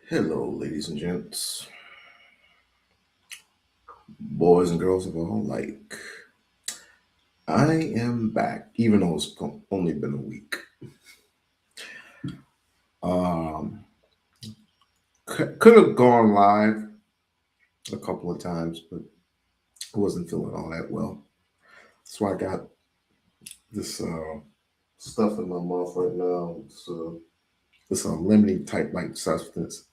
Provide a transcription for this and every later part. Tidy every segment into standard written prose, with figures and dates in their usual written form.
Hello, ladies and gents, boys and girls of all alike. I am back, even though it's only been a week. Um, could have gone live a couple of times, but I wasn't feeling all that well. So I got this stuff in my mouth right now. It's a limiting type like substance,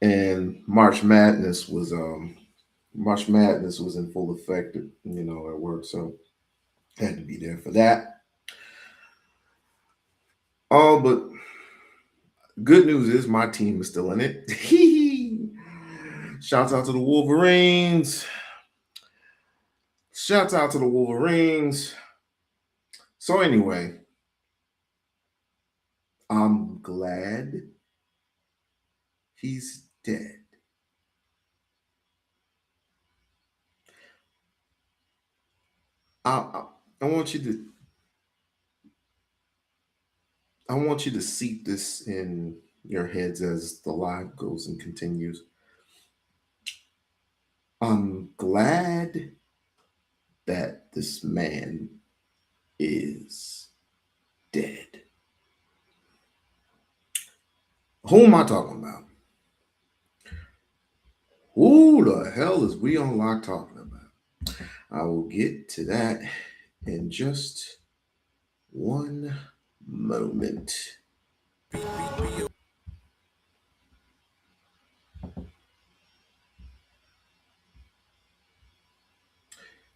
and March Madness was in full effect, at work, so had to be there for that. Oh, but good news is my team is still in it. Shouts out to the Wolverines. Shouts out to the Wolverines. So anyway, I'm glad he's dead. I, I, I want you to I want you to seat this in your heads as the live goes and continues. I'm glad that this man is dead. Who am I talking about? Who the hell is We-On-Loc talking about? I will get to that in just one moment.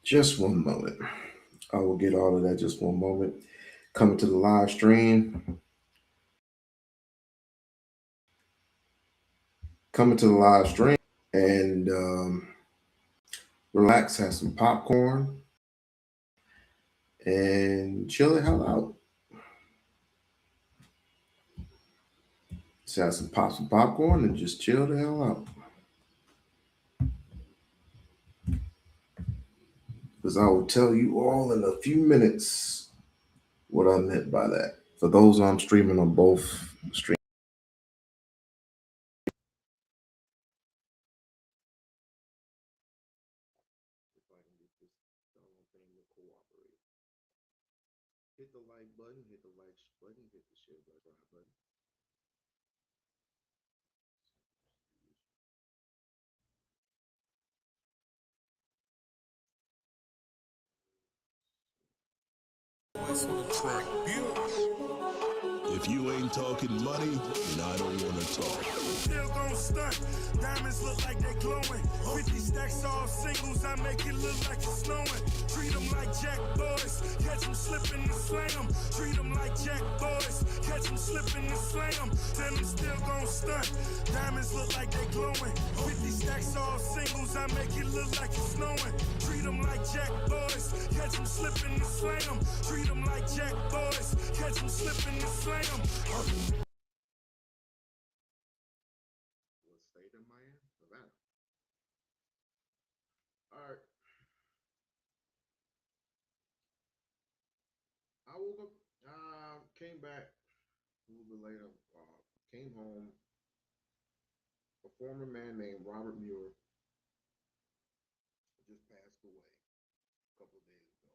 Just one moment. I will get all of that just one moment. Coming to the live stream. Coming to the live stream and relax, have some popcorn, and chill the hell out. Just have some popcorn and just chill the hell out. Because I will tell you all in a few minutes what I meant by that. For those I'm streaming on both streams. If I can get this thing to cooperate. Hit the like button, hit the like button, hit the share button. If you ain't talking money, then I don't want to talk. Still gon' stunt. Diamonds look like they glowing. 50 stacks all singles, I make it look like it's snowing. Treat them like Jack boys, catch them slipping and slam them. Treat them like Jack boys, catch them slipping and slam them. Then I'm still gon' stunt. Diamonds look like they glowing. 50 stacks all singles, I make it look like it's snowing. Treat them like Jack boys, catch them slipping and slam them. Treat them like Jack boys, catch them slipping and slam them. What state am I in? Nevada. All right. I woke up, came back a little bit later, came home. A former man named Robert Muir just passed away a couple of days ago.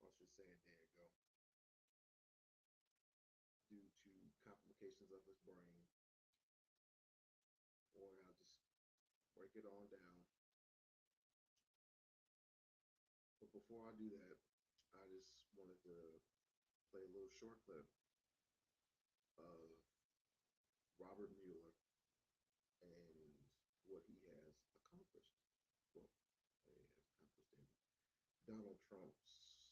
I should say a day ago, due to complications of his brain. Or I'll just break it on down. But before I do that, I just wanted to play a little short clip of Robert Mueller and what he has accomplished. Well, he has accomplished in Donald Trump's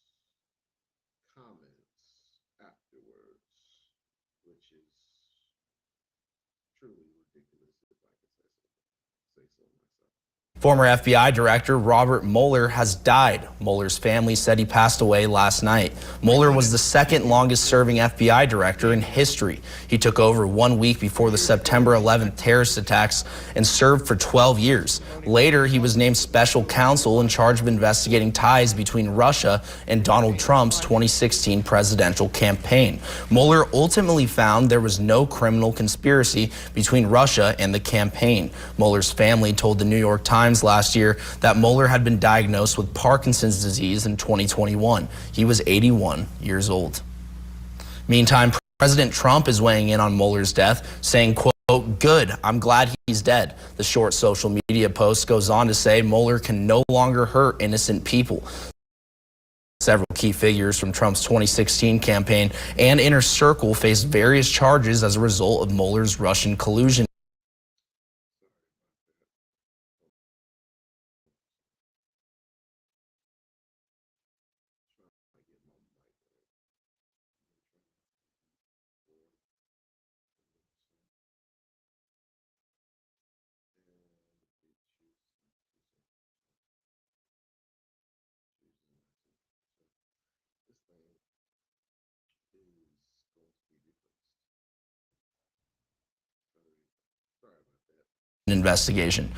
comments afterwards, which is truly ridiculous, if I could say so myself. Former FBI Director Robert Mueller has died. Mueller's family said he passed away last night. Mueller was the second longest serving FBI director in history. He took over 1 week before the September 11th terrorist attacks and served for 12 years. Later, he was named special counsel in charge of investigating ties between Russia and Donald Trump's 2016 presidential campaign. Mueller ultimately found there was no criminal conspiracy between Russia and the campaign. Mueller's family told the New York Times last year that Mueller had been diagnosed with Parkinson's disease in 2021. He was 81 years old. Meantime, President Trump is weighing in on Mueller's death, saying, quote, "Good, I'm glad he's dead." The short social media post goes on to say Mueller can no longer hurt innocent people. Several key figures from Trump's 2016 campaign and inner circle faced various charges as a result of Mueller's Russian collusion investigation.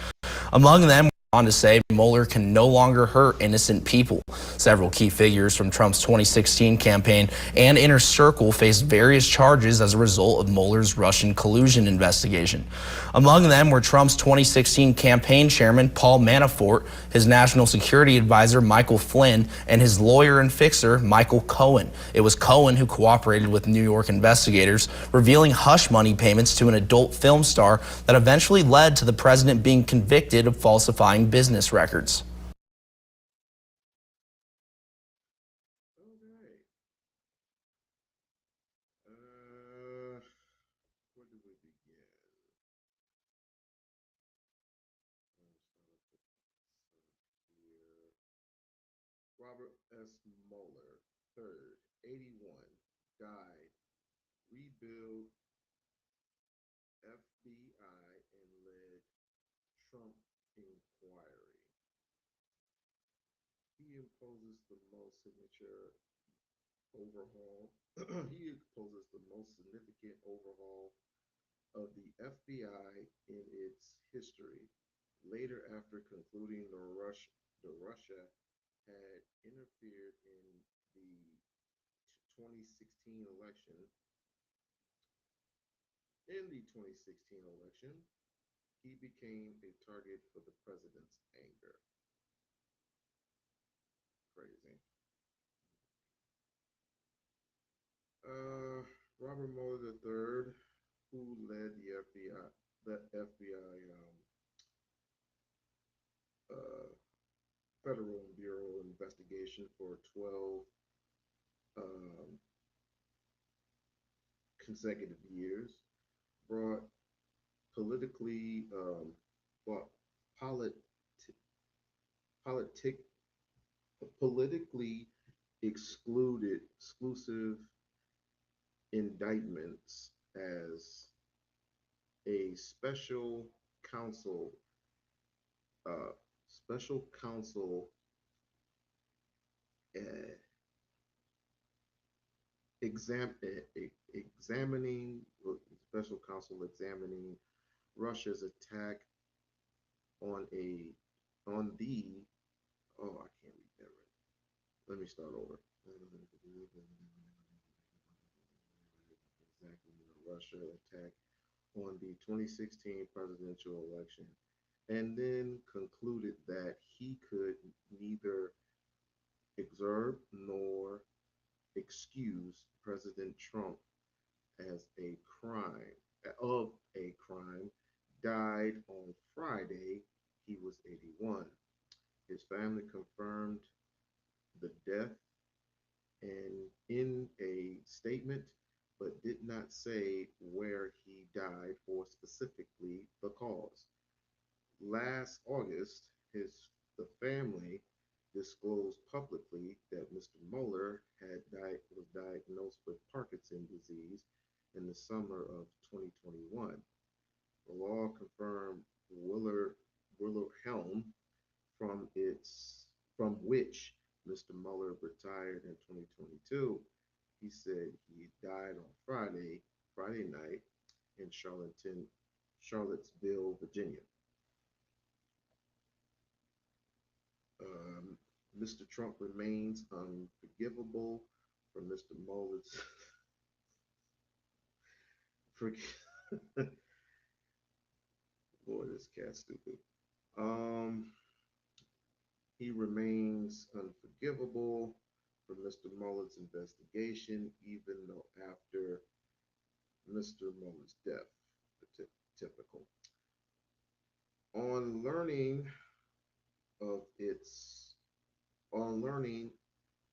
Among them, on to say Mueller can no longer hurt innocent people. Several key figures from Trump's 2016 campaign and inner circle faced various charges as a result of Mueller's Russian collusion investigation. Among them were Trump's 2016 campaign chairman Paul Manafort, his national security advisor Michael Flynn, and his lawyer and fixer Michael Cohen. It was Cohen who cooperated with New York investigators, revealing hush money payments to an adult film star that eventually led to the president being convicted of falsifying business records. Where do we begin? Robert S. Mueller, third, 81, died, rebuilt FBI, and led Trump inquiry. He imposes the most signature overhaul. He imposes the most significant overhaul of the FBI in its history. Later, after concluding the Russia had interfered in the 2016 election, he became a target for the president's anger. Crazy. Robert Mueller III, who led the FBI Federal Bureau investigation for 12 um, consecutive years, brought politically brought polit- politic politically exclusive indictments as a counsel uh, special counsel uh, examining special counsel examining Russia's attack on a on the oh, I can't read that right. Let me start over. Exactly, Russia attack on the 2016 presidential election, and then concluded that he could neither exert nor excuse President Trump as a crime of a crime. Died on Friday. He was 81. His family confirmed the death and in a statement, but did not say where he died or specifically the cause. Last August, the family disclosed publicly that Mr. Mueller was diagnosed with Parkinson's disease in the summer of 2021. The law confirmed Helm, from its from which Mr. Mueller retired in 2022. He said he died on Friday night in Charlottesville, Virginia. Um, Mr. Trump remains unforgivable for Mr. Mueller's for boy, this cat's stupid. Um, he remains unforgivable for Mr. Mueller's investigation, even though after Mr. Mueller's death, typical. On learning of its on learning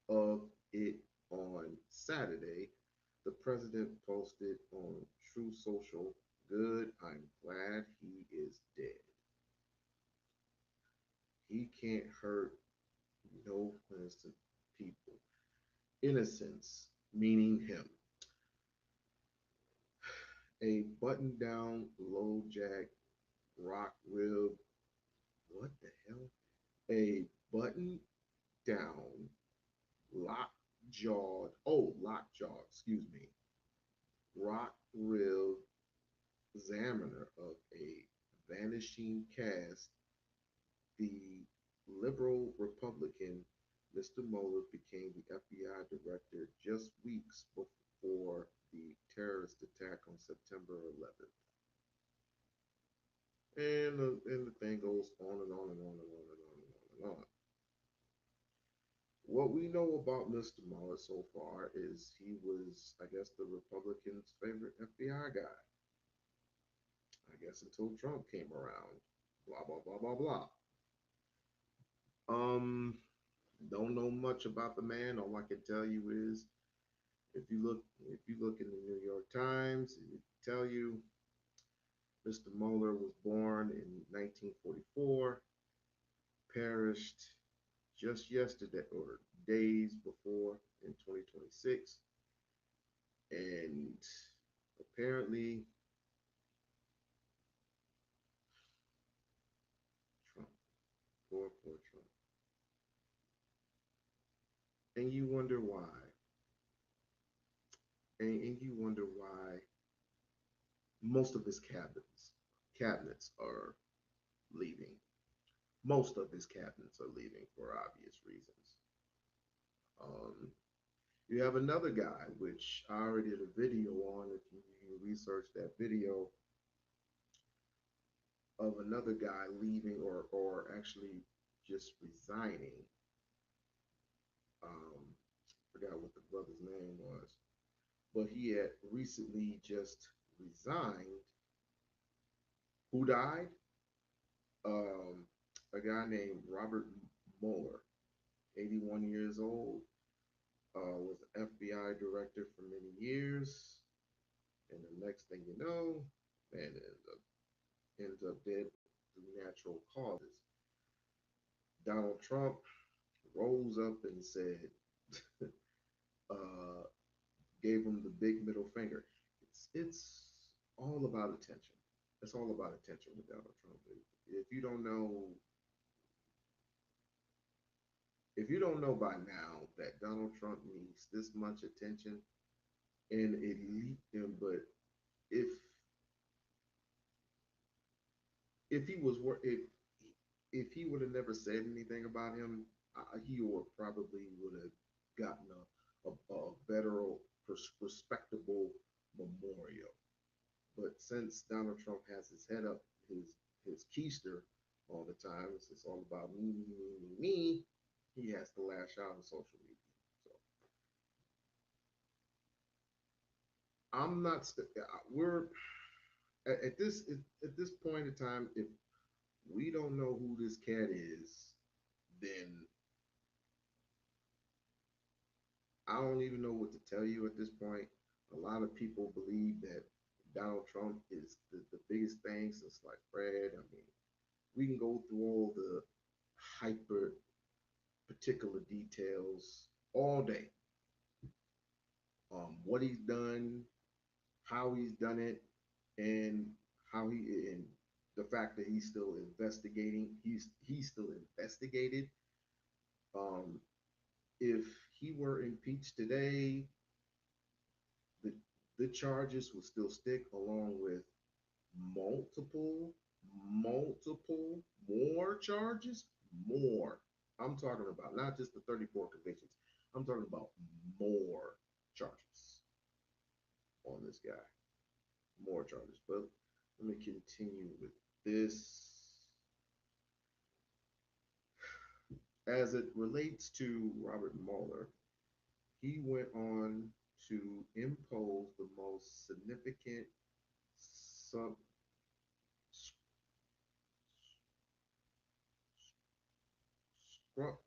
of it on Saturday, the president posted on True Social, "Good, I'm glad he is dead. He can't hurt no innocent people." Innocence, meaning him. A button down, low jack, rock rib. What the hell? A button down, lock excuse me, rock rib examiner of a vanishing cast, the liberal Republican Mr. Mueller became the FBI director just weeks before the terrorist attack on September 11th. And the thing goes on and on and on and on and on and on and on. What we know about Mr. Mueller so far is he was, I guess, the Republicans' favorite FBI guy. I guess until Trump came around. Blah blah blah blah blah. Um, don't know much about the man. All I can tell you is if you look in the New York Times, it will tell you Mr. Mueller was born in 1944, perished just yesterday or days before in 2026, and apparently Trump, poor Trump, and you wonder why, and you wonder why most of his cabinets are leaving. Most of his cabinets are leaving for obvious reasons. Um, you have another guy, which I already did a video on. If you research that video of another guy leaving or actually just resigning. Forgot what the brother's name was, but he had recently just resigned. Who died? Um, a guy named Robert Mueller, 81 years old, was FBI director for many years, and the next thing you know, man ends up dead through natural causes. Donald Trump rose up and said, uh, gave him the big middle finger. It's all about attention. It's all about attention with Donald Trump. If you don't know by now that Donald Trump needs this much attention and it leaked him, but if if he was if he would have never said anything about him, he would probably would have gotten a better, respectable memorial. But since Donald Trump has his head up his keister all the time, it's all about me. He has to lash out on social media. So I'm not. We're at this point in time. If we don't know who this cat is, then I don't even know what to tell you at this point. A lot of people believe that Donald Trump is the biggest thing since like Fred. I mean, we can go through all the hyper particular details all day. What he's done, how he's done it, and how he and the fact that he's still investigating, he's still investigated. Um, if he were impeached today, the the charges will still stick along with multiple, multiple more charges, more. I'm talking about not just the 34 convictions. I'm talking about more charges on this guy. More charges. But let me continue with this. As it relates to Robert Mueller, he went on to impose the most significant sub structure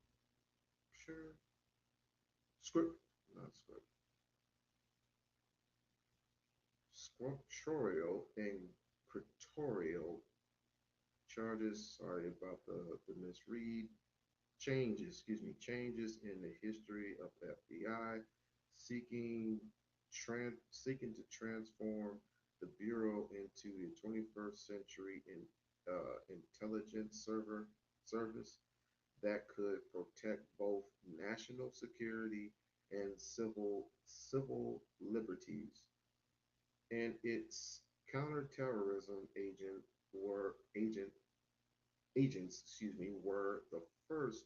script not script scriptorial and curatorial charges. Sorry about the misread. Changes in the history of FBI, seeking seeking to transform the bureau into a 21st century intelligence service that could protect both national security and civil liberties. And its counterterrorism agents, were the first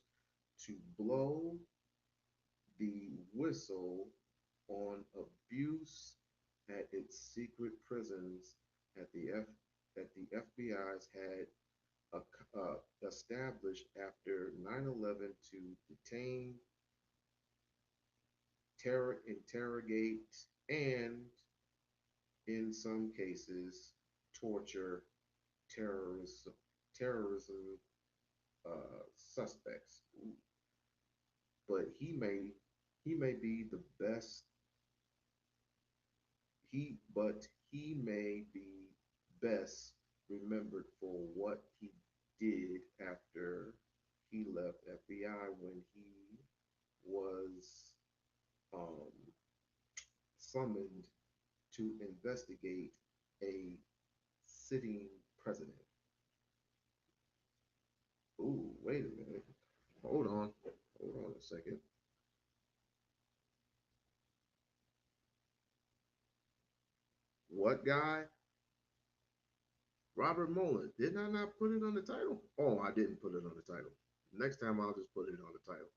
to blow the whistle on abuse at its secret prisons at the F that the FBI's had established after 9/11 to detain, interrogate, and in some cases torture terrorism suspects. But he may be the best he may be best remembered for what he did after he left FBI when he was um, summoned to investigate a sitting president. Ooh, wait a minute. Hold on. Hold on a second. What guy? Robert Mueller. Did I not put it on the title? Oh, I didn't put it on the title. Next time I'll just put it on the title.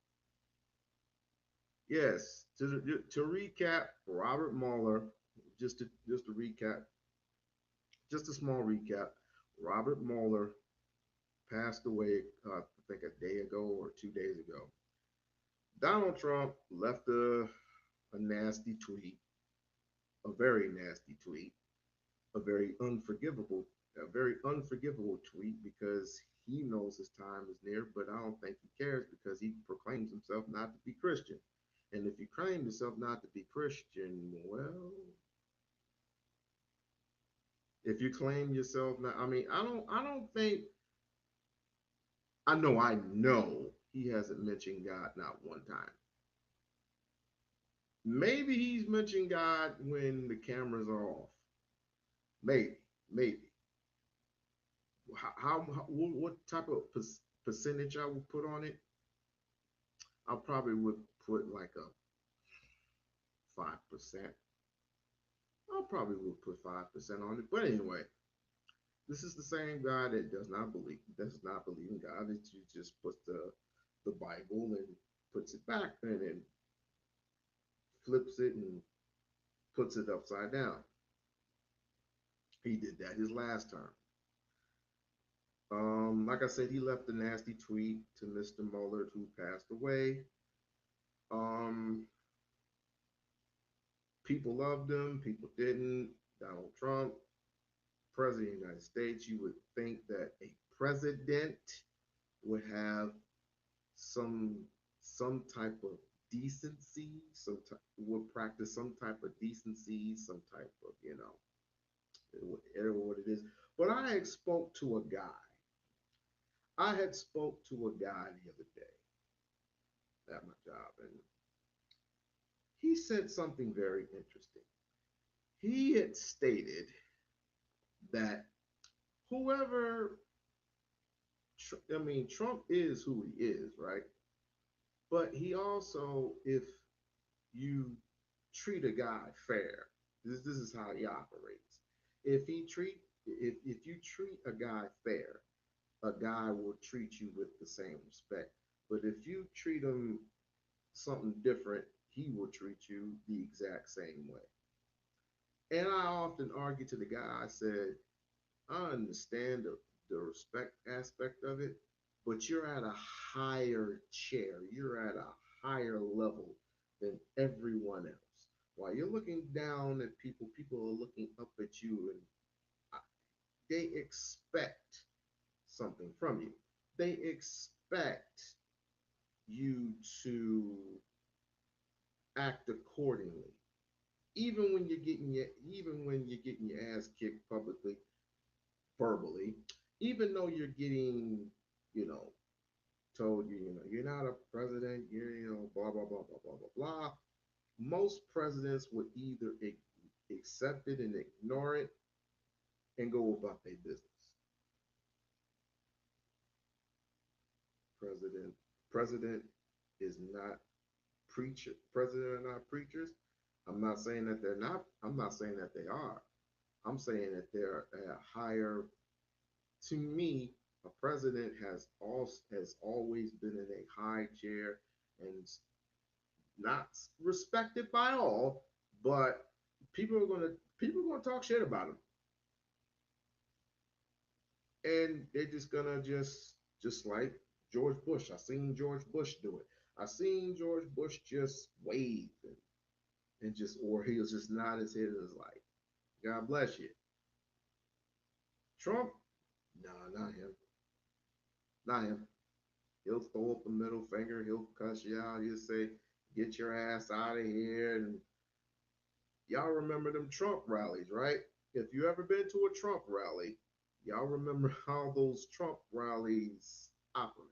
Yes, to recap, Robert Mueller, just to recap, just a small recap. Robert Mueller passed away, I think a day ago or 2 days ago. Donald Trump left a nasty tweet, a very nasty tweet, a very unforgivable tweet because he knows his time is near, but I don't think he cares because he proclaims himself not to be Christian. And if you claim yourself not to be Christian, well, if you claim yourself not, I mean, I don't think, I know he hasn't mentioned God not one time. Maybe he's mentioned God when the cameras are off. Maybe. How what type of percentage I would put on it? I probably would put like a 5%. I probably would put 5% on it. But anyway, this is the same guy that does not believe in God. That you just puts the Bible and puts it back and then flips it and puts it upside down. He did that his last term. Like I said, he left a nasty tweet to Mr. Mueller, who passed away. Um, People loved him, people didn't. Donald Trump, President of the United States, you would think that a president would have some some type of decency, would practice some type of decency, some type of, whatever what it is. But I had spoke to a guy. I had spoke to a guy the other day at my job, and he said something very interesting. He had stated that whoever, I mean, Trump is who he is, right? But he also, if you treat a guy fair, this is how he operates. If you treat a guy fair, a guy will treat you with the same respect. But if you treat him something different, he will treat you the exact same way. And I often argue to the guy, I said, I understand the respect aspect of it, but you're at a higher chair, you're at a higher level than everyone else. While you're looking down at people, people are looking up at you, and they expect something from you. They expect you to act accordingly. Even when you're getting your ass kicked publicly, verbally, even though you're getting, you know, told you're not a president, blah blah blah blah blah blah blah. Most presidents would either accept it and ignore it and go about their business. President President is not preacher. President are not preachers. I'm not saying that they're not. I'm not saying that they are. I'm saying that they're at a higher. To me, a president has always been in a high chair and not respected by all, but people are gonna talk shit about him, and they're just gonna just like George Bush. I seen George Bush do it. I seen George Bush just wave and just, or he was just nod his head and was like, God bless you. Trump, no, not him. Not him. He'll throw up a middle finger. He'll cuss you out. He'll say, get your ass out of here. And y'all remember them Trump rallies, right? If you ever been to a Trump rally, y'all remember how those Trump rallies operate.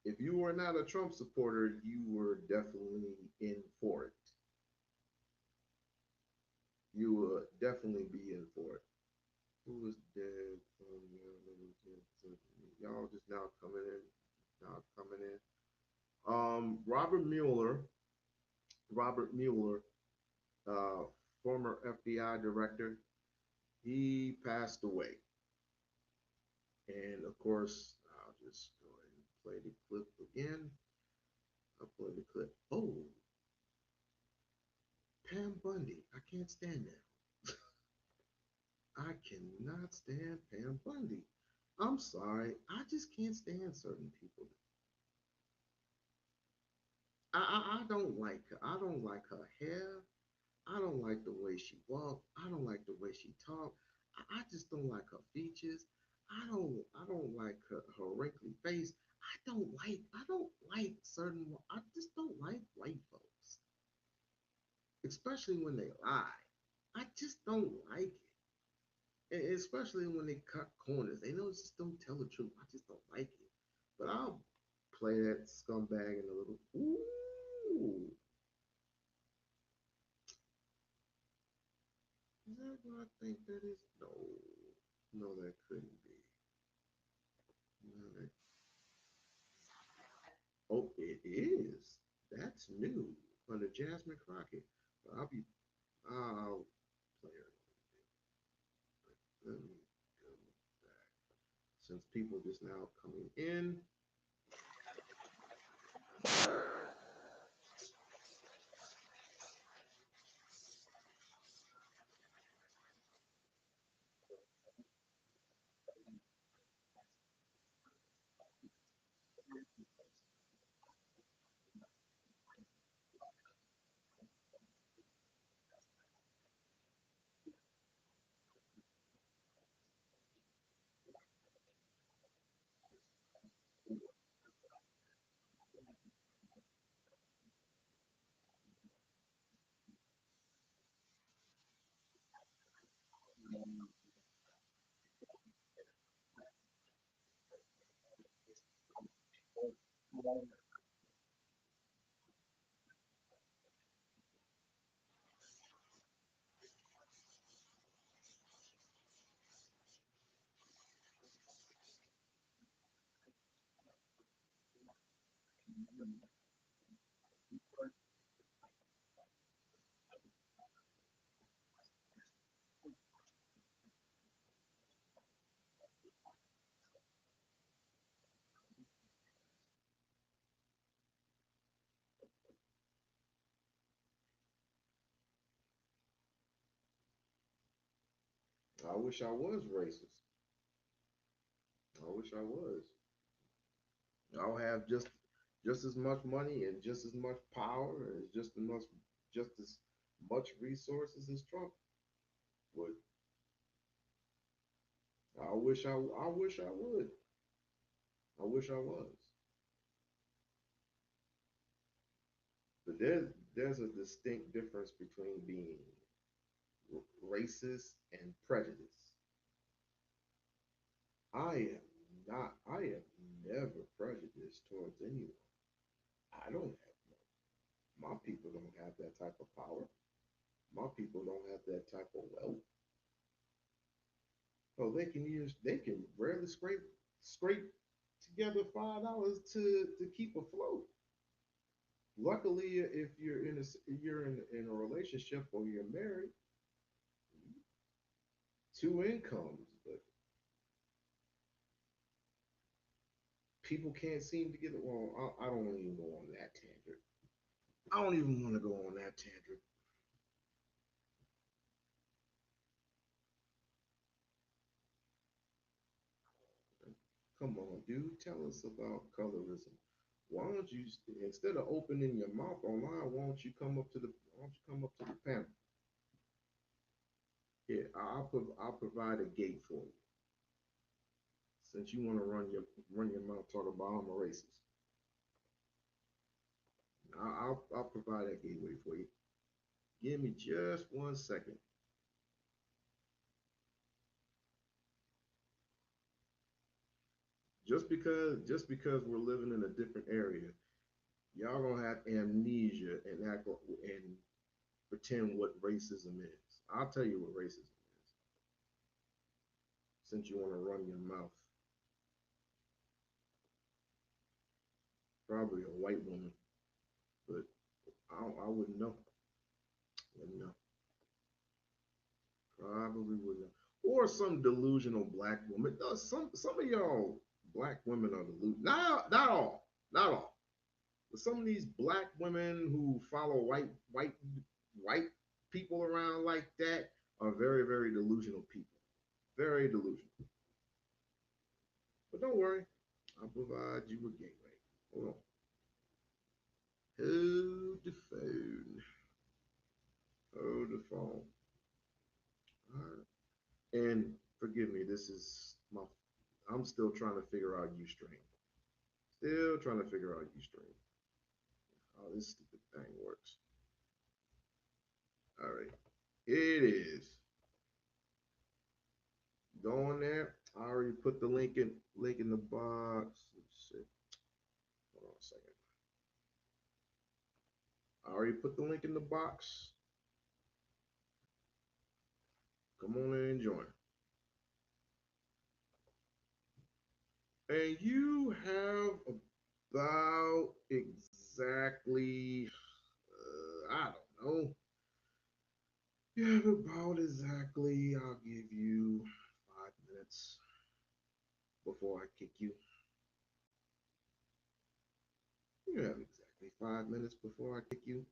If you were not a Trump supporter, you were definitely in for it. You would definitely be in for it. Who was dead? Y'all just now coming in. Now coming in. Robert Mueller, uh, former FBI director, he passed away. And of course, I'll just go ahead and play the clip again. I'll play the clip. Oh, Pam Bundy. I can't stand that. I cannot stand Pam Bundy. I'm sorry. I just can't stand certain people. I don't like her. I don't like her hair. I don't like the way she walked. I don't like the way she talked. I just don't like her features. I don't like her wrinkly face. I don't like certain, I just don't like white folks. Especially when they lie. I just don't like it. And especially when they cut corners. They know just don't tell the truth. I just don't like it. But I'll play that scumbag in a little. Ooh. Is that what I think that is? No. No, that couldn't be. No, that... Oh, it is. That's new. Under Jasmine Crockett. But I'll play her a little bit. But let me go back. Since people just now coming in. I wish I was racist. I wish I was. I'll have just as much money and just as much power and just as much resources as Trump would. I wish I would. I wish I was. But there's a distinct difference between being racist and prejudiced. I am never prejudiced towards anyone. I don't have my people don't have that type of power. My people don't have that type of wealth. So they can rarely scrape together $5 to keep afloat. Luckily, if you're in a relationship or you're married, two incomes, but people can't seem to get it. Well, I don't even go on that tangent. I don't even want to go on that tangent. Come on, dude, tell us about colorism. Why don't you, instead of opening your mouth online, why don't you come up to the panel? Yeah, I'll provide a gate for you. Since you want to run your mouth talking about I'm a racist, I'll provide that gateway for you. Give me just 1 second. Just because we're living in a different area, y'all gonna have amnesia and act and pretend what racism is. I'll tell you what racism is. Since you want to run your mouth, probably a white woman, but I wouldn't know. Wouldn't know. Probably wouldn't know. Or some delusional black woman. Some of y'all black women are delusional. Not all. But some of these black women who follow white people around like that are very, very delusional people. Very delusional. But don't worry, I'll provide you a gateway. Hold on. Hold the phone. Hold the phone. All right. And forgive me, I'm still trying to figure out Ustream. Still trying to figure out Ustream. How this stupid thing works. All right. It is. Go on there. I already put the link in the box. Let's see. Hold on a second. I already put the link in the box. Come on in and join. And you have about exactly, I don't know. You have about exactly, I'll give you 5 minutes before I kick you. You have exactly 5 minutes before I kick you.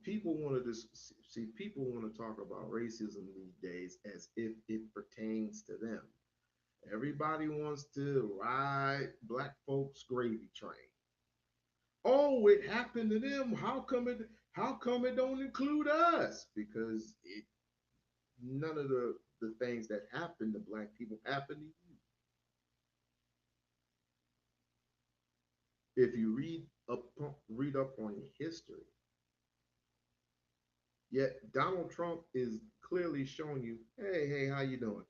People want to talk about racism these days as if it pertains to them. Everybody wants to ride black folks' gravy train. Oh, it happened to them. How come it don't include us? Because none of the things that happen to black people happen to you. If you read up on history, yet Donald Trump is clearly showing you, hey, how you doing?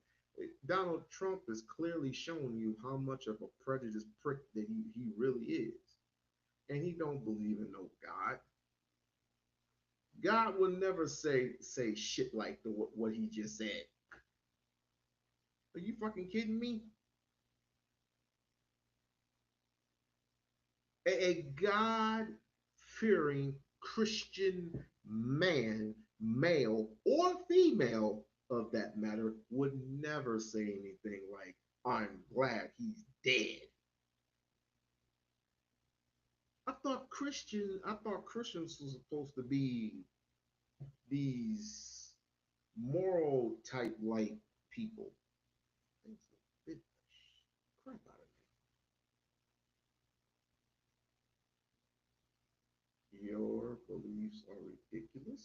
Donald Trump is clearly showing you how much of a prejudiced prick that he really is. And he don't believe in no God. God will never say shit like what he just said. Are you fucking kidding me? A God-fearing Christian man, male or female of that matter, would never say anything like, I'm glad he's dead. I thought Christians were supposed to be these moral type like people. Things a bit crap out of me. Your beliefs are ridiculous.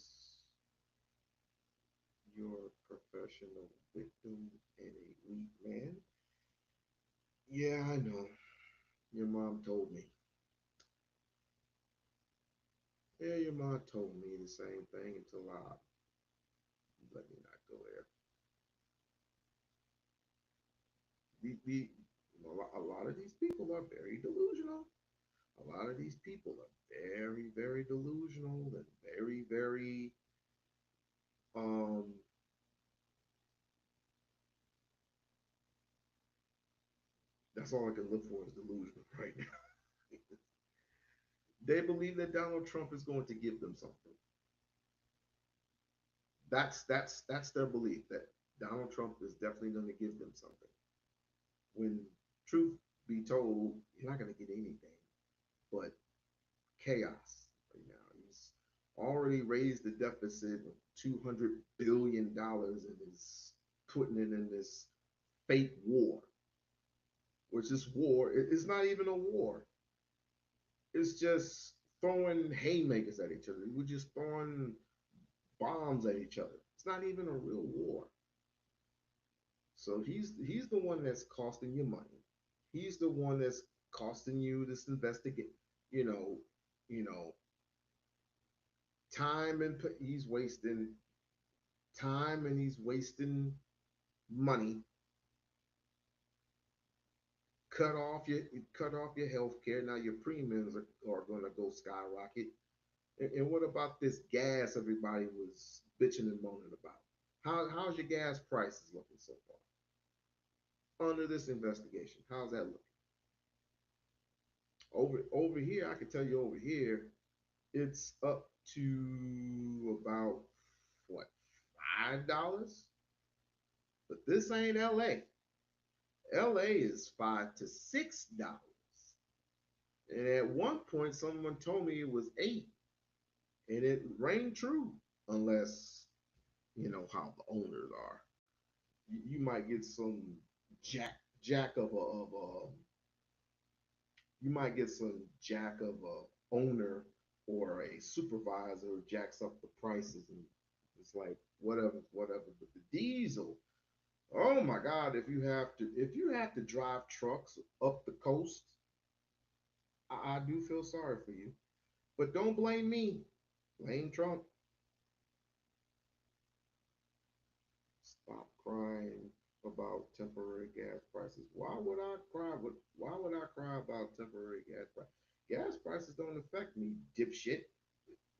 You're a professional victim and a weak man. Yeah, I know. Your mom told me. Yeah, your mom told me the same thing until I let me not go there. We a lot of these people are very delusional. A lot of these people are very, very delusional and very, very um that's all I can look for is delusion right now. They believe that Donald Trump is going to give them something. That's their belief that Donald Trump is definitely going to give them something. When truth be told, you're not going to get anything but chaos right now. He's already raised the deficit of $200 billion and is putting it in this fake war, which this war is not even a war. It's just throwing haymakers at each other. We're just throwing bombs at each other. It's not even a real war. So he's the one that's costing you money. He's the one that's costing you this investigate. You know, you know, time and he's wasting time and he's wasting money. Cut off your health care. Now your premiums are going to go skyrocket. And what about this gas everybody was bitching and moaning about? How's your gas prices looking so far under this investigation? How's that looking? Over here, I can tell you over here, it's up to about what $5, but this ain't L.A. L.A. is $5 to $6, and at one point, someone told me it was 8, and it rang true, unless you know how the owners are. You might get some jack of a you might get some jack of a owner or a supervisor who jacks up the prices and it's like whatever. But the diesel, oh my God, if you have to drive trucks up the coast, I do feel sorry for you. But don't blame me. Blame Trump. Stop crying about temporary gas prices. Why would I cry? Why would I cry about temporary gas prices? Gas prices don't affect me, dipshit.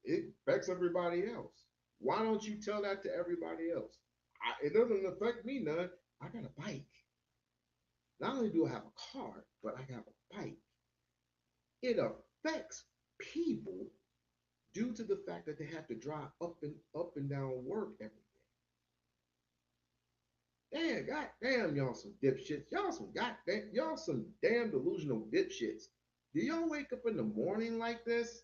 It affects everybody else. Why don't you tell that to everybody else? It doesn't affect me none. I got a bike. Not only do I have a car, but I have a bike. It affects people due to the fact that they have to drive up and down work every day. Damn, goddamn, y'all some dipshits. Y'all some damn delusional dipshits. Do y'all wake up in the morning like this?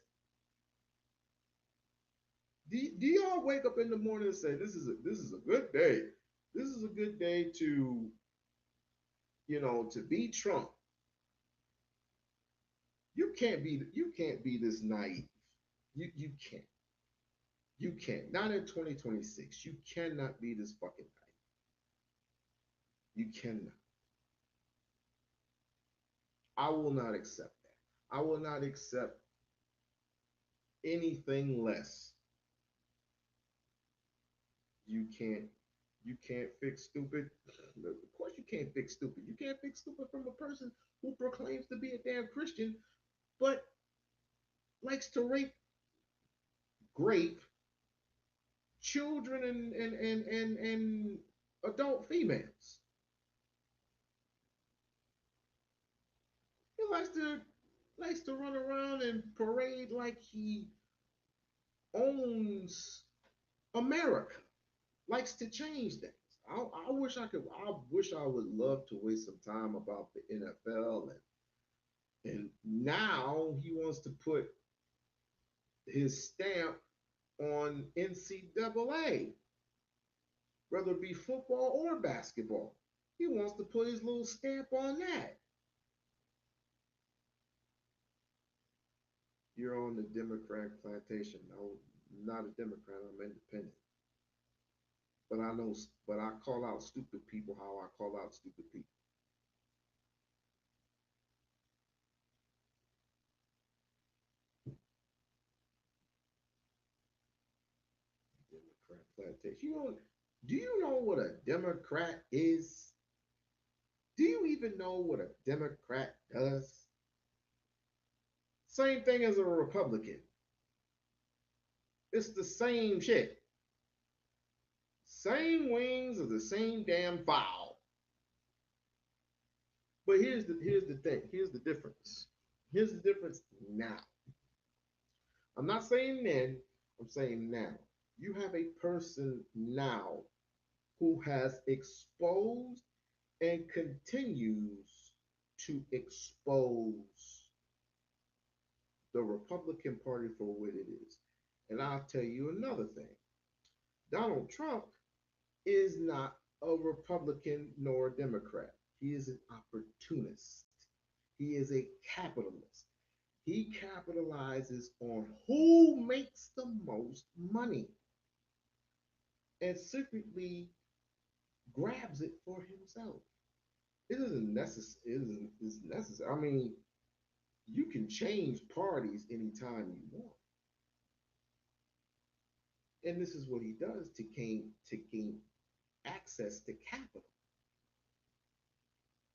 Do y'all wake up in the morning and say this is a good day? This is a good day to to beat Trump. You can't be this naive. You can't. You can't. Not in 2026. You cannot be this fucking naive. You cannot. I will not accept that. I will not accept anything less. You can't you can't fix stupid. Of course you can't fix stupid. You can't fix stupid from a person who proclaims to be a damn Christian but likes to grape children and adult females. He likes to run around and parade like he owns America. Likes to change things. I wish I could. I wish I would love to waste some time about the NFL and now he wants to put his stamp on NCAA. whether it be football or basketball. He wants to put his little stamp on that. You're on the Democrat plantation. No, I'm not a Democrat. I'm independent. But I know, but I call out stupid people how I call out stupid people. Democrat plantation. Do you know what a Democrat is? Do you even know what a Democrat does? Same thing as a Republican. It's the same shit. Same wings of the same damn fowl. But here's the thing. Here's the difference. Here's the difference now. I'm not saying then, I'm saying now. You have a person now who has exposed and continues to expose the Republican Party for what it is. And I'll tell you another thing. Donald Trump is not a Republican nor a Democrat. He is an opportunist. He is a capitalist. He capitalizes on who makes the most money and secretly grabs it for himself. It isn't necessary. It's necessary. I mean, you can change parties anytime you want. And this is what he does to gain access to capital.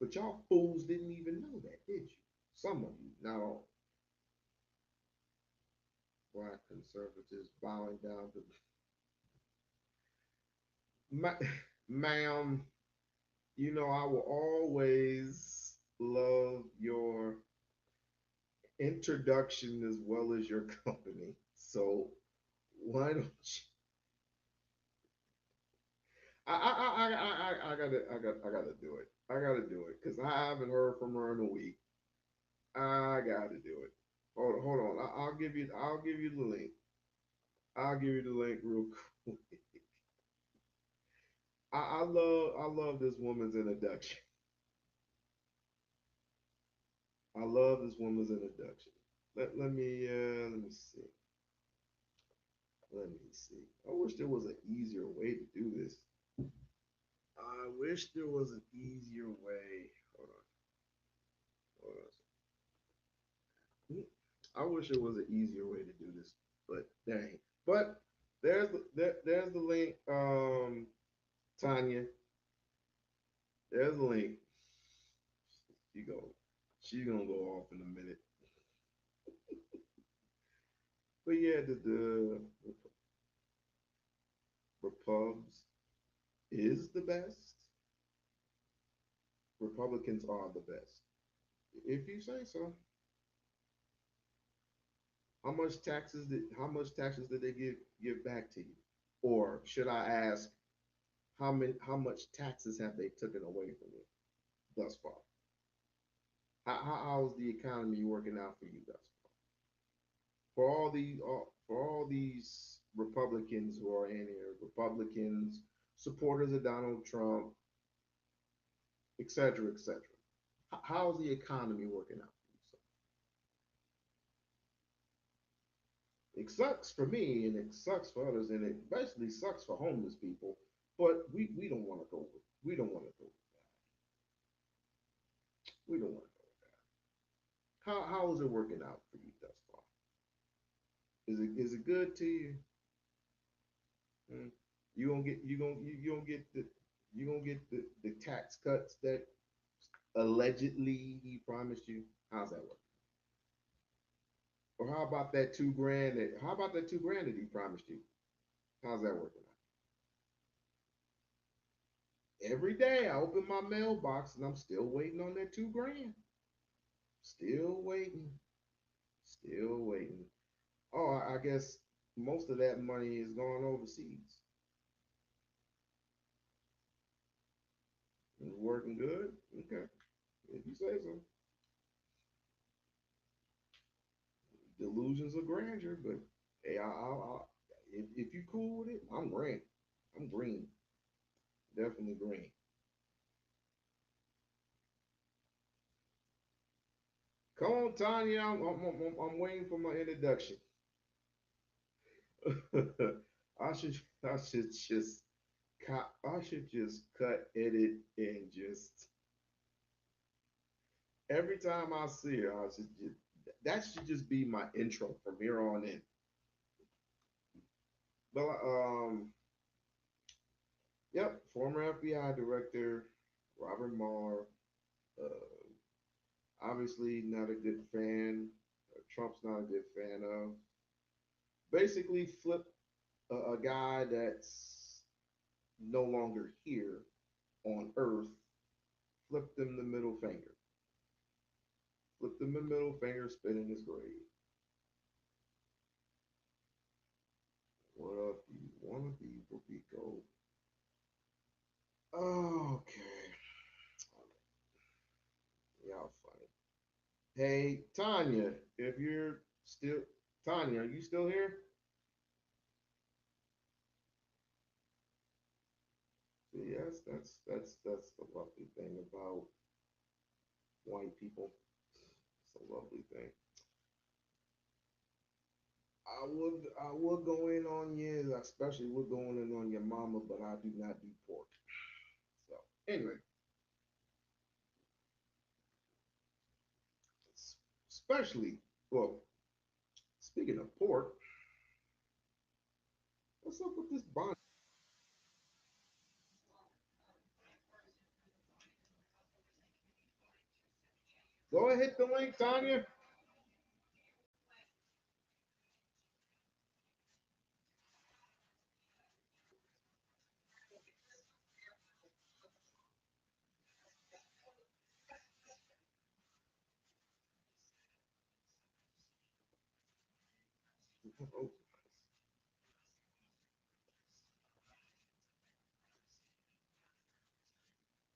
But y'all fools didn't even know that, did you? Some of you, not all. Black conservatives bowing down to ma'am. You know I will always love your introduction as well as your company. So why don't you? I gotta do it. I gotta do it because I haven't heard from her in a week. I gotta do it. Hold on. I'll give you the link. I'll give you the link real quick. I love this woman's introduction. I love this woman's introduction. Let me see. Let me see. I wish there was an easier way to do this. I wish there was an easier way. Hold on. Hold on. I wish there was an easier way to do this, but dang. But there's the link, Tanya. There's the link. She go. She's gonna go off in a minute. But yeah, the Repubs is the best. Republicans are the best. If you say so. How much taxes did they give back to you? Or should I ask how much taxes have they taken away from you thus far? How's the economy working out for you thus far? For all these Republicans who are in here, Republicans, supporters of Donald Trump, etc., etc. How's the economy working out for you? So it sucks for me, and it sucks for others, and it basically sucks for homeless people. But we don't want to go with we don't want to go with that. We don't want to go with that. How is it working out for you thus far? Is it good to you? Hmm? You gonna get the tax cuts that allegedly he promised you? How's that work? Or how about that 2 grand that he promised you? How's that working out? Every day I open my mailbox and I'm still waiting on that 2 grand. Still waiting. Still waiting. Oh, I guess most of that money is going overseas. It's working good. Okay, if you say so. Delusions of grandeur, but hey, if you cool with it, I'm green. I'm green. Definitely green. Come on, Tanya. I'm waiting for my introduction. I should just I should just cut, edit, and just every time I see her, I should just that should just be my intro from here on in. But yep, former FBI director Robert Mueller. Uh, Obviously, not a good fan. Trump's not a good fan of. Basically, flip a guy that's no longer here on Earth. Flipped him the middle finger. Flipped him the middle finger, spit in his grave. What if you want to be Whoopi Gold? Okay. Y'all funny. Hey, Tanya, if you're still Tanya, are you still here? See, yes, that's the lovely thing about white people. It's a lovely thing. I would go in on you, especially would going in on your mama, but I do not do pork. So anyway, especially well, speaking of pork, what's up with this bond? Go ahead, hit the link, Tanya.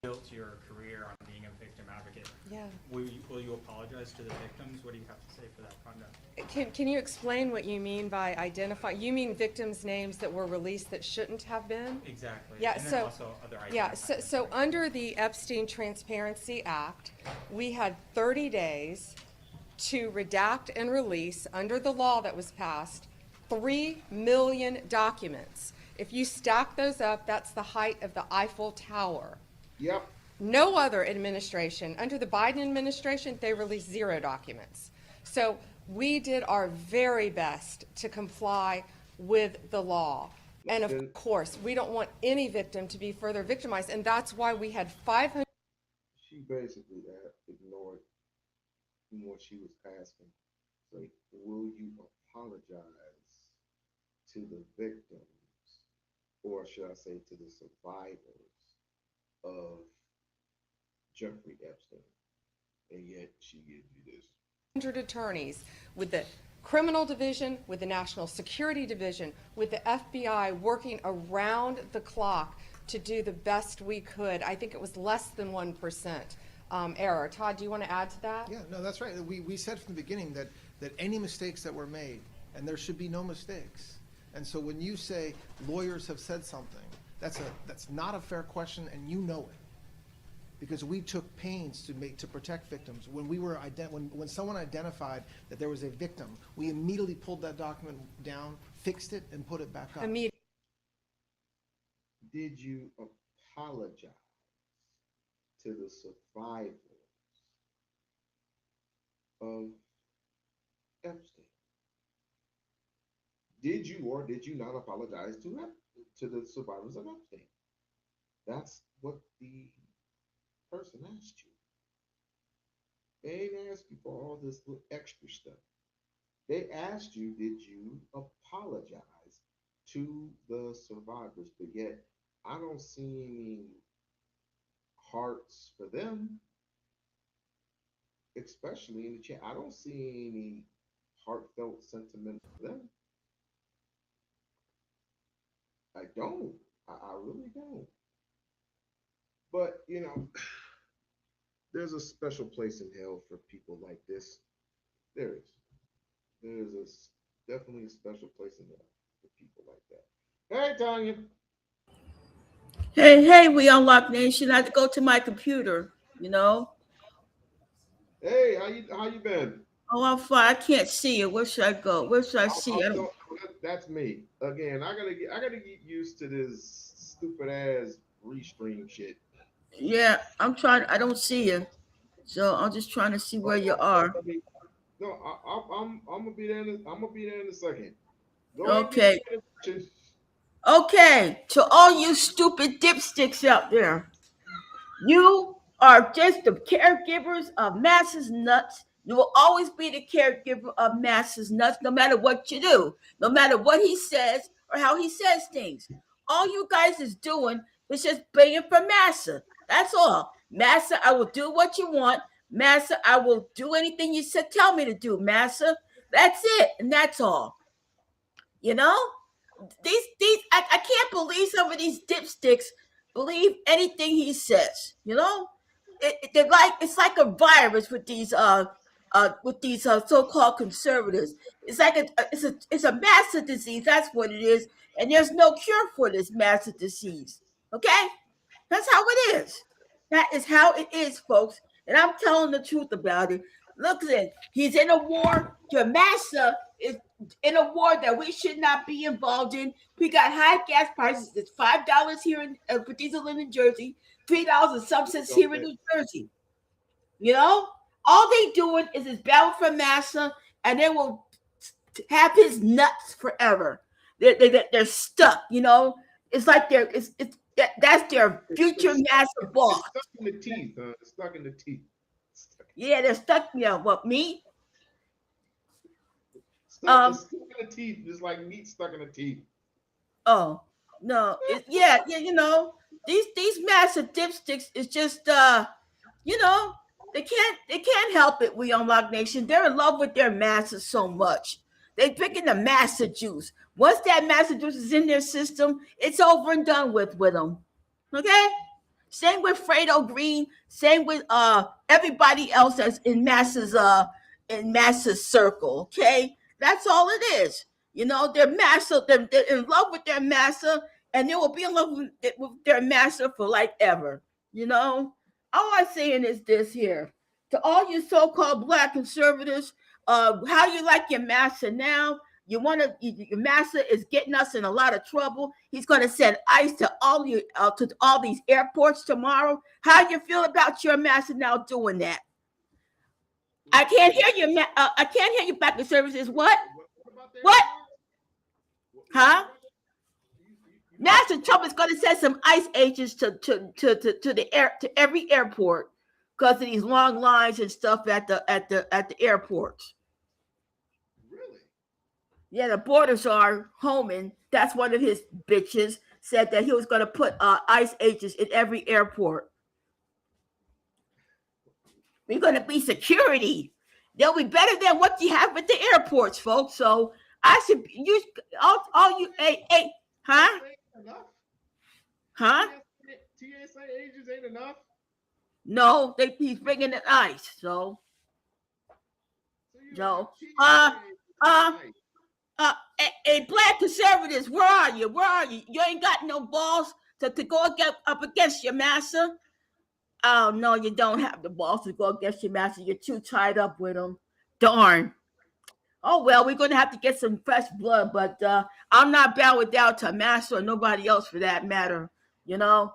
Built your career on being a victim advocate. Yeah. Will you apologize to the victims? What do you have to say for that conduct? Can you explain what you mean by identify? You mean victims' names that were released that shouldn't have been? Exactly. Yeah, And then so, also other yeah, identifying so things. under the Epstein Transparency Act, we had 30 days to redact and release, under the law that was passed, 3 million documents. If you stack those up, that's the height of the Eiffel Tower. Yep. No other administration, under the Biden administration, they released 0 documents. So we did our very best to comply with the law. And of Then- course, we don't want any victim to be further victimized, and that's why we had 500. She basically ignored what she was asking. Like, will you apologize to the victims, or should I say to the survivors of Jeffrey Epstein? And yet she gives you this. 100 attorneys with the criminal division, with the national security division, with the FBI working around the clock to do the best we could. I think it was less than 1% error. Todd, do you want to add to that? Yeah, no, that's right. We said from the beginning that any mistakes that were made, and there should be no mistakes. And so when you say lawyers have said something, that's not a fair question, and you know it. Because we took pains to protect victims. When someone identified that there was a victim, we immediately pulled that document down, fixed it, and put it back up. Did you apologize to the survivors of Epstein? Did you or did you not apologize to the survivors of Epstein? That's what the person asked you. They ain't asked you for all this little extra stuff. They asked you, did you apologize to the survivors? But yet, I don't see any hearts for them, especially in the chat. I don't see any heartfelt sentiment for them. I don't. I really don't. But, there's a special place in hell for people like this. There is. Definitely a special place in hell for people like that. Hey, Tanya. Hey, We-On-Loc Nation. I had to go to my computer, you know. Hey, how you been? Oh, I'm fine. I can't see it. Where should I go? Where should I see? I No, don't. that's me again. I gotta get used to this stupid ass restream shit. Yeah, I'm trying. I don't see you. So I'm just trying to see where you are. No, I'm gonna be there. I'm gonna be there in a second. Go ahead and give me Okay. the introduction. Okay. To all you stupid dipsticks out there. You are just the caregivers of Masses Nuts. You will always be the caregiver of Masses Nuts, no matter what you do, no matter what he says or how he says things. All you guys is doing is just begging for Massa. That's all. Massa, I will do what you want. Massa, I will do anything you said, tell me to do, Massa. That's it, and that's all. You know? I can't believe some of these dipsticks believe anything he says. You know, they're like it's like a virus with these so-called conservatives. It's like it's a massive disease. That's what it is, and there's no cure for this massive disease. Okay, that's how it is. That is how it is, folks. And I'm telling the truth about it. Look, he's in a war. Your master is in a war that we should not be involved in. We got high gas prices. It's $5 here for diesel in New Jersey, $3 and some cents here in New Jersey. You know, all they doing is battle for massa, and they will have his nuts forever. They're stuck. You know, it's like that's their future master boss. It's stuck in the teeth. It's stuck in the teeth. Yeah, they're stuck. Yeah, what me? It's stuck in the teeth. It's like meat stuck in the teeth. Oh no, yeah. You know, these massive dipsticks is just you know, they can't help it. We-On-Loc Nation, they're in love with their masses so much. They drinking the massa juice. Once that massa juice is in their system, it's over and done with them. Okay. Same with Fredo Green. Same with everybody else that's in Massa's circle. Okay, that's all it is. You know, they're in love with their massa, and they will be in love with their massa for like ever. You know, all I'm saying is this here to all you so-called black conservatives. How you like your massa now? You want to your master is getting us in a lot of trouble. He's going to send ICE to all these airports tomorrow. How do you feel about your master now doing that? I can't hear you. I can't hear you back in services. What? What? Huh? Master Trump is going to send some ICE agents to the air to every airport because of these long lines and stuff at the airports. Yeah, the borders are homing. That's one of his bitches said that he was going to put ICE agents in every airport. We're going to be security. They'll be better than what you have at the airports, folks. So I should use all you. Hey, huh? Huh? TSA agents ain't enough. No, he's bringing in ICE. So hey, black conservatives, where are you? Where are you? You ain't got no balls to go up against your master. Oh no, you don't have the balls to go against your master. You're too tied up with him. Darn. Oh well, we're gonna have to get some fresh blood, but I'm not bowing down to master or nobody else for that matter. You know,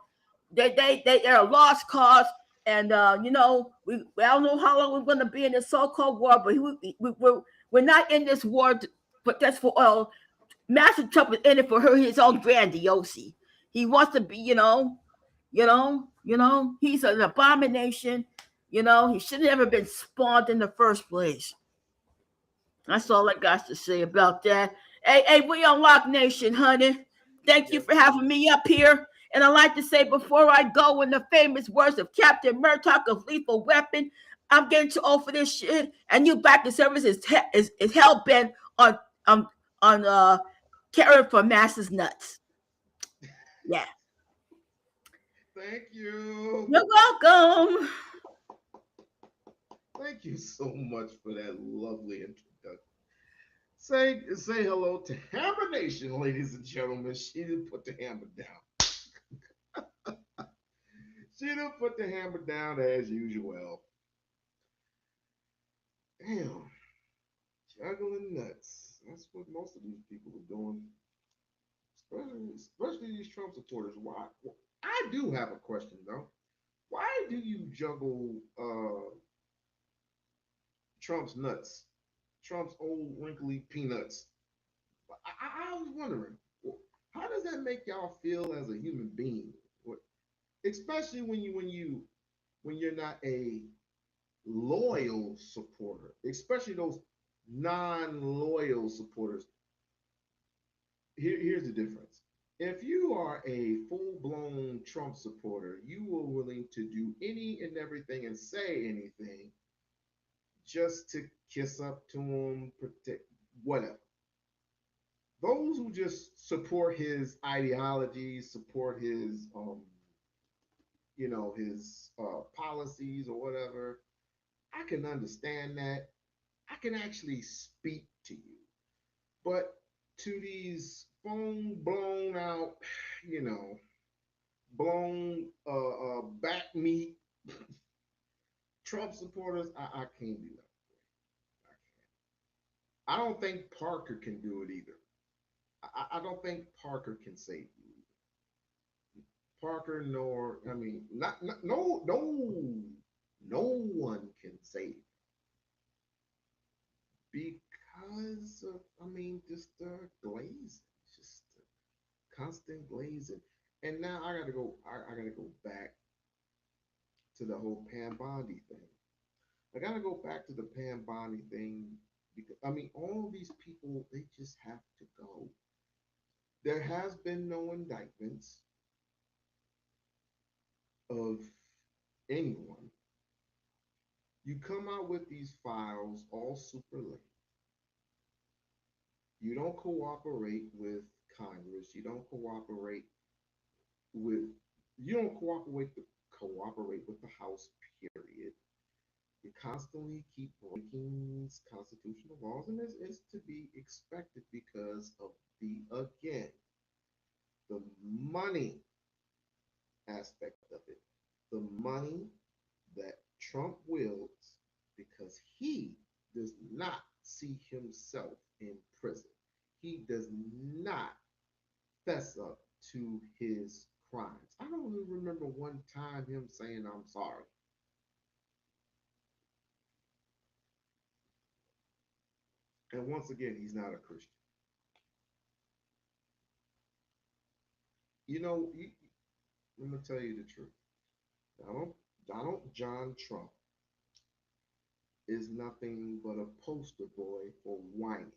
they're a lost cause, and you know, I don't know how long we're gonna be in this so-called war, but we're not in this war, but that's for oil. Master Trump is in it for his own grandiosity. He wants to be, he's an abomination. You know, he should have never been spawned in the first place. That's all I got to say about that. Hey, We-On-Loc Nation, honey. Thank you for having me up here. And I'd like to say before I go, in the famous words of Captain Murdoch of Lethal Weapon, I'm getting too old for this shit. And you back to service is hell bent on caring for masses nuts. Yeah. Thank you. You're welcome. Thank you so much for that lovely introduction. Say hello to Hammer Nation, ladies and gentlemen. She didn't put the hammer down. She done put the hammer down as usual. Damn, juggling nuts. That's what most of these people are doing. Especially these Trump supporters. Why? I do have a question though. Why do you juggle Trump's nuts? Trump's old wrinkly peanuts. I was wondering, how does that make y'all feel as a human being? Especially when you're not a loyal supporter, especially those non-loyal supporters. Here's the difference. If you are a full-blown Trump supporter, you are willing to do any and everything and say anything just to kiss up to him, protect whatever. Those who just support his ideology, support his his policies or whatever, I can understand that. I can actually speak to you. But to these phone blown out, you know, blown back meat Trump supporters, I can't do that. I can't. I don't think Parker can do it either. I don't think Parker can save you either. Parker nor I mean not no one can save because of I mean just glazing, just constant glazing. And now I gotta go back to the whole Pam Bondi thing. I gotta go back to the Pam Bondi thing because I mean all these people they just have to go. There has been no indictments of anyone. You come out with these files all super late. You don't cooperate with Congress. With you don't cooperate with the House, period. You constantly keep breaking constitutional laws, and it's to be expected because of the again the money aspect of it, the money that Trump wields because he does not see himself in prison. He does not fess up to his crimes. I don't even remember one time him saying, I'm sorry. And once again, he's not a Christian. You know, I'm going to tell you the truth. Donald John Trump is nothing but a poster boy for whining.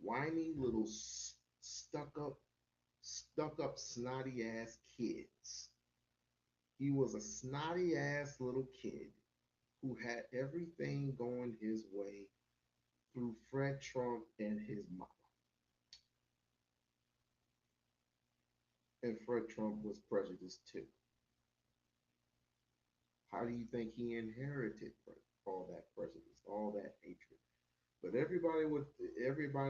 Whiny little stuck up, snotty ass kids. He was a snotty ass little kid who had everything going his way through Fred Trump and his mama. And Fred Trump was prejudiced too. How do you think he inherited all that prejudice, all that hatred? But everybody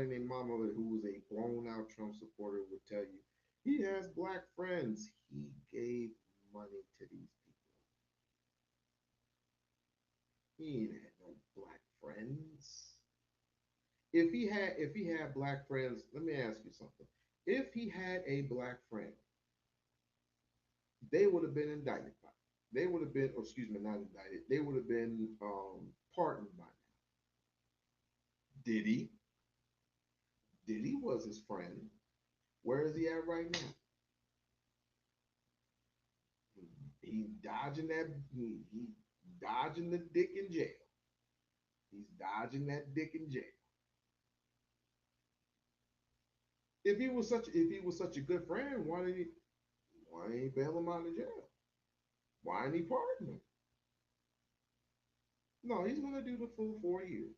named Mama who was a blown out Trump supporter would tell you he has black friends. He gave money to these people. He ain't had no black friends. If he had black friends, let me ask you something. If he had a black friend, they would have been indicted by. They would have been, or excuse me, not indicted. They would have been pardoned by now. Did he? Diddy was his friend. Where is he at right now? He's dodging that. He dodging the dick in jail. He's dodging that dick in jail. If he was such a good friend, why ain't he bail him out of jail? Why ain't he pardon him? No, he's gonna do the full 4 years.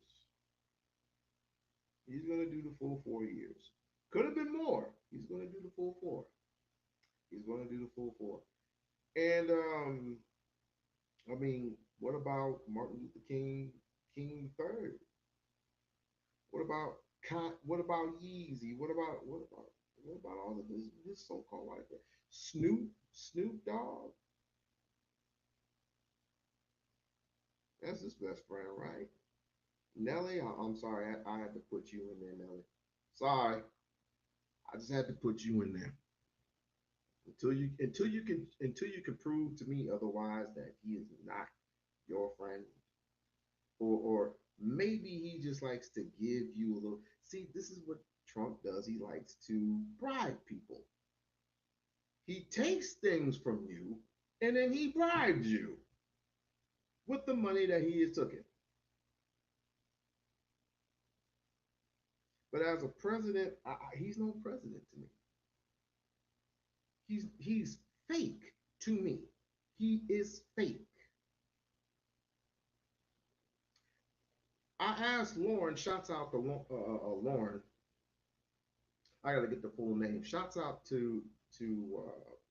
He's gonna do the full 4 years. Could have been more. He's gonna do the full four. He's gonna do the full four. And I mean, what about Martin Luther King III? What about what about Yeezy? What about all of his so-called white friends? Snoop Dogg? That's his best friend, right? Nelly, I'm sorry, I had to put you in there, Nelly. Sorry, I just had to put you in there until you can prove to me otherwise that he is not your friend, or maybe he just likes to give you a little. See, this is what Trump does. He likes to bribe people. He takes things from you and then he bribes you with the money that he is taking. But as a president, he's no president to me. He's fake to me. He is fake. I asked Lauren. Shouts out to Lauren. I got to get the full name. Shouts out to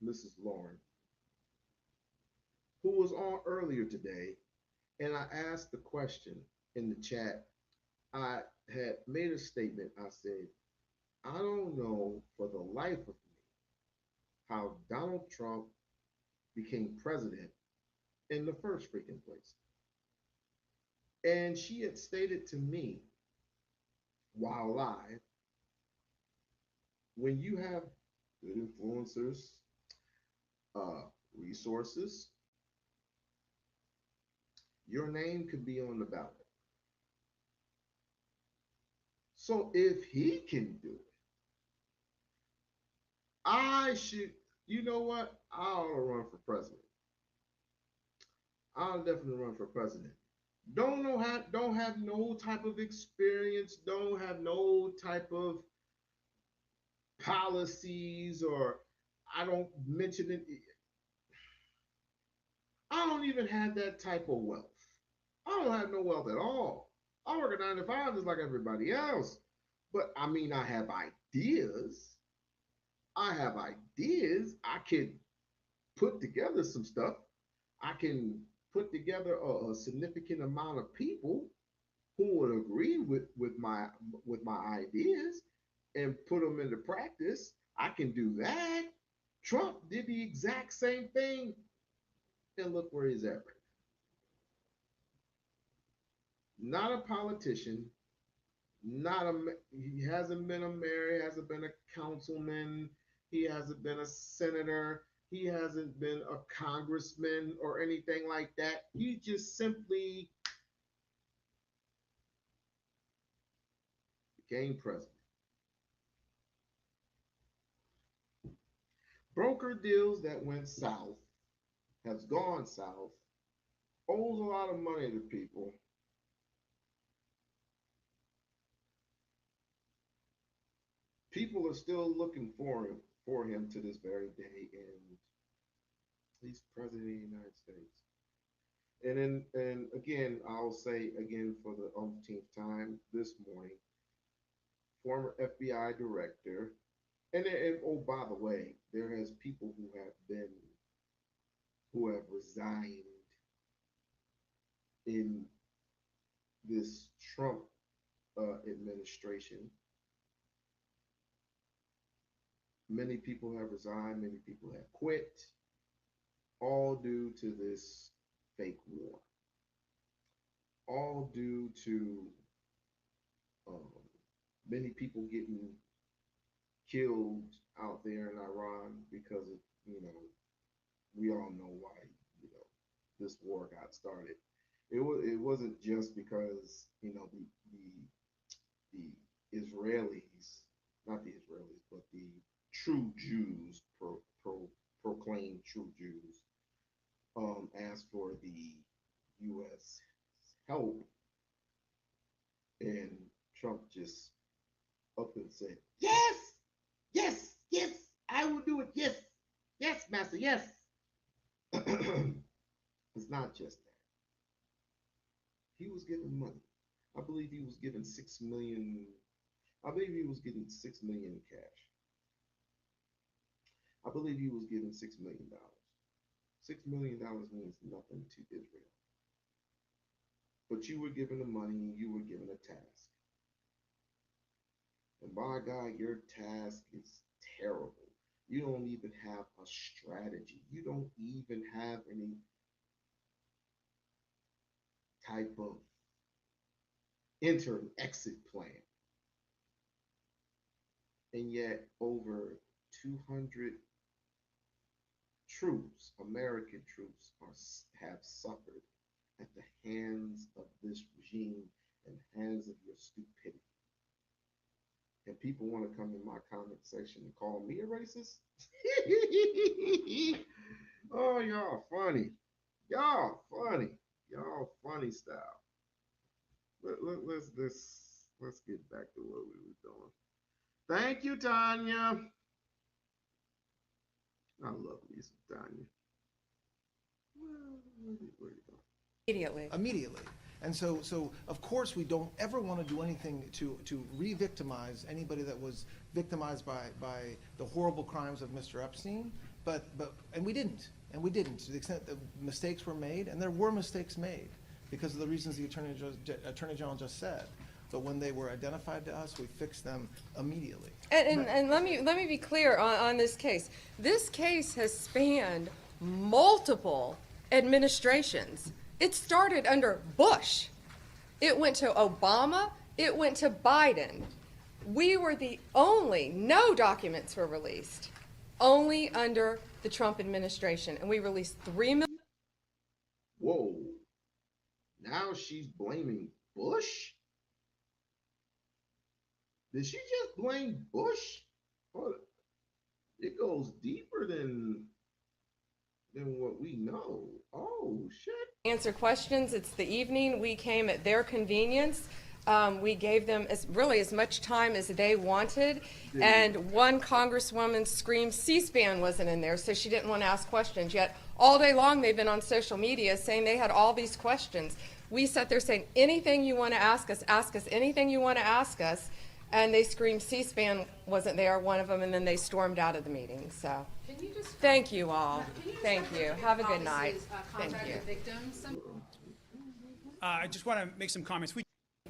Mrs. Lauren, who was on earlier today, and I asked the question in the chat. I had made a statement. I said, I don't know for the life of me how Donald Trump became president in the first freaking place. And she had stated to me while live, when you have good influencers, uh, resources, your name could be on the ballot. So if he can do it, I should, you know what? I ought to run for president. I'll definitely run for president. Don't have no type of experience, don't have no type of policies, or I don't mention it. I don't even have that type of wealth. I don't have no wealth at all. I work a 9 to 5 just like everybody else. But I mean, I have ideas. I have ideas. I can put together some stuff. I can put together a significant amount of people who would agree with my ideas and put them into practice. I can do that. Trump did the exact same thing, and look where he's at. Not a politician, not a he hasn't been a mayor, he hasn't been a councilman, he hasn't been a senator, he hasn't been a congressman or anything like that. He just simply became president. Broker deals that went south, has gone south, owes a lot of money to people. People are still looking for him to this very day, and he's president of the United States. And again, I'll say again for the umpteenth time this morning, former FBI director, and oh, by the way, there has people who have resigned in this Trump administration. Many people have resigned, many people have quit, all due to this fake war, all due to um, many people getting killed out there in Iran because of, we all know why, you know, this war got started. It wasn't just because, the Israelis, not the Israelis, but the true Jews, proclaimed true Jews, asked for the U.S. help, and Trump just up and said, "Yes, yes, yes, I will do it. Yes, yes, master, yes." It's not just that. He was given money. I believe he was given 6 million. I believe he was getting 6 million in cash. I believe he was given $6 million. $6 million means nothing to Israel. But you were given the money, you were given a task. And by God, your task is terrible. You don't even have a strategy. You don't even have any type of enter and exit plan. And yet over 200 troops, American troops, have suffered at the hands of this regime and hands of your stupidity. And people want to come in my comment section and call me a racist? Oh, y'all funny. Y'all funny. Y'all funny style. Let's get back to what we were doing. Thank you, Tanya. I love me some Tanya. Where you going? Immediately. Immediately. And so of course we don't ever want to do anything to re-victimize anybody that was victimized by the horrible crimes of Mr. Epstein, but we didn't to the extent that mistakes were made, and there were mistakes made because of the reasons the Attorney General just said. But when they were identified to us, we fixed them immediately. And let me be clear on this case. This case has spanned multiple administrations. It started under Bush. It went to Obama. It went to Biden. We were the only, no documents were released, only under the Trump administration. And we released 3 million. Whoa. Now she's blaming Bush? Did she just blame Bush? Or it goes deeper than what we know. Oh, shit. Answer questions. It's the evening. We came at their convenience. We gave them as much time as they wanted. And one congresswoman screamed C-SPAN wasn't in there, so she didn't want to ask questions. Yet all day long they've been on social media saying they had all these questions. We sat there saying, anything you want to ask us anything you want to ask us. And they screamed C-SPAN wasn't there, one of them, and then they stormed out of the meeting. So thank you all. Thank you. Have a good night. Thank you. I just want to make some comments.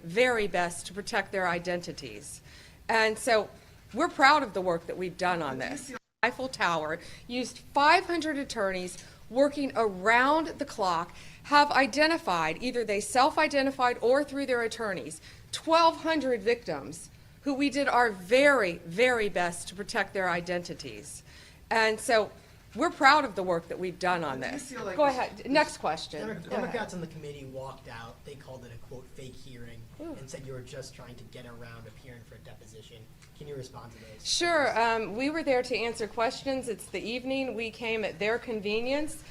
Very best to protect their identities. And so we're proud of the work that we've done on this. Eiffel Tower used 500 attorneys working around the clock, have identified, either they self-identified or through their attorneys, 1,200 victims who we did our very, very best to protect their identities. And so we're proud of the work that we've done on this. Go ahead. Next question. Democrats on the committee walked out. They called it a, quote, fake hearing and said you were just trying to get around appearing for a deposition. Can you respond to those? Sure. We were there to answer questions. It's the evening. We came at their convenience.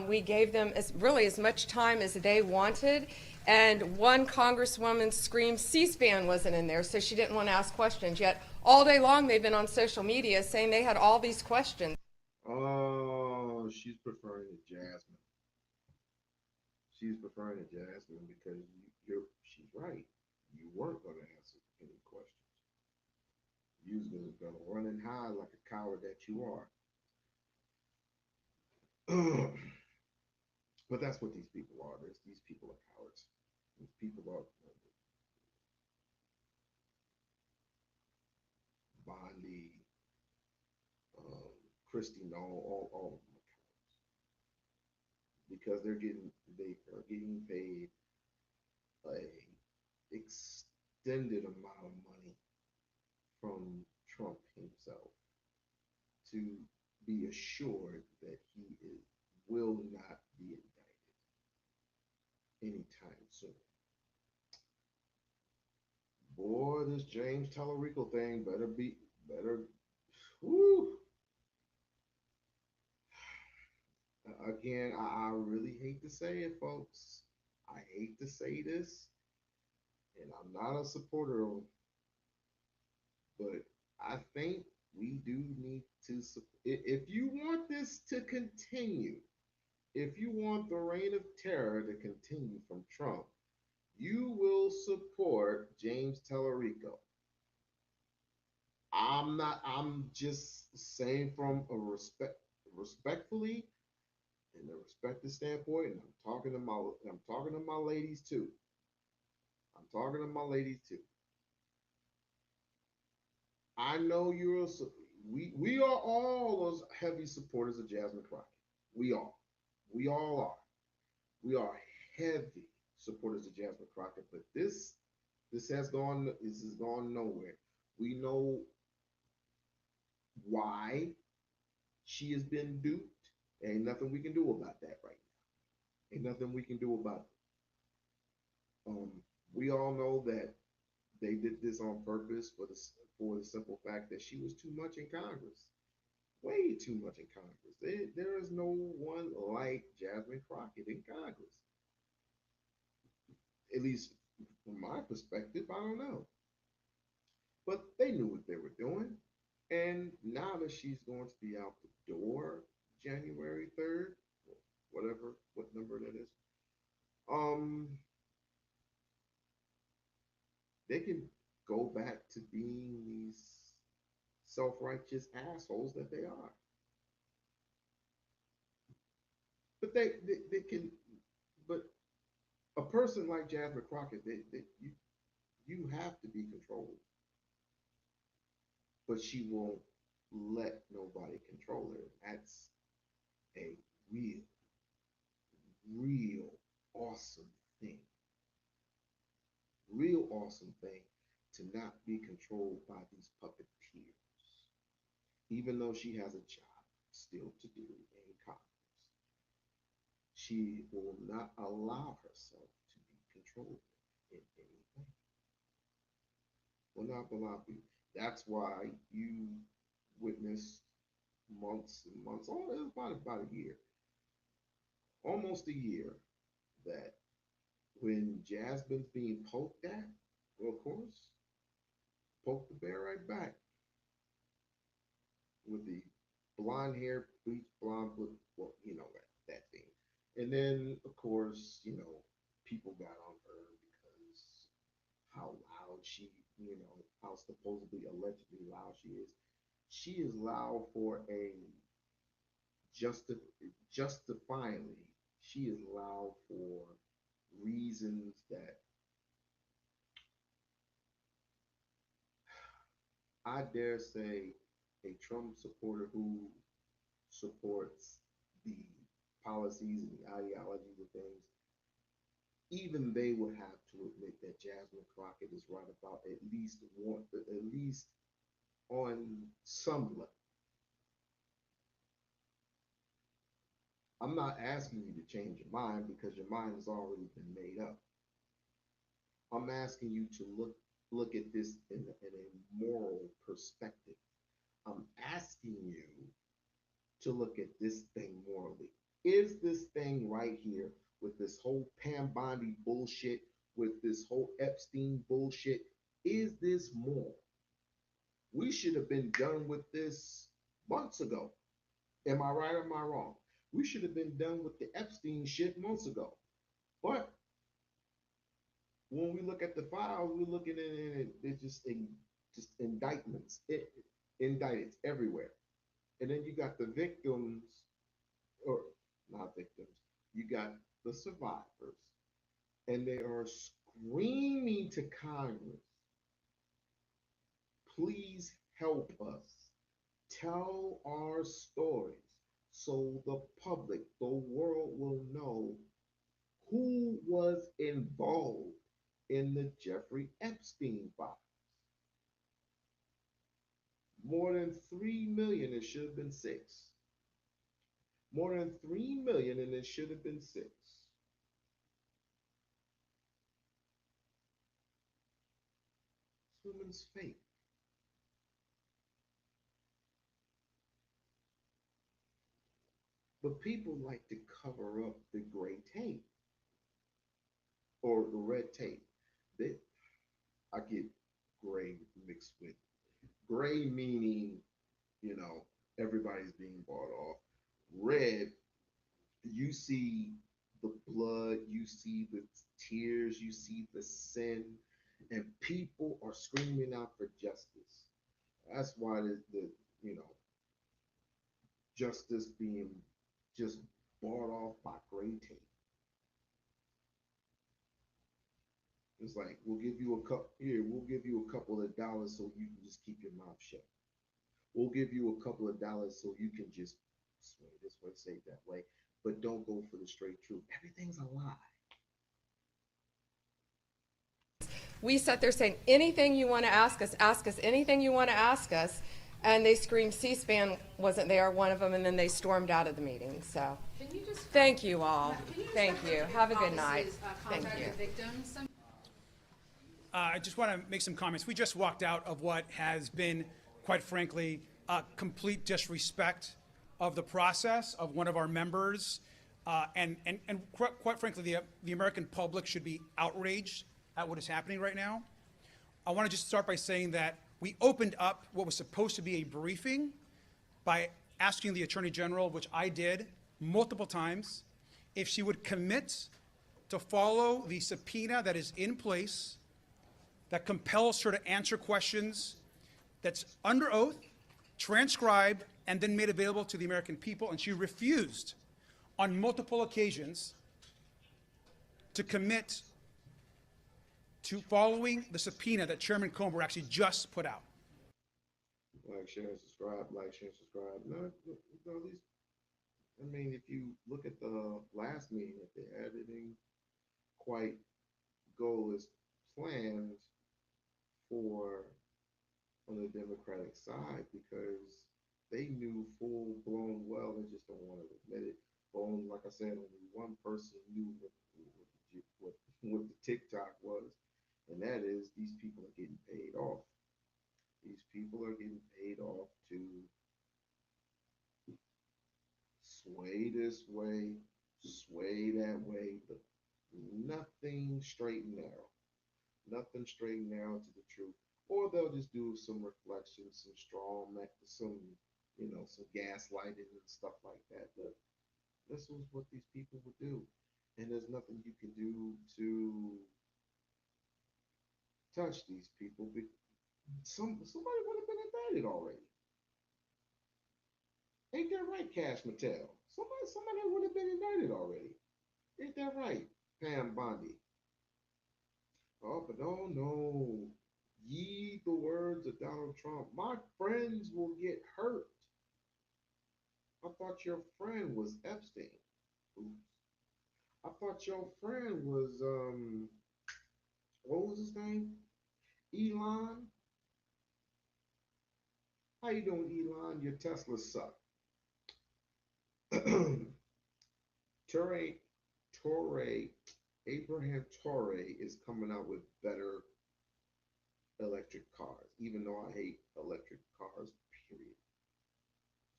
We gave them as much time as they wanted. And one congresswoman screamed C-SPAN wasn't in there, so she didn't want to ask questions. Yet all day long they've been on social media saying they had all these questions. Oh, she's preferring to Jasmine. She's preferring to Jasmine because she's right. You weren't going to answer any questions. You was going to run and hide like a coward that you are. But that's what these people are. These people are cowards. These people are Bondi, Christine, all of them are cowards because they are getting paid a extended amount of money from Trump himself to be assured that he will not be indicted anytime soon. Boy, this James Tallarico thing better. Whoo. Again, I really hate to say it, folks. I hate to say this, and I'm not a supporter of him, but I think we do need to, if you want this to continue, if you want the reign of terror to continue from Trump, you will support James Tallarico. I'm just saying from a respectfully, in a respected standpoint, and I'm talking to my ladies too. I know we are all those heavy supporters of Jasmine Crockett. We all are. We are heavy supporters of Jasmine Crockett, but this has gone nowhere. We know why she has been duped. Ain't nothing we can do about that right now. Ain't nothing we can do about it. We all know that they did this on purpose for the simple fact that she was too much in Congress, way too much in Congress. There is no one like Jasmine Crockett in Congress, at least from my perspective. I don't know, but they knew what they were doing, and now that she's going to be out the door January 3rd, whatever what number that is, um, they can go back to being these self-righteous assholes that they are. But they can, but a person like Jasmine Crockett, you have to be controlled, but she won't let nobody control her. That's a real, real awesome thing. Real awesome thing to not be controlled by these puppeteers, even though she has a job still to do in Congress. She will not allow herself to be controlled in any way. Will not allow you. That's why you witnessed months and months, oh, it was about a year, almost a year, that when Jasmine's being poked at, well, of course, poke the bear right back with the blonde hair, bleach blonde, well, that thing. And then, of course, people got on her because how loud she, how supposedly allegedly loud she is. She is loud for a justifyingly. She is loud for reasons that I dare say a Trump supporter who supports the policies and the ideologies of things, even they would have to admit that Jasmine Crockett is right about at least on some level. I'm not asking you to change your mind because your mind has already been made up. I'm asking you to look at this in a moral perspective. I'm asking you to look at this thing morally. Is this thing right here with this whole Pam Bondi bullshit, with this whole Epstein bullshit, is this moral? We should have been done with this months ago. Am I right or am I wrong? We should have been done with the Epstein shit months ago. But when we look at the files, we're looking at it, it's just indictments, indictments everywhere. And then you got the victims, or not victims, you got the survivors, and they are screaming to Congress, please help us. Tell our stories so the public, the world will know who was involved in the Jeffrey Epstein files. More than 3 million, it should have been 6. More than 3 million, and it should have been 6. This woman's fake. But people like to cover up the gray tape or the red tape. They, I get gray mixed with gray, meaning, everybody's being bought off. Red, you see the blood, you see the tears, you see the sin, and people are screaming out for justice. That's why you know, justice being just bought off by gray tape. It's like we'll give you a couple of dollars so you can just keep your mouth shut. We'll give you a couple of dollars so you can just sway this way, say that way, but don't go for the straight truth. Everything's a lie. We sat there saying, anything you want to ask us, anything you want to ask us. And they screamed, C-SPAN wasn't there, one of them, and then they stormed out of the meeting, so. Thank you all. Thank you. Have a good night. Thank you. I just want to make some comments. We just walked out of what has been, quite frankly, a complete disrespect of the process of one of our members. And quite frankly, the American public should be outraged at what is happening right now. I want to just start by saying that we opened up what was supposed to be a briefing by asking the Attorney General, which I did multiple times, if she would commit to follow the subpoena that is in place that compels her to answer questions that's under oath, transcribed, and then made available to the American people. And she refused on multiple occasions to commit to following the subpoena that Chairman Comer actually just put out. Like, share, and subscribe, like, share, and subscribe. No, at least, I mean, if you look at the last meeting, if they didn't quite go as planned for on the Democratic side, because they knew full blown well, they just don't want to admit it. But only, like I said, only one person knew what the TikTok was, and that is these people are getting paid off. These people are getting paid off to sway this way, sway that way, but nothing straight and narrow. Nothing straight and narrow to the truth. Or they'll just do some reflections, some some gaslighting and stuff like that. But this was what these people would do. And there's nothing you can do to touch these people. Somebody would have been indicted already. Ain't that right, Cash Mattel? Somebody would have been indicted already. Ain't that right, Pam Bondi? Oh, but no. Ye the words of Donald Trump. My friends will get hurt. I thought your friend was Epstein. Oops. I thought your friend was what was his name? Elon. How you doing, Elon? Your Tesla suck. Abraham Torre is coming out with better electric cars, even though I hate electric cars, period.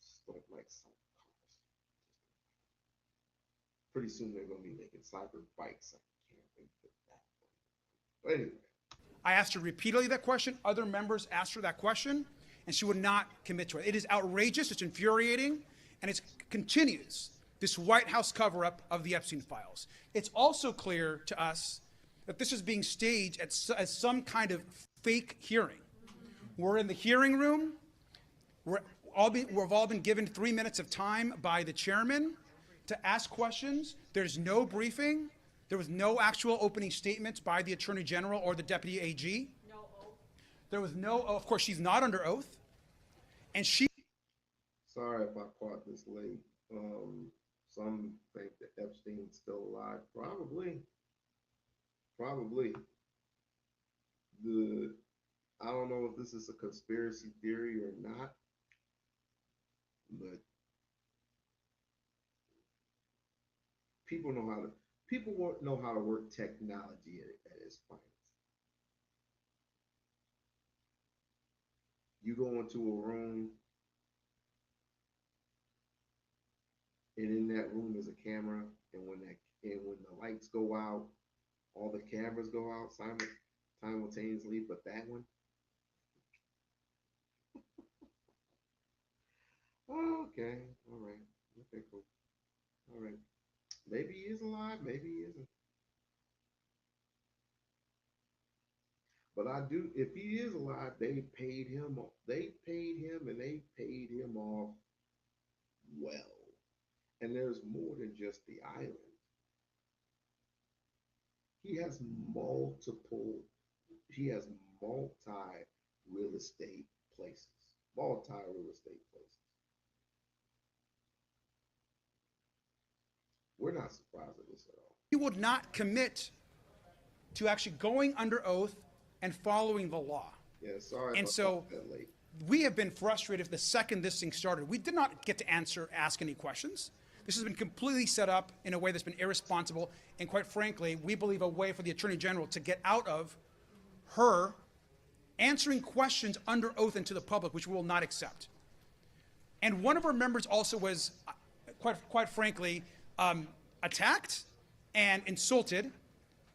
Just don't like some cars. Pretty soon they're going to be making cyber bikes. I can't wait for that. But anyway. I asked her repeatedly that question. Other members asked her that question, and she would not commit to it. It is outrageous, it's infuriating, and it continues this White House cover-up of the Epstein files. It's also clear to us that this is being staged as some kind of fake hearing. We're in the hearing room. We've all been given 3 minutes of time by the chairman to ask questions. There's no briefing. There was no actual opening statements by the Attorney General or the Deputy AG. No oath. There was no, of course, she's not under oath. And she. Sorry if I caught this late. Some think that Epstein's still alive. Probably. I don't know if this is a conspiracy theory or not, but people won't know how to work technology at its finest. You go into a room, and in that room is a camera, and when the lights go out, all the cameras go out simultaneously, but that one. Okay, all right, okay, cool, all right. Maybe he is alive, maybe he isn't. But if he is alive, they paid him and they paid him off well. And there's more than just the island. He has multi real estate places. We're not surprised at this at all. He would not commit to actually going under oath and following the law. Yeah, sorry And about so that late. we have been frustrated the second this thing started. We did not get to ask any questions. This has been completely set up in a way that's been irresponsible, and quite frankly, we believe a way for the Attorney General to get out of her answering questions under oath and to the public, which we will not accept. And one of our members also was, quite frankly, attacked and insulted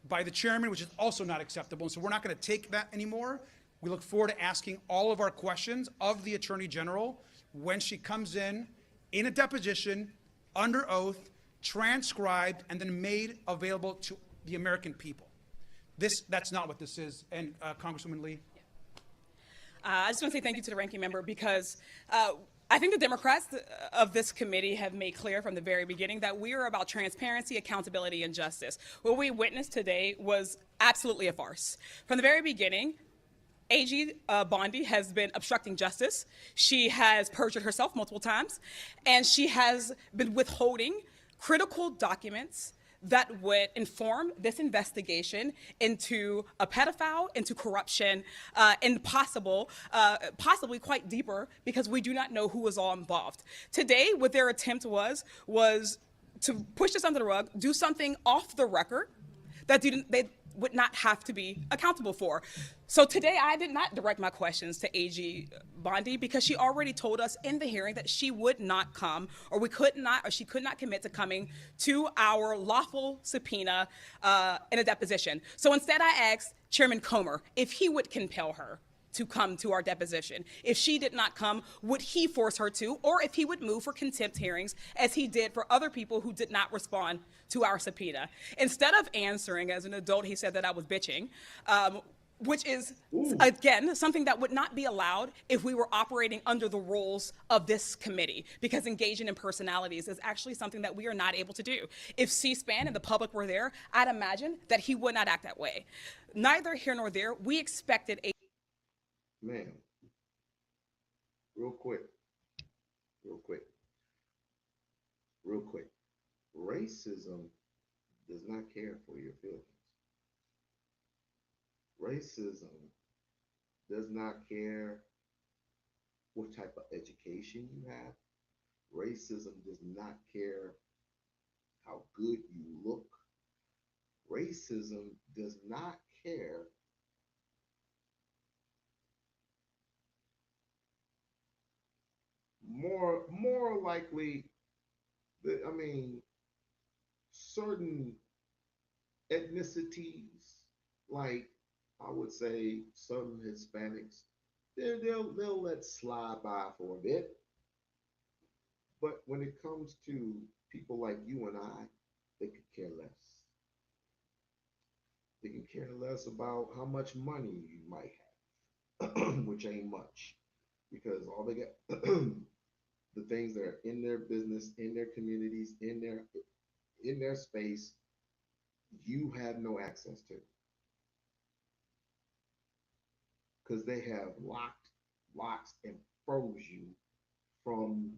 by the chairman, which is also not acceptable. And so we're not going to take that anymore. We look forward to asking all of our questions of the Attorney General when she comes in a deposition, under oath, transcribed, and then made available to the American people. That's not what this is. And Congresswoman Lee? I just want to say thank you to the ranking member because I think the Democrats of this committee have made clear from the very beginning that we are about transparency, accountability, and justice. What we witnessed today was absolutely a farce. From the very beginning, AG Bondi has been obstructing justice. She has perjured herself multiple times, and she has been withholding critical documents that would inform this investigation into a pedophile, into corruption, and possibly quite deeper, because we do not know who was all involved. Today, what their attempt was to push this under the rug, do something off the record that they would not have to be accountable for. So today I did not direct my questions to AG Bondi because she already told us in the hearing that she would not come, or she could not commit to coming to our lawful subpoena in a deposition. So instead I asked Chairman Comer if he would compel her to come to our deposition. If she did not come, would he force her to, or if he would move for contempt hearings as he did for other people who did not respond to our subpoena. Instead of answering as an adult, he said that I was bitching, which is, again, something that would not be allowed if we were operating under the rules of this committee, because engaging in personalities is actually something that we are not able to do. If C-SPAN and the public were there, I'd imagine that he would not act that way. Neither here nor there, we expected a Ma'am, real quick. Racism does not care for your feelings. Racism does not care what type of education you have. Racism does not care how good you look. Racism does not care more likely that, I mean, certain ethnicities, like I would say some Hispanics, they'll let slide by for a bit. But when it comes to people like you and I, they could care less. They can care less about how much money you might have, which ain't much, because all they get the things that are in their business, in their communities, in their space, you have no access to, because they have locks and froze you from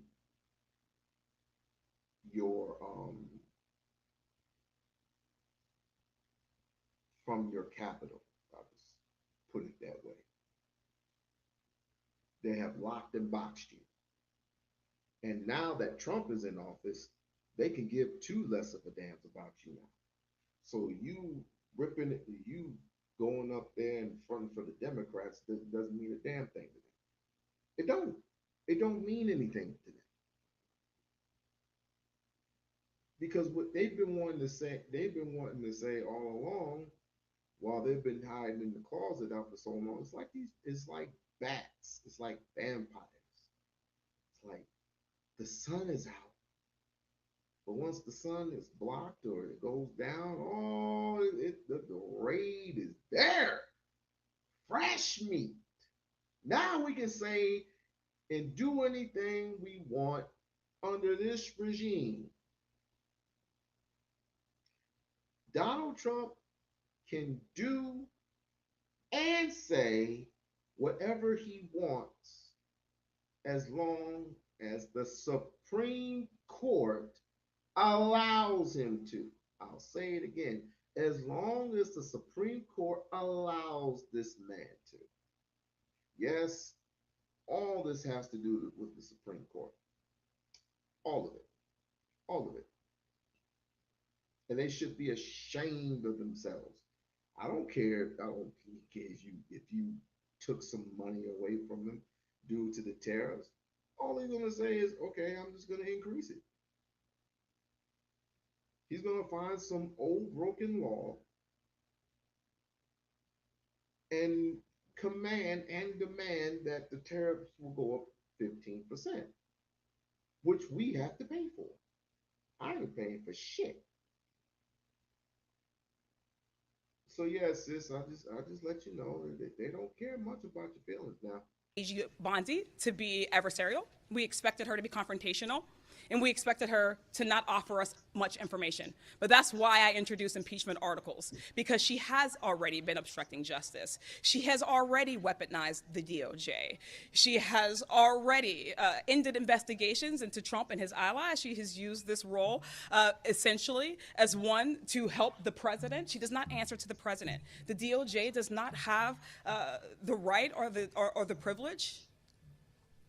your capital. I'll just put it that way. They have locked and boxed you. And now that Trump is in office, they can give two less of a damn about you now. So you ripping it, you going up there and fronting for the Democrats doesn't mean a damn thing to them. It don't. It don't mean anything to them. Because what they've been wanting to say all along, while they've been hiding in the closet out for so long, it's like bats, it's like vampires. It's like the sun is out, but once the sun is blocked or it goes down, the raid is there. Fresh meat. Now we can say and do anything we want under this regime. Donald Trump can do and say whatever he wants as long as the Supreme Court allows him to. I'll say it again. as long as the Supreme Court allows this man to. Yes, all this has to do with the Supreme Court. All of it. All of it. And they should be ashamed of themselves. I don't care if you took some money away from them due to the tariffs. All he's gonna say is, okay, I'm just gonna increase it. He's gonna find some old broken law and command and demand that the tariffs will go up 15%, which we have to pay for. I ain't paying for shit. So yeah, sis, I just let you know that they don't care much about your feelings now. Bondi to be adversarial. We expected her to be confrontational, and we expected her to not offer us much information. But that's why I introduced impeachment articles, because she has already been obstructing justice. She has already weaponized the DOJ. She has already ended investigations into Trump and his allies. She has used this role essentially as one to help the president. She does not answer to the president. The DOJ does not have the right or the privilege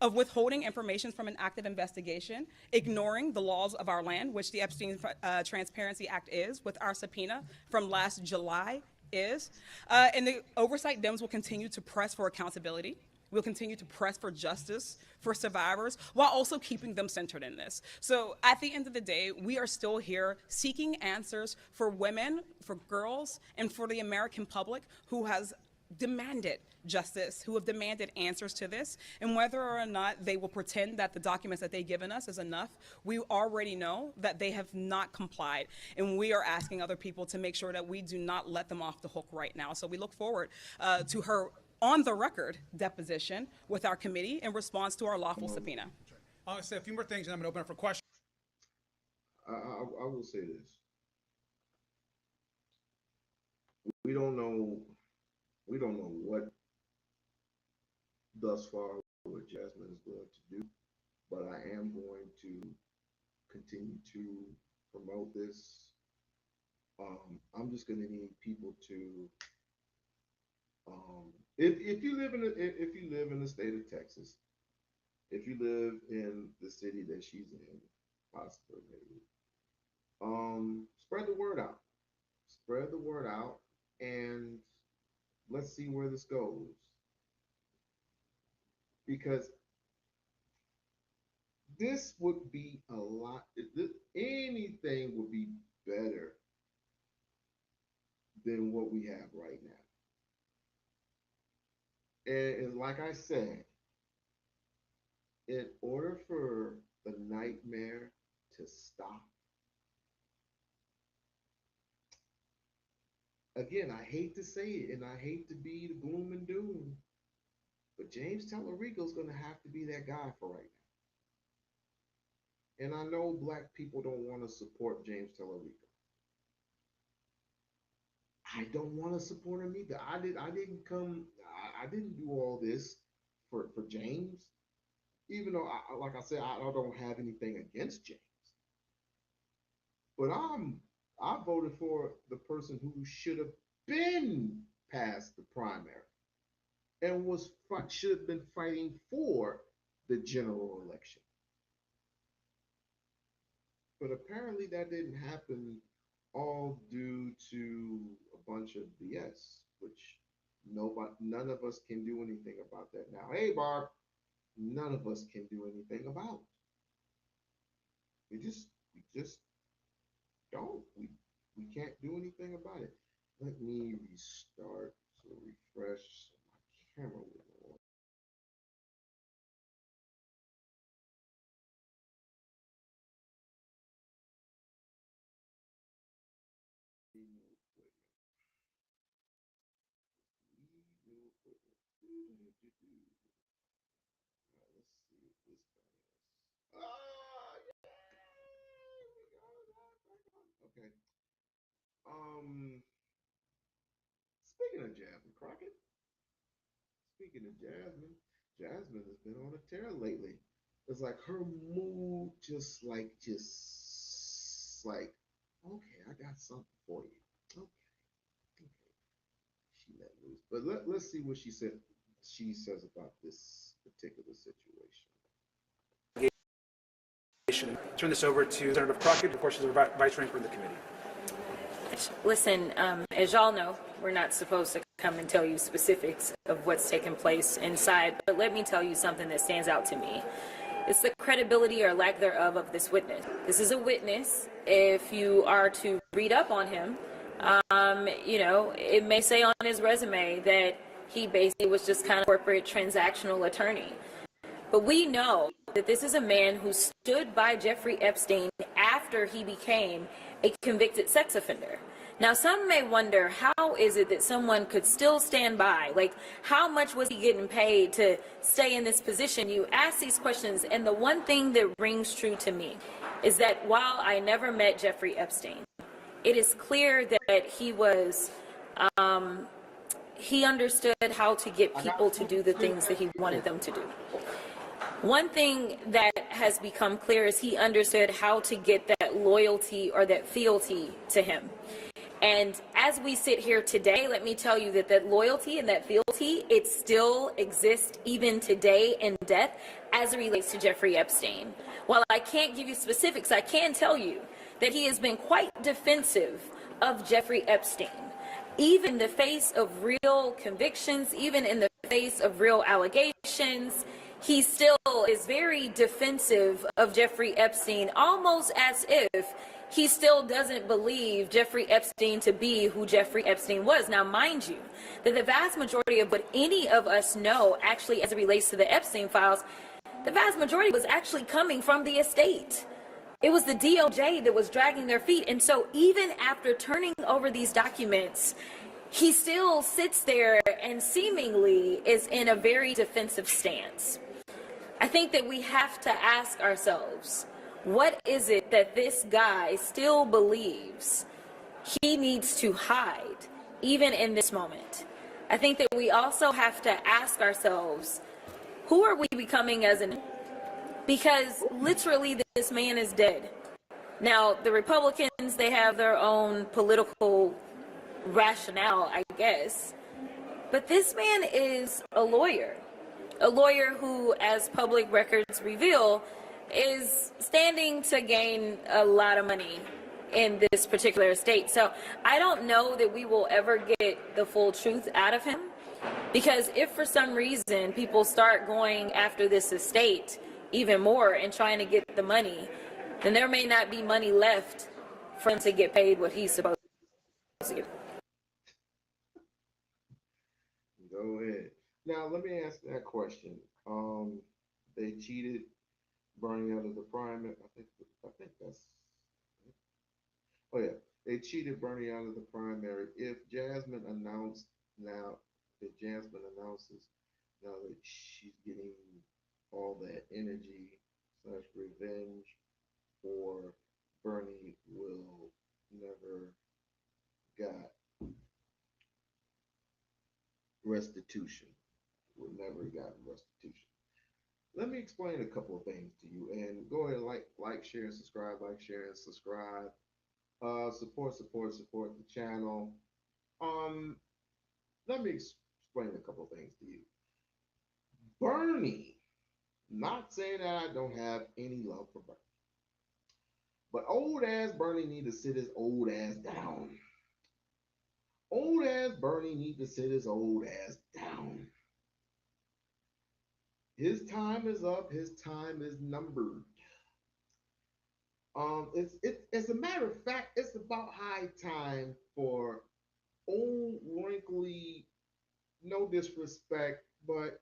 of withholding information from an active investigation, ignoring the laws of our land, which the Epstein Transparency Act is, with our subpoena from last July is. And the oversight Dems will continue to press for accountability. We'll continue to press for justice for survivors while also keeping them centered in this. So at the end of the day, we are still here seeking answers for women, for girls, and for the American public who has demanded justice, who have demanded answers to this, and whether or not they will pretend that the documents that they've given us is enough, we already know that they have not complied, and we are asking other people to make sure that we do not let them off the hook right now. So we look forward to her on the record deposition with our committee in response to our lawful subpoena. I'll say a few more things and I'm going to open up for questions. I will say this. We don't know what thus far what Jasmine is going to do, but I am going to continue to promote this. I'm just going to need people to, if you live in the state of Texas, if you live in the city that she's in, possibly maybe, spread the word out. Spread the word out, and let's see where this goes. Because this would be a lot, anything would be better than what we have right now. And like I said, in order for the nightmare to stop, again, I hate to say it and I hate to be the gloom and doom, but James Tallarico is going to have to be that guy for right now. And I know black people don't want to support James Tallarico. I don't want to support him either. I didn't do all this for James, even though, like I said, I don't have anything against James. But I voted for the person who should have been past the primary and should have been fighting for the general election. But apparently that didn't happen, all due to a bunch of BS, which none of us can do anything about that now. Hey, Barb, none of us can do anything about it. We just don't. We can't do anything about it. Let me restart to refresh my camera. Let's see if this goes. Okay. Speaking of Jasmine Crockett, speaking of Jasmine has been on a tear lately. It's like her mood just like, okay, I got something for you. Okay. Okay. She let loose. But let's see what she says about this particular situation. Turn this over to Senator Crockett. Of course, she's the vice chair of the committee. Listen, as y'all know, we're not supposed to come and tell you specifics of what's taking place inside, but let me tell you something that stands out to me. It's the credibility or lack thereof of this witness. This is a witness. If you are to read up on him, it may say on his resume that he basically was just kind of corporate transactional attorney. But we know that this is a man who stood by Jeffrey Epstein after he became a convicted sex offender. Now, some may wonder, how is it that someone could still stand by? Like, how much was he getting paid to stay in this position? You ask these questions, and the one thing that rings true to me is that while I never met Jeffrey Epstein, it is clear that he was, he understood how to get people to do the things that he wanted them to do. One thing that has become clear is he understood how to get that loyalty or that fealty to him. And as we sit here today, let me tell you that that loyalty and that fealty, it still exists even today in death as it relates to Jeffrey Epstein. While I can't give you specifics, I can tell you that he has been quite defensive of Jeffrey Epstein. Even in the face of real convictions, even in the face of real allegations, he still is very defensive of Jeffrey Epstein, almost as if he still doesn't believe Jeffrey Epstein to be who Jeffrey Epstein was. Now, mind you, that the vast majority of what any of us know, actually, as it relates to the Epstein files, the vast majority was actually coming from the estate. It was the DOJ that was dragging their feet. And so even after turning over these documents, he still sits there and seemingly is in a very defensive stance. I think that we have to ask ourselves, what is it that this guy still believes he needs to hide, even in this moment? I think that we also have to ask ourselves, who are we becoming as an... Because literally this man is dead. Now, the Republicans, they have their own political rationale, I guess. But this man is a lawyer who, as public records reveal, is standing to gain a lot of money in this particular estate. So I don't know that we will ever get the full truth out of him, because if for some reason people start going after this estate even more and trying to get the money, then there may not be money left for him to get paid what he's supposed to get. Go ahead. Now, let me ask that question. They cheated Bernie out of the primary. I think that's. Oh yeah, they cheated Bernie out of the primary. If Jasmine announces now that she's getting all that energy / revenge, or Bernie will never got restitution. Will never got restitution. Let me explain a couple of things to you, and go ahead and like, share, and subscribe. Like, share, and subscribe. Support the channel. Let me explain a couple of things to you. Bernie, not saying that I don't have any love for Bernie, but old ass Bernie need to sit his old ass down. Old ass Bernie need to sit his old ass down. His time is up. His time is numbered. As a matter of fact, it's about high time for old, wrinkly, no disrespect, but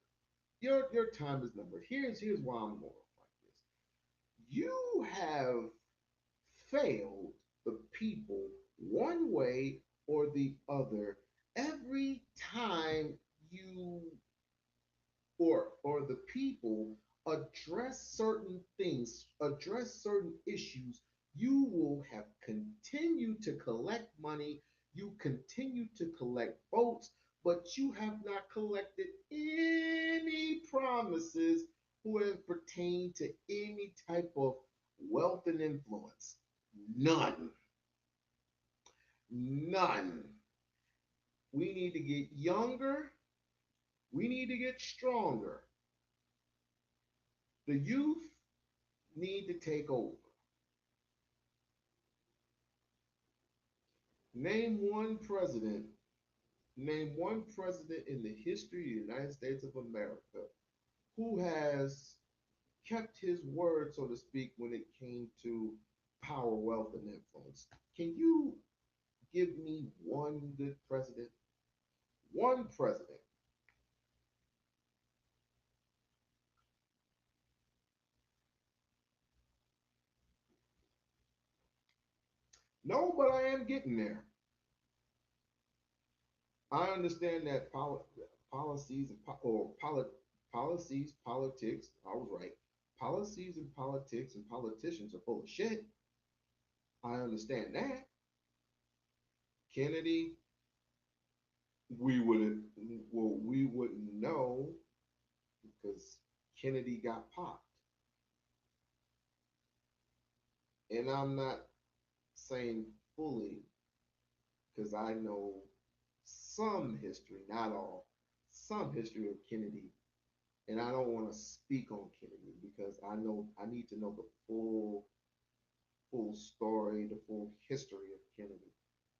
your time is numbered. Here's why I'm more like this. You have failed the people one way or the other every time you or the people address certain things, address certain issues. You will have continued to collect money, you continue to collect votes, but you have not collected any promises who have pertained to any type of wealth and influence. None. None. We need to get younger. We need to get stronger. The youth need to take over. Name one president, name one president in the history of the United States of America who has kept his word, so to speak, when it came to power, wealth, and influence. Can you give me one good president? One president. No, but I am getting there. I understand that policies and policies, politics. I was right. Policies and politics and politicians are full of shit. I understand that. Kennedy, we wouldn't know because Kennedy got popped. And I'm not saying fully because I know some history, not all, some history of Kennedy. And I don't want to speak on Kennedy because I need to know the full story, the full history of Kennedy.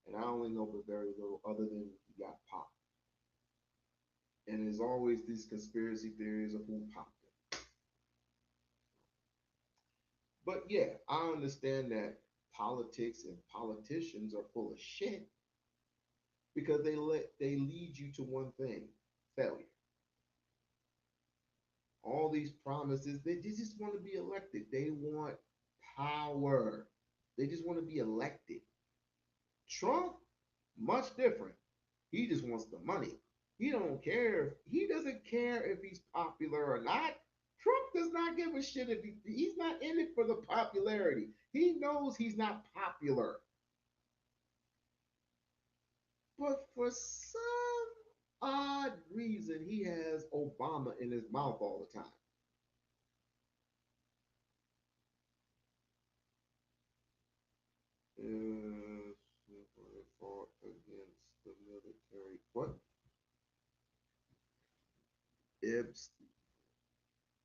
And I only know but very little other than he got popped. And there's always these conspiracy theories of who popped him. But yeah, I understand that politics and politicians are full of shit because they lead you to one thing: failure. All these promises, they just want to be elected. They want power. They just want to be elected. Trump, much different. He just wants the money. He doesn't care if he's popular or not. Trump does not give a shit if he's not in it for the popularity. He knows he's not popular. But for some odd reason, he has Obama in his mouth all the time. Fought against the military. What?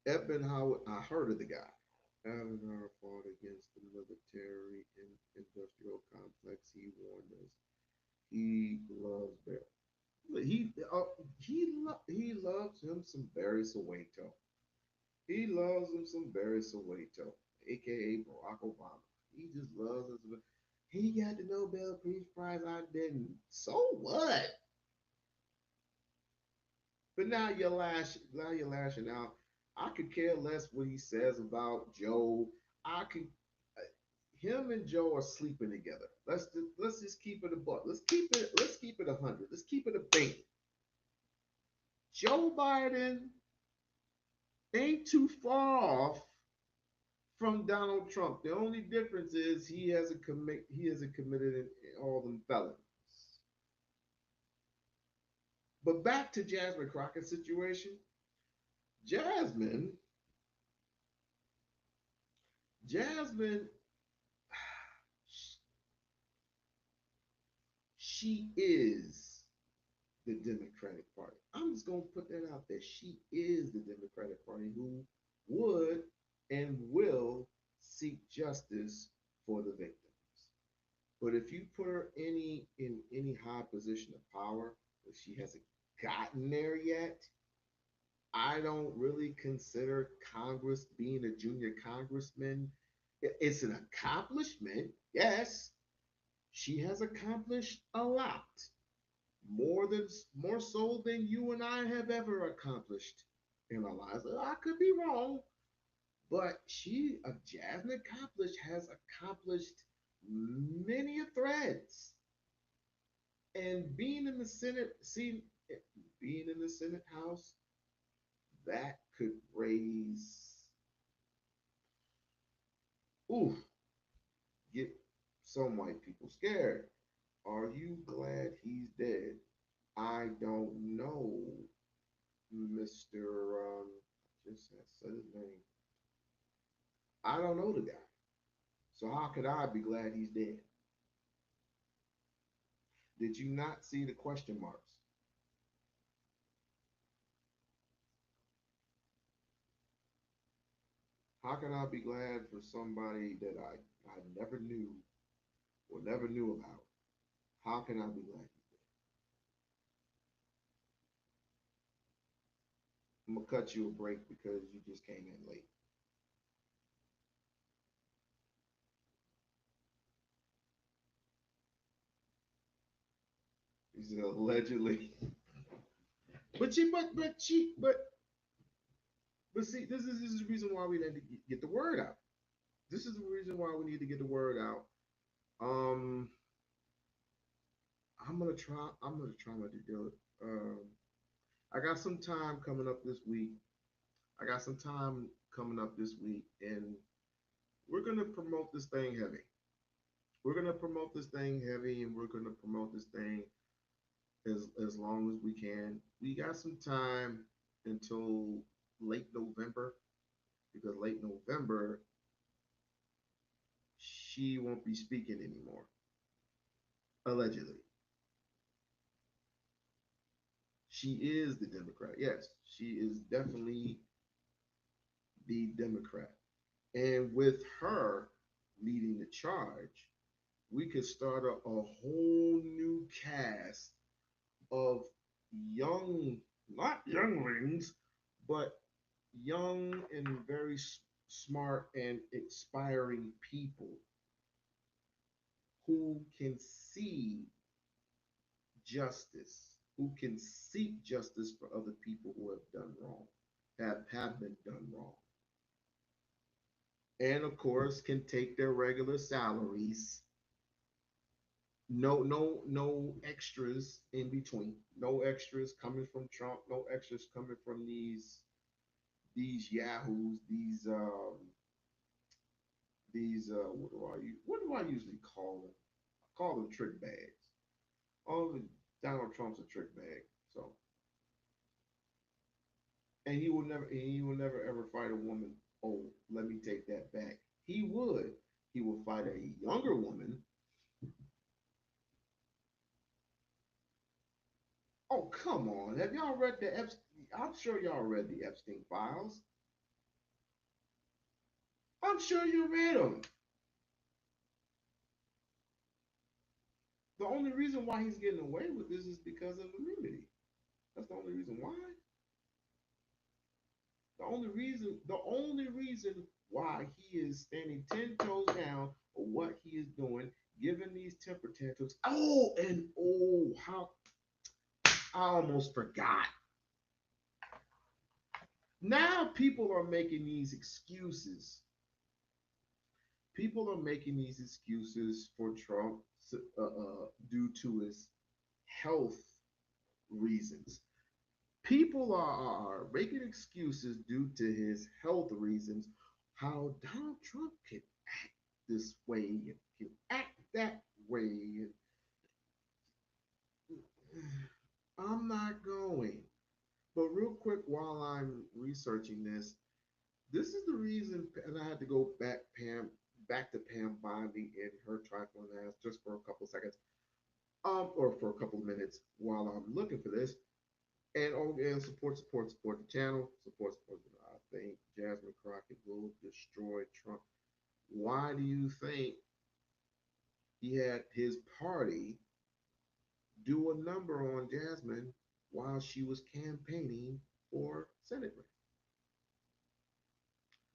Eisenhower, I heard of the guy. Eisenhower fought against the military and industrial complex. He warned us. He loves Barry. He loves him some Barry Soweto. He loves him some Barry Soweto, aka Barack Obama. He just loves him. He got the Nobel Peace Prize. I didn't. So what? But now you're lashing out. I could care less what he says about Joe. I could. Him and Joe are sleeping together. Let's just keep it a buck. Let's keep it 100. Let's keep it a bait. Joe Biden ain't too far off from Donald Trump. The only difference is he hasn't committed in all them felonies. But back to Jasmine Crockett's situation. Jasmine, she is the Democratic Party. I'm just going to put that out there. She is the Democratic Party who would and will seek justice for the victims. But if you put her in any high position of power, if she hasn't gotten there yet, I don't really consider Congress being a junior congressman. It's an accomplishment, yes. She has accomplished a lot, more so than you and I have ever accomplished in our lives. I could be wrong, but Jasmine has accomplished many threads. And being in the Senate House, that could get some white people scared. Are you glad he's dead? I don't know, Mr. Just said his name. I don't know the guy. So how could I be glad he's dead? Did you not see the question marks? How can I be glad for somebody that I never knew or never knew about? How can I be glad? I'm gonna cut you a break because you just came in late. He said allegedly. But see, this is the reason why we need to get the word out. This is the reason why we need to get the word out. Um, I'm gonna try my due diligence. I got some time coming up this week. And we're gonna promote this thing heavy. We're gonna promote this thing heavy, and we're gonna promote this thing as long as we can. We got some time until late November, because late November she won't be speaking anymore. Allegedly. She is the Democrat. Yes, she is definitely the Democrat. And with her leading the charge, we could start a whole new cast of young, not younglings, but young and very smart and inspiring people who can see justice, who can seek justice for other people who have done wrong, have been done wrong. And of course can take their regular salaries. No extras in between. No extras coming from Trump, no extras coming from these yahoos, what do I usually call them? I call them trick bags. All the Donald Trump's a trick bag. So, and he will never ever fight a woman. Oh, let me take that back. He would. He would fight a younger woman. Oh, come on. Have y'all read the Epstein? I'm sure y'all read the Epstein files. I'm sure you read them. The only reason why he's getting away with this is because of immunity. That's the only reason why. The only reason why he is standing 10 toes down for what he is doing, giving these temper tantrums. How I almost forgot. Now people are making these excuses. People are making these excuses for Trump due to his health reasons. People are making excuses due to his health reasons. How Donald Trump can act this way, can act that way. I'm not going. But real quick, while I'm researching this is the reason, and I had to go back to Pam Bondi and her trifling ass just for a couple seconds, or for a couple of minutes while I'm looking for this. And support the channel. Support. I think Jasmine Crockett will destroy Trump. Why do you think he had his party do a number on Jasmine while she was campaigning for Senate race?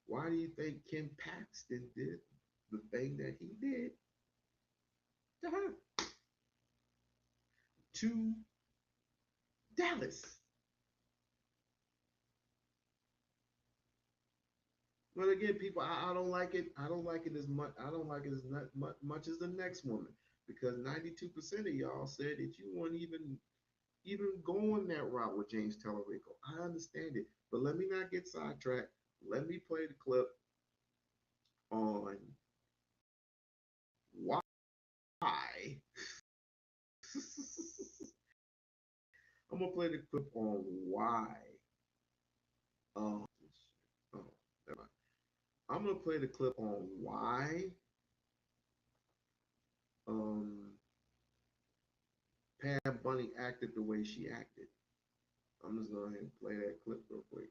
Why do you think Kim Paxton did the thing that he did to her? To Dallas. But again, people, I don't like it. I don't like it as much. I don't like it as much as the next woman, because 92% of y'all said that you weren't even going that route with James Tellerico. I understand it, but let me not get sidetracked. Let me play the clip on why. I'm gonna play the clip on why. Oh, never mind. I'm gonna play the clip on why. Um, Pam Bunny acted the way she acted. I'm just going to play that clip real quick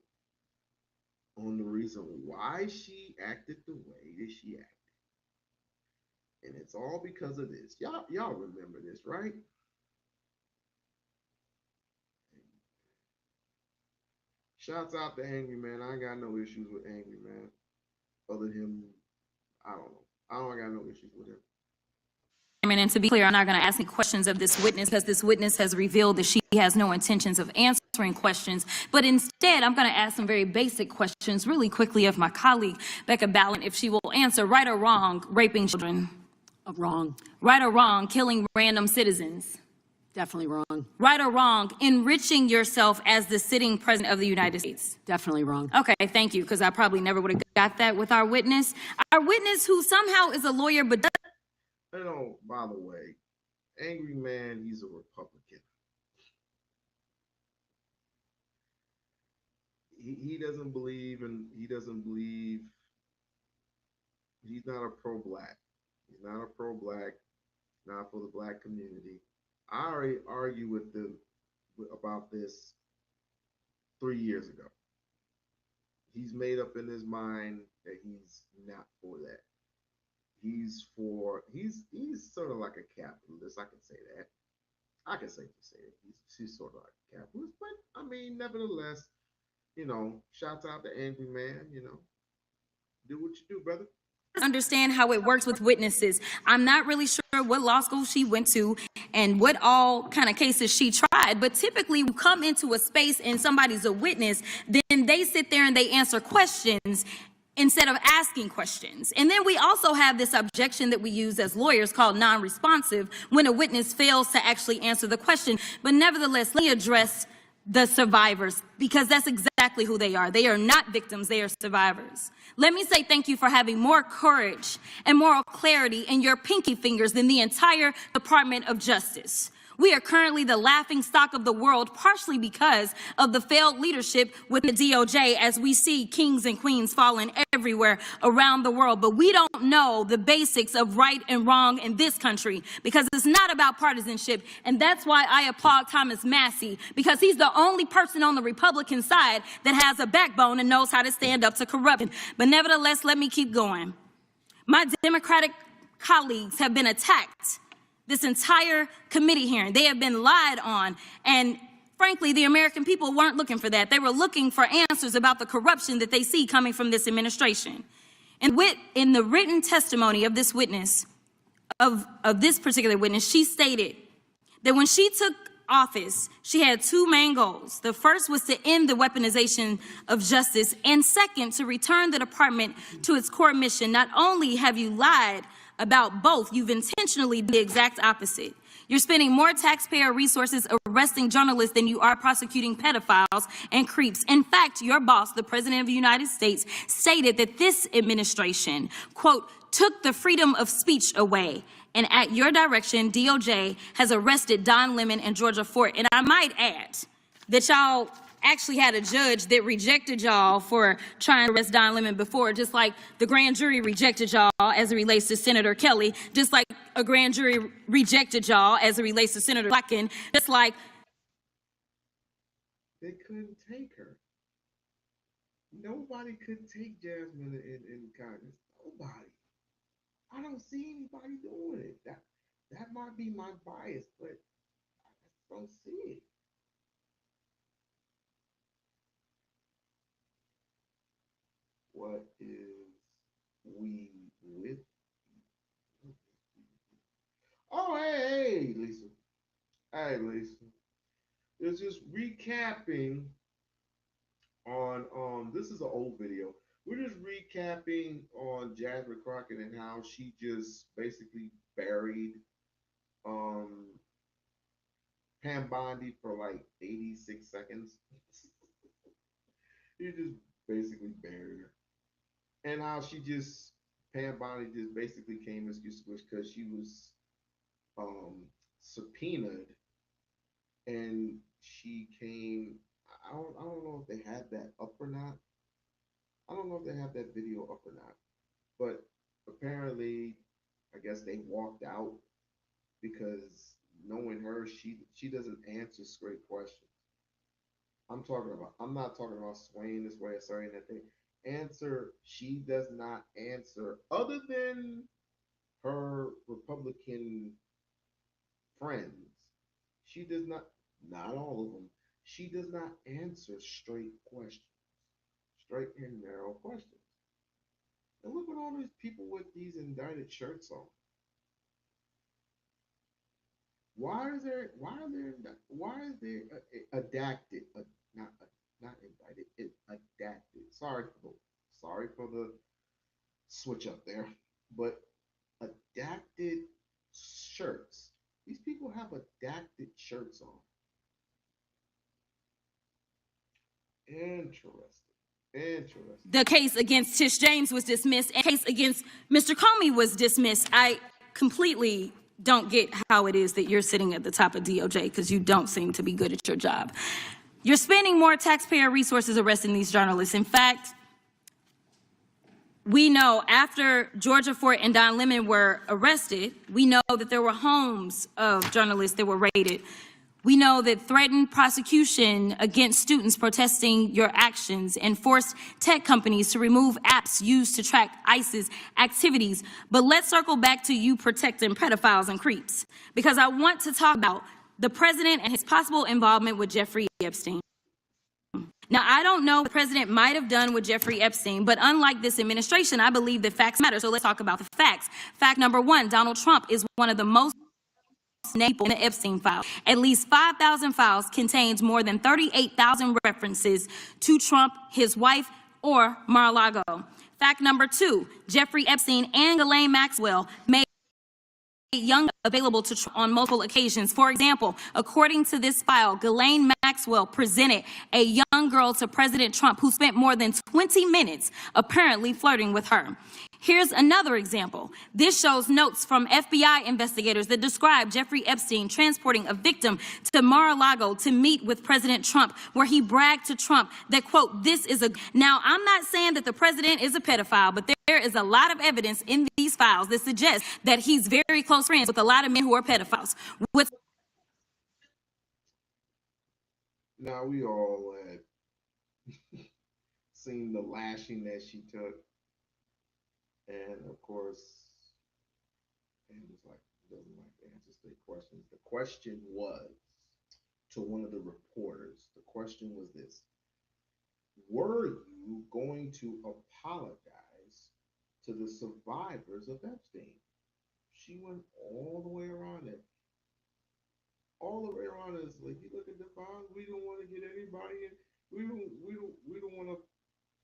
on the reason why she acted the way that she acted. And it's all because of this. Y'all remember this, right? Shouts out to Angry Man. I ain't got no issues with Angry Man. Other than him, I don't know. I don't got no issues with him. And to be clear, I'm not going to ask any questions of this witness because this witness has revealed that she has no intentions of answering questions. But instead, I'm going to ask some very basic questions really quickly of my colleague, Becca Ballin, if she will answer right or wrong, raping children. Wrong. Right or wrong, killing random citizens. Definitely wrong. Right or wrong, enriching yourself as the sitting president of the United States. Definitely wrong. Okay, thank you, because I probably never would have got that with our witness. Our witness who somehow is a lawyer but doesn't. You know, by the way, Angry Man, he's a Republican. He doesn't believe he's not a pro-black. He's not a pro-black, not for the black community. I already argued about this 3 years ago. He's made up in his mind that he's not for that. He's sort of like a capitalist. I can say that. I can safely say it. He's sort of like a capitalist, but I mean, nevertheless, shouts out to Angry Man. Do what you do, brother. Understand how it works with witnesses. I'm not really sure what law school she went to and what all kind of cases she tried, but typically you come into a space and somebody's a witness, then they sit there and they answer questions instead of asking questions. And then we also have this objection that we use as lawyers called non-responsive when a witness fails to actually answer the question. But nevertheless, let me address the survivors, because that's exactly who they are. They are not victims, they are survivors. Let me say thank you for having more courage and moral clarity in your pinky fingers than the entire Department of Justice. We are currently the laughing stock of the world, partially because of the failed leadership with the DOJ, as we see kings and queens falling everywhere around the world. But we don't know the basics of right and wrong in this country, because it's not about partisanship. And that's why I applaud Thomas Massie, because he's the only person on the Republican side that has a backbone and knows how to stand up to corruption. But nevertheless, let me keep going. My Democratic colleagues have been attacked this entire committee hearing. They have been lied on. And frankly, the American people weren't looking for that. They were looking for answers about the corruption that they see coming from this administration. And in the written testimony of this witness, of this particular witness, she stated that when she took office, she had two main goals. The first was to end the weaponization of justice, and second, to return the department to its core mission. Not only have you lied about both, you've intentionally done the exact opposite. You're spending more taxpayer resources arresting journalists than you are prosecuting pedophiles and creeps. In fact, your boss, the President of the United States, stated that this administration, quote, took the freedom of speech away. And at your direction, DOJ has arrested Don Lemon and Georgia Fort. And I might add that y'all actually had a judge that rejected y'all for trying to arrest Don Lemon before, just like the grand jury rejected y'all as it relates to Senator Kelly, just like a grand jury rejected y'all as it relates to Senator Blacken, just like they couldn't take her. Nobody could take Jasmine in Congress. Nobody. I don't see anybody doing it. That might be my bias, but I just don't see it. What is we with? Oh, hey, Lisa. Hey, Lisa. It's just recapping on this is an old video. We're just recapping on Jasmine Crockett and how she just basically buried Pam Bondi for like 86 seconds. He just basically buried her. And how Pam Bondi just basically came as because she was subpoenaed, and she came. I don't know if they had that up or not. I don't know if they have that video up or not. But apparently, I guess they walked out because knowing her, she doesn't answer straight questions. I'm not talking about swaying this way or saying that thing. Answer, she does not answer, other than her Republican friends. She does not all of them. She does not answer straight questions, straight and narrow questions. And look at all these people with these indicted shirts on. Why is there? Why are there? Why is there adapted? Not not indicted. Adapted. Sorry for the switch up there, but adapted shirts. These people have adapted shirts on. Interesting. The case against Tish James was dismissed, and the case against Mr. Comey was dismissed. I completely don't get how it is that you're sitting at the top of DOJ, because you don't seem to be good at your job. You're spending more taxpayer resources arresting these journalists. In fact, we know after Georgia Fort and Don Lemon were arrested, we know that there were homes of journalists that were raided. We know that threatened prosecution against students protesting your actions and forced tech companies to remove apps used to track ISIS activities. But let's circle back to you protecting pedophiles and creeps, because I want to talk about the president and his possible involvement with Jeffrey Epstein. Now, I don't know what the president might have done with Jeffrey Epstein, but unlike this administration, I believe that facts matter. So let's talk about the facts. Fact number one, Donald Trump is one of the most named in the Epstein file. At least 5,000 files contains more than 38,000 references to Trump, his wife, or Mar-a-Lago. Fact number two, Jeffrey Epstein and Ghislaine Maxwell made young available to Trump on multiple occasions. For example, according to this file, Ghislaine Maxwell presented a young girl to President Trump who spent more than 20 minutes apparently flirting with her. Here's another example. This shows notes from FBI investigators that describe Jeffrey Epstein transporting a victim to Mar-a-Lago to meet with President Trump, where he bragged to Trump that, quote, this is a... Now, I'm not saying that the president is a pedophile, but there is a lot of evidence in these files that suggests that he's very close friends with a lot of men who are pedophiles. Now, we all had seen the lashing that she took. And of course, and it's like doesn't like to answer straight questions. The question was to one of the reporters. The question was this: were you going to apologize to the survivors of Epstein? She went all the way around it. All the way around it. Like, you look at the files, we don't want to get anybody in. We don't want to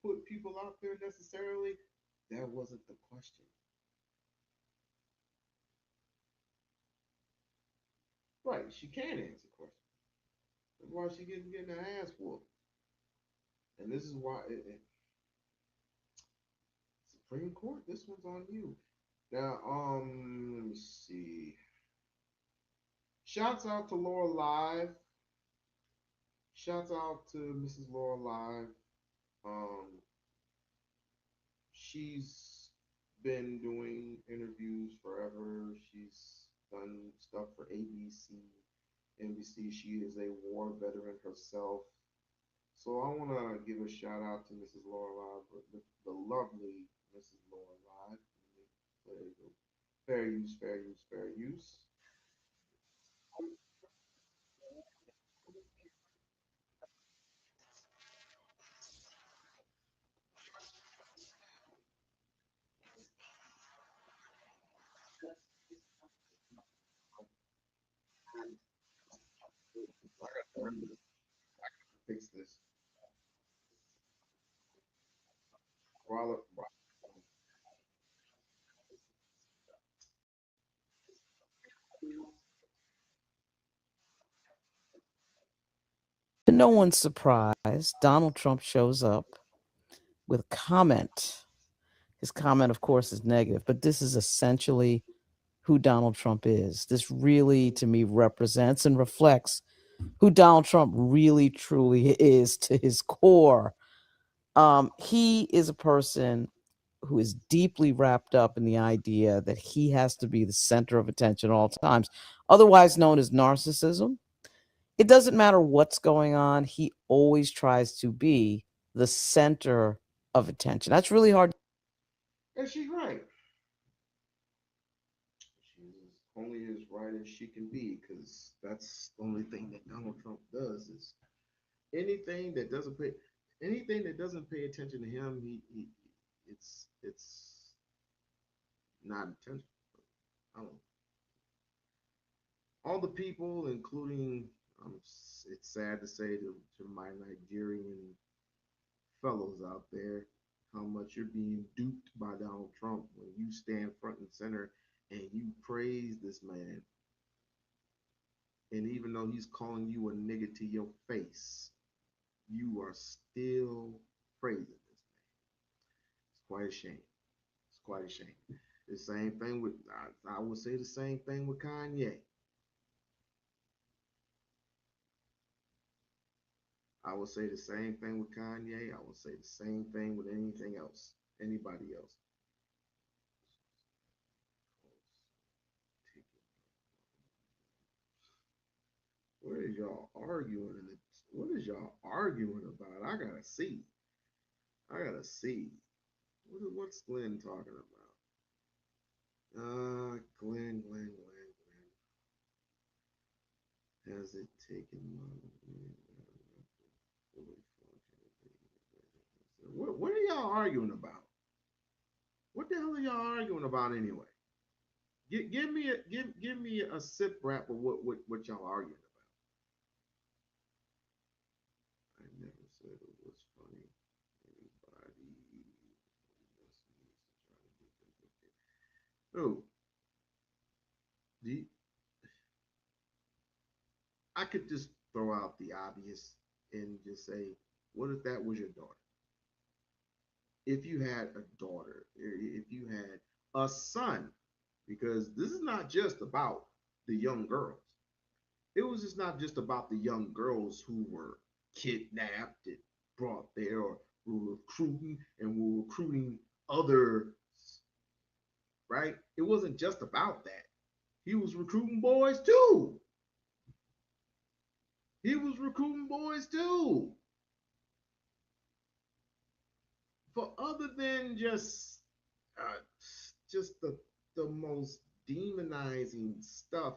put people out there necessarily. That wasn't the question. Right, she can answer questions. That's why she getting her ass whooped. And this is why Supreme Court, this one's on you. Now, let me see. Shouts out to Laura Live. Shouts out to Mrs. Laura Live. She's been doing interviews forever. She's done stuff for ABC, NBC. She is a war veteran herself. So I want to give a shout out to Mrs. Laura Live, the lovely Mrs. Laura Live. There you go. Fair use, fair use, fair use. I got to fix this. While To no one's surprise, Donald Trump shows up with a comment. His comment, of course, is negative, but this is essentially who Donald Trump is. This really, to me, represents and reflects who Donald Trump really, truly is to his core. He is a person who is deeply wrapped up in the idea that he has to be the center of attention at all times, otherwise known as narcissism. It doesn't matter what's going on, he always tries to be the center of attention. That's really hard. And she's right. She's only as right as she can be, because that's the only thing that Donald Trump does is anything that doesn't pay attention to him, it's not intentional. I don't. All the people, including it's sad to say to my Nigerian fellows out there, how much you're being duped by Donald Trump when you stand front and center and you praise this man. And even though he's calling you a nigga to your face, you are still praising this man. It's quite a shame. It's quite a shame. The same thing with, I would say the same thing with Kanye. I will say the same thing with Kanye. I will say the same thing with anything else, anybody else. What is y'all arguing? What is y'all arguing about? I gotta see. What's Glenn talking about? Glenn. Has it taken What are y'all arguing about? What the hell are y'all arguing about anyway? Give me a sip rap of what y'all arguing about. I never said it was funny. Oh, I could just throw out the obvious and just say, what if that was your daughter? If you had a daughter, if you had a son, because this is not just about the young girls. It was just not just about the young girls who were kidnapped and brought there, or who were recruiting others, right? It wasn't just about that. He was recruiting boys too. For other than just the most demonizing stuff.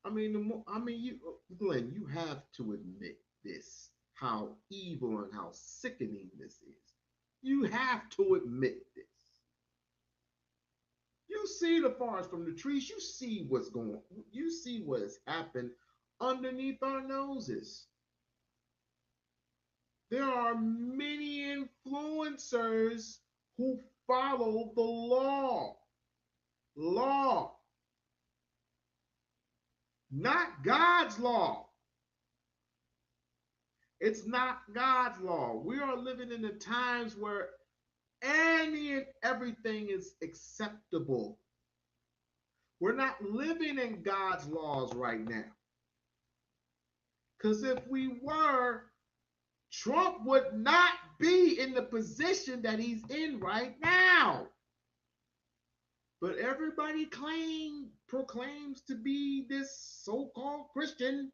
Glenn, you have to admit this, how evil and how sickening this is. You have to admit this. You see the forest from the trees. You see what's going on. You see what has happened underneath our noses. There are many influencers who follow the law. Not God's law. It's not God's law. We are living in the times where any and everything is acceptable. We're not living in God's laws right now. Because if we were, Trump would not be in the position that he's in right now. But everybody proclaims to be this so-called Christian,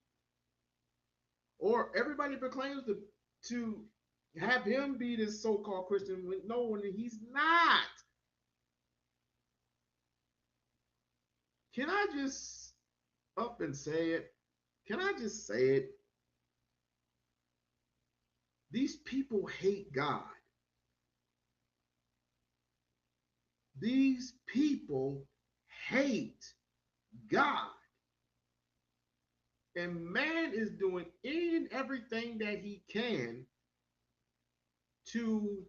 or everybody proclaims to have him be this so-called Christian when knowing that he's not. Can I just up and say it? Can I just say it? These people hate God. These people hate God. And man is doing any and everything that he can to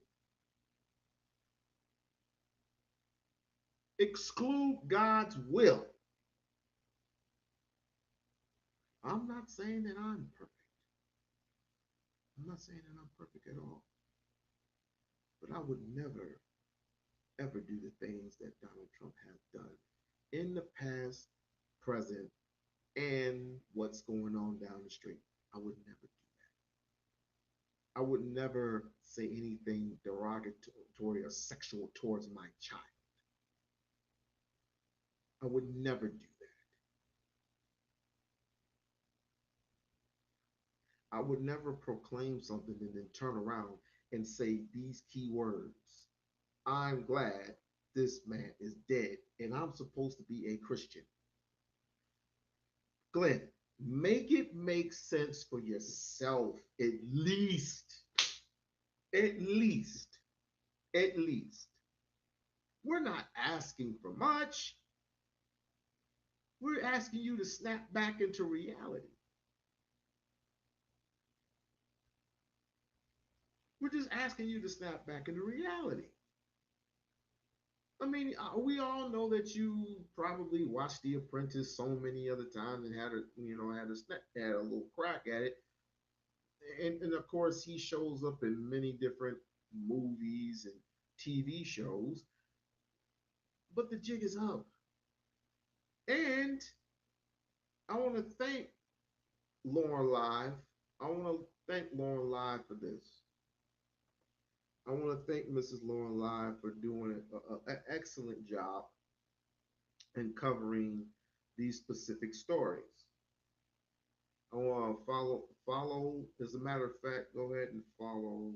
exclude God's will. I'm not saying that I'm perfect. I'm not saying that I'm perfect at all. But I would never, ever do the things that Donald Trump has done in the past, present, and what's going on down the street. I would never do I would never say anything derogatory or sexual towards my child. I would never do that. I would never proclaim something and then turn around and say these key words. I'm glad this man is dead and I'm supposed to be a Christian. Glenn, make it make sense for yourself at least. At least. At least. We're not asking for much. We're asking you to snap back into reality. We're just asking you to snap back into reality. I mean, we all know that you probably watched The Apprentice so many other times and had a little crack at it. And of course, he shows up in many different movies and TV shows. But the jig is up. And I want to thank Lauren Live. I want to thank Lauren Live for this. I want to thank Mrs. Lauren Live for doing an excellent job in covering these specific stories. I want to follow. As a matter of fact, go ahead and follow.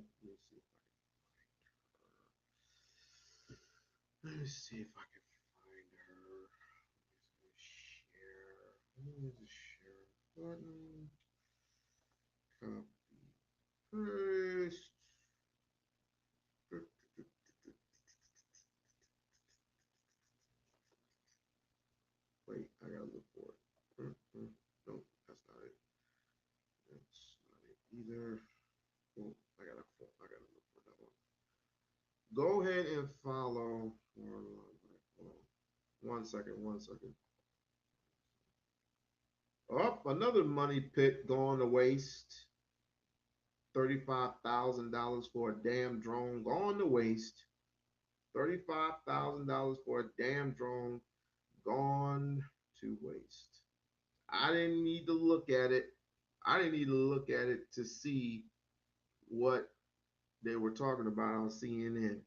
Let me see if I can find her. Share. Where's the share button? Copy. Paste. Wait, I gotta look for it. No, that's not it. That's not it either. Oh, I gotta look for that one. Go ahead and follow. Hold on. 1 second. Oh, another money pit going to waste. $35,000 for a damn drone gone to waste. $35,000 for a damn drone gone to waste. I didn't need to look at it. I didn't need to look at it to see what they were talking about on CNN.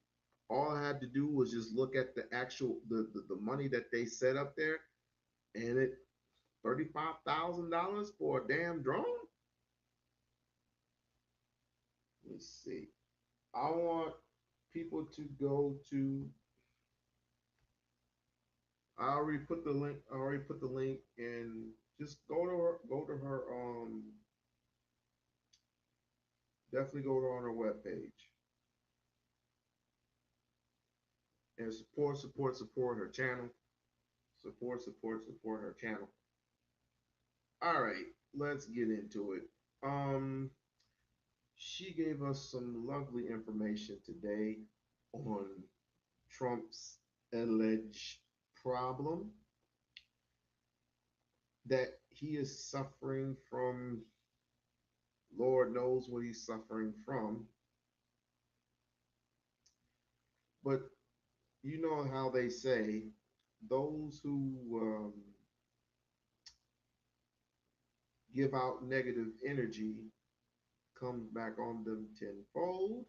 All I had to do was just look at the actual the money that they set up there, and it $35,000 for a damn drone. Let's see. I want people to go to. I already put the link. And just go to her. Definitely go to on her webpage and support her channel. Support her channel. All right, let's get into it. She gave us some lovely information today on Trump's alleged problem that he is suffering from. Lord knows what he's suffering from. But you know how they say those who give out negative energy comes back on them tenfold.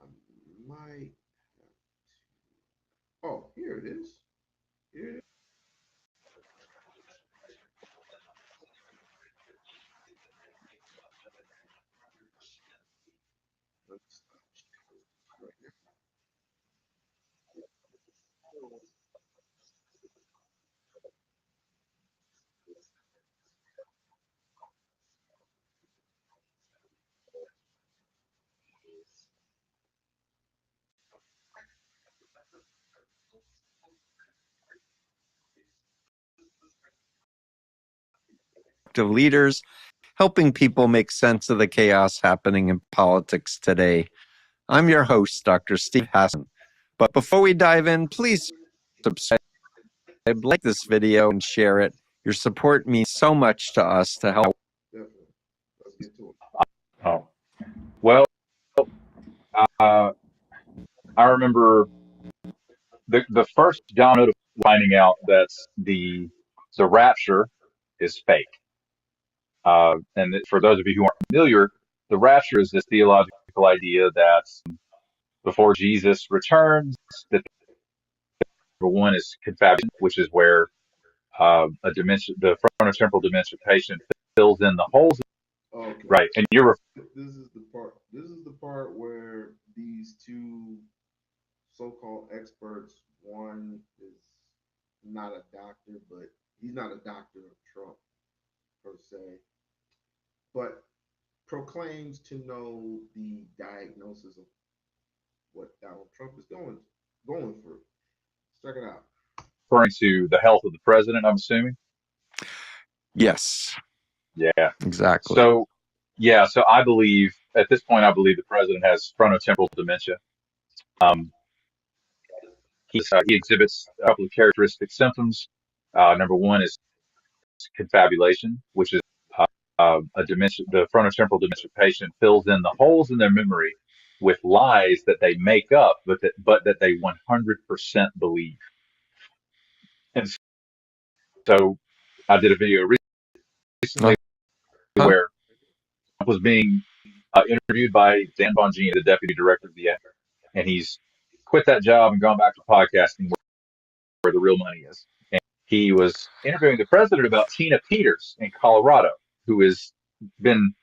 I might have to. Oh, here it is. Here it is. Let's right here. Leaders helping people make sense of the chaos happening in politics today. I'm your host, Dr. Steve Hassan. But before we dive in, please subscribe, like this video, and share it. Your support means so much to us to help. Definitely. Let's get to it. Oh, well, uh, I remember the first domino to finding out that the So rapture is fake. For those of you who aren't familiar, the rapture is this theological idea that before Jesus returns, that number one is confabulation, which is where the frontotemporal dementia patient fills in the holes. Okay. Right, and you're This is the part. This is the part where these two so-called experts. One is not a doctor, but he's not a doctor of Trump per se, but proclaims to know the diagnosis of what Donald Trump is going through. Let's check it out. referring to the health of the president, I'm assuming. Yes, Yeah. exactly. So, yeah. So I believe at this point, I believe the president has frontotemporal dementia. Um, he exhibits a couple of characteristic symptoms. Number one is confabulation, which is a dementia. The frontotemporal dementia patient fills in the holes in their memory with lies that they make up, but that they 100% believe. And so, I did a video recently where Trump was being interviewed by Dan Bongini, the deputy director of the FBI, and he's quit that job and gone back to podcasting where the real money is. And he was interviewing the president about Tina Peters in Colorado, who has been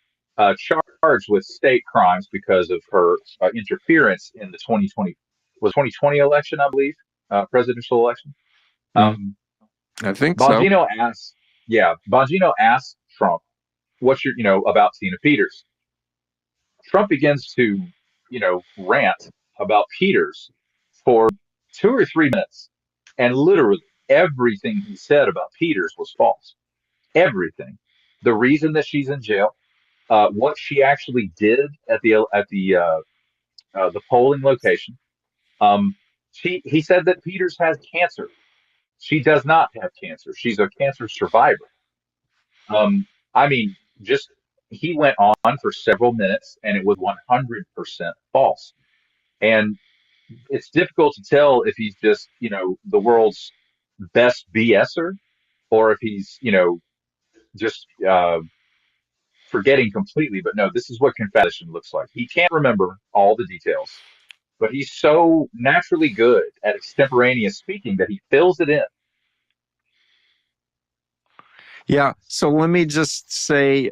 charged with state crimes because of her interference in the 2020 election, I believe, presidential election. I think so. Bongino asked Trump, "What's about Tina Peters?" Trump begins to, rant about Peters for 2 or 3 minutes. And literally everything he said about Peters was false. Everything. The reason that she's in jail, what she actually did at the polling location. He said that Peters has cancer. She does not have cancer. She's a cancer survivor. I mean, just he went on for several minutes and it was 100% false. And it's difficult to tell if he's just, the world's best BSer or if he's, just forgetting completely. But no, this is what confession looks like. He can't remember all the details, but he's so naturally good at extemporaneous speaking that he fills it in. Yeah. So let me just say,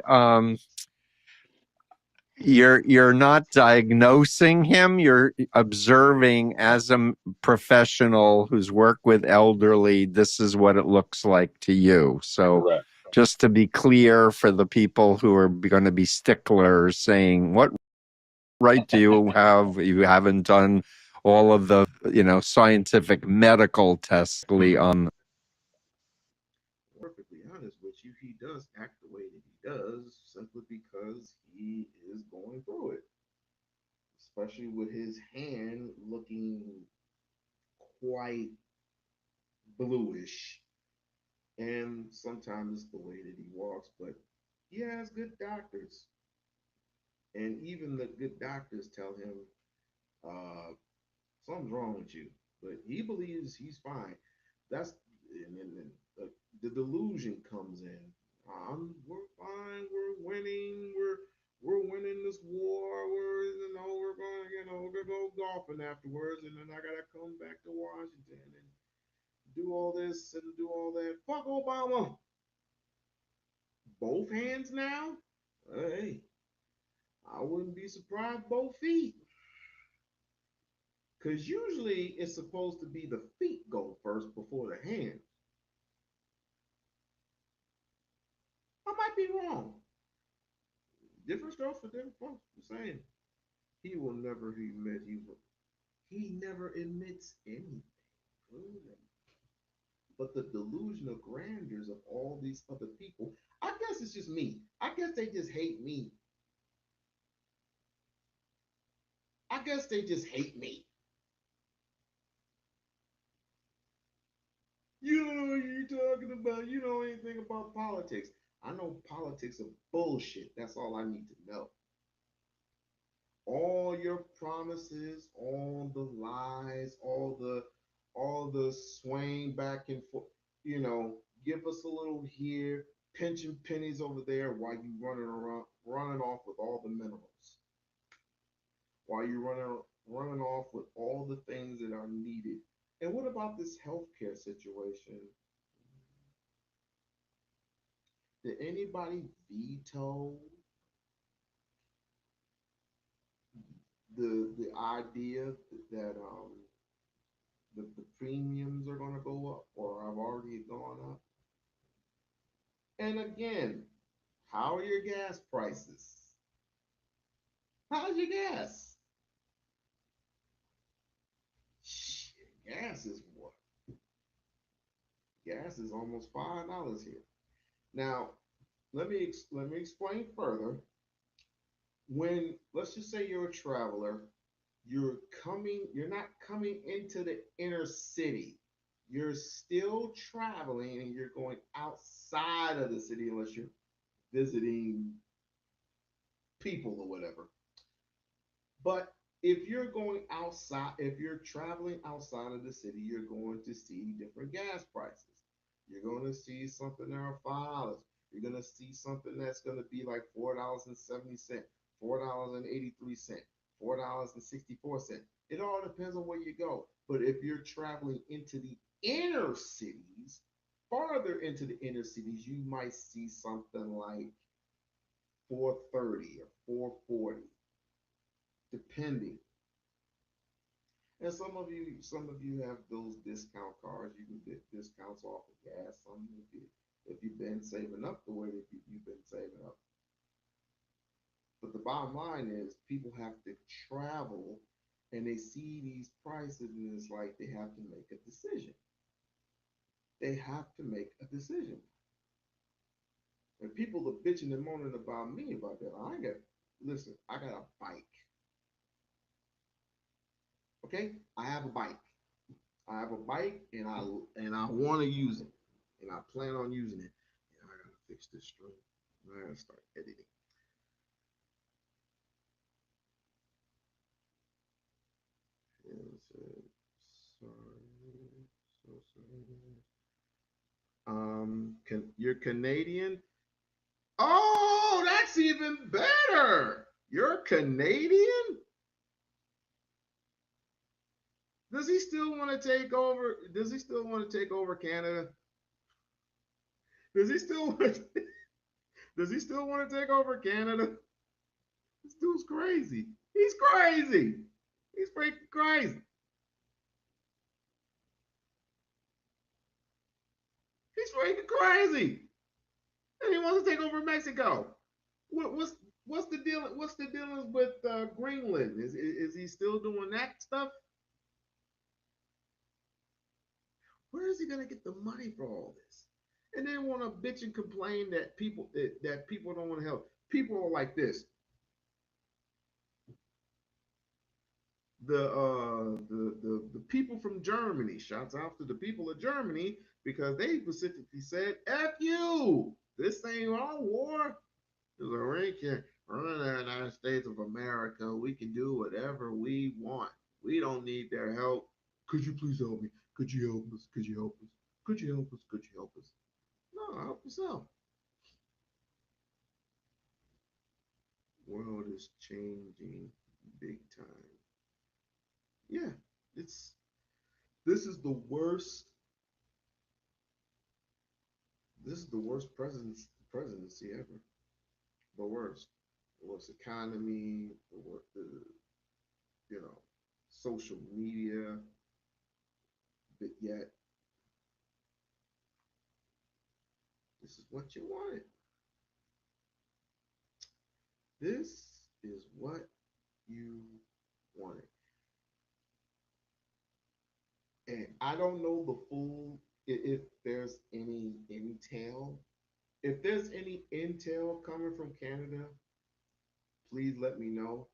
you're not diagnosing him. You're observing as a professional who's worked with elderly. This is what it looks like to you. So Correct. just to be clear for the people who are going to be sticklers saying, what right do you have? You haven't done all of the, scientific medical tests on. Perfectly honest with you, he does act the way that he does simply because he is going through it. Especially with his hand looking quite bluish. And sometimes it's the way that he walks, but he has good doctors. And even the good doctors tell him, something's wrong with you. But he believes he's fine. That's and the delusion comes in. We're fine. We're winning. We're winning this war. We're gonna go golfing afterwards, and then I gotta come back to Washington and do all this and do all that. Fuck Obama. Both hands now. Hey, I wouldn't be surprised both feet. Because usually it's supposed to be the feet go first before the hands. I might be wrong. Different strokes for different folks. I'm saying he will never admit he never admits anything. But the delusional grandeurs of all these other people, I guess it's just me. I guess they just hate me. I guess they just hate me. You don't know what you're talking about. You don't know anything about politics. I know politics are bullshit. That's all I need to know. All your promises, all the lies, all the swaying back and forth, give us a little here, pension pennies over there while you running off with all the minerals, while you're running off with all the things that are needed. And what about this healthcare situation? Did anybody veto the idea that the premiums are going to go up or have already gone up? And again, how are your gas prices? How's your gas? Shit, gas is what? Gas is almost $5 here. Now, let me explain further. When, let's just say you're a traveler, you're not coming into the inner city. You're still traveling and you're going outside of the city unless you're visiting people or whatever. But if you're going outside, if you're traveling outside of the city, you're going to see different gas prices. You're going to see something that are $5. You're going to see something that's going to be like $4.70, $4.83, $4.64. It all depends on where you go. But if you're traveling into the inner cities, farther into the inner cities, you might see something like $4.30 or $4.40, depending. And some of you have those discount cards. You can get discounts off of gas. Some of you, if you've been saving up the way that you've been saving up. But the bottom line is people have to travel and they see these prices and it's like they have to make a decision. They have to make a decision. And people are bitching and moaning about me about that. I got a bike. Okay? I have a bike. I have a bike and I want to use it. And I plan on using it. And I gotta fix this stream. I gotta start editing. You're Canadian? Oh, that's even better. You're Canadian? Does he still want to take over? Does he still want to take over Canada? Does he still want to, does he still want to take over Canada? This dude's crazy. He's crazy. He's freaking crazy. He's freaking crazy. And he wants to take over Mexico. What's the deal? What's the dealings with Greenland? Is he still doing that stuff? Where is he gonna get the money for all this? And then want to bitch and complain that people don't want to help. People are like this. The people from Germany, shouts out to the people of Germany, because they specifically said, F you, this ain't our war. We're in the United States of America. We can do whatever we want. We don't need their help. Could you please help me? Could you help us? Could you help us? Could you help us? Could you help us? No, help yourself. World is changing big time. Yeah, this is the worst. This is the worst presidency ever. The worst. The worst economy. The worst. Social media. But yet, this is what you wanted. This is what you wanted. And I don't know the full, if there's any intel. If there's any intel coming from Canada, please let me know.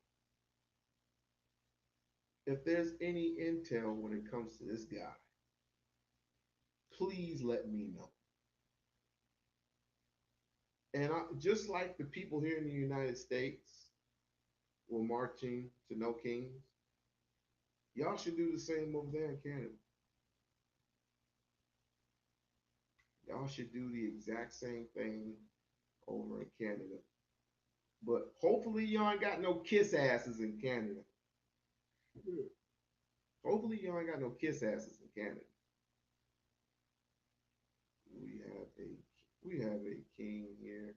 If there's any intel when it comes to this guy, please let me know. And just like the people here in the United States were marching to No Kings, y'all should do the same over there in Canada. Y'all should do the exact same thing over in Canada. But hopefully y'all ain't got no kiss asses in Canada. Hopefully y'all ain't got no kiss asses in Canada. We have a king here.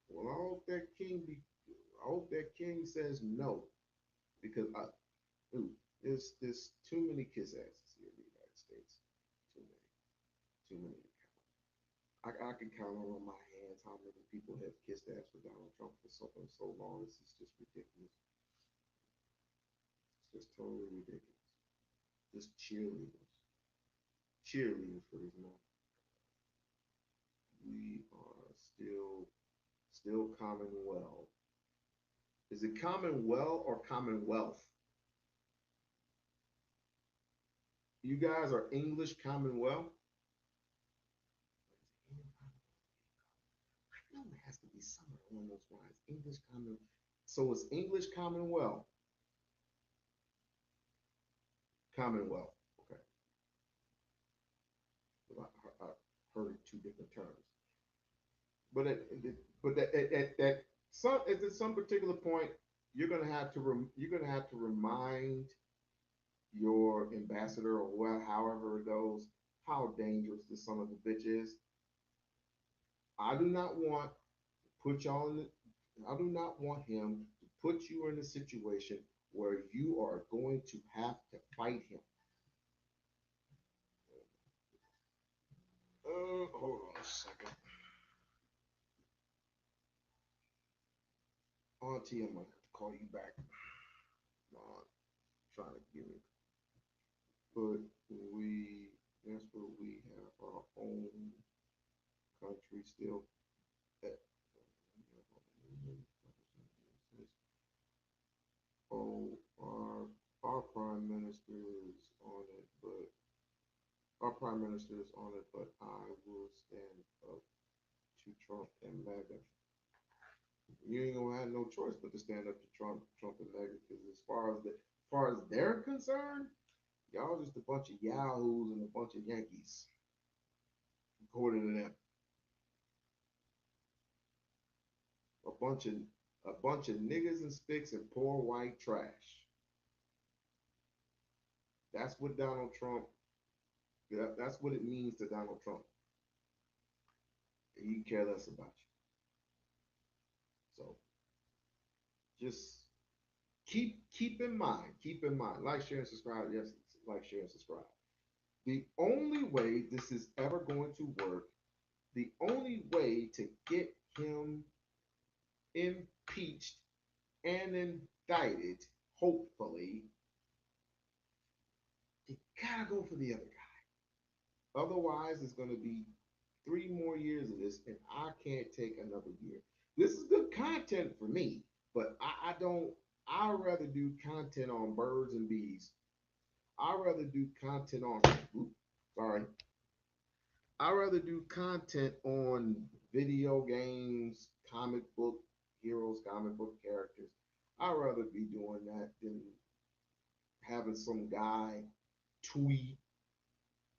Well, I hope that king says no, because there's too many kiss asses here in the United States. Too many. I can count on my hands how many people have kissed ass for Donald Trump for so long. This is just ridiculous. It's just totally ridiculous. Just cheerleaders for his mom. We are still Commonwealth. Is it Commonwealth or Commonwealth? You guys are English Commonwealth? I know it has to be somewhere along those lines. English Commonwealth. So it's English Commonwealth. Commonwealth. Okay. Well, I heard two different terms. But at some particular point, you're gonna have to remind your ambassador or however it goes how dangerous this son of a bitch is. I do not want him to put you in a situation where you are going to have to fight him. Hold on a second. Auntie, I'm gonna have to call you back. Trying to give me, but that's where we have our own country still. Oh, our prime minister is on it, but I will stand up to Trump and MAGA. You ain't gonna have no choice but to stand up to Trump and MAGA, because as far as they're concerned, y'all just a bunch of yahoos and a bunch of Yankees, according to them. A bunch of niggas and spicks and poor white trash. That's what Donald Trump. That's what it means to Donald Trump. And he care less about you. So just keep in mind. Like, share, and subscribe. Yes, like, share, and subscribe. The only way this is ever going to work, the only way to get him impeached and indicted, hopefully, you gotta go for the other guy. Otherwise, it's gonna be 3 more years of this, and I can't take another year. This is good content for me, but I'd rather do content on birds and bees. I'd rather do content on I'd rather do content on video games, comic book heroes, comic book characters. I'd rather be doing that than having some guy tweet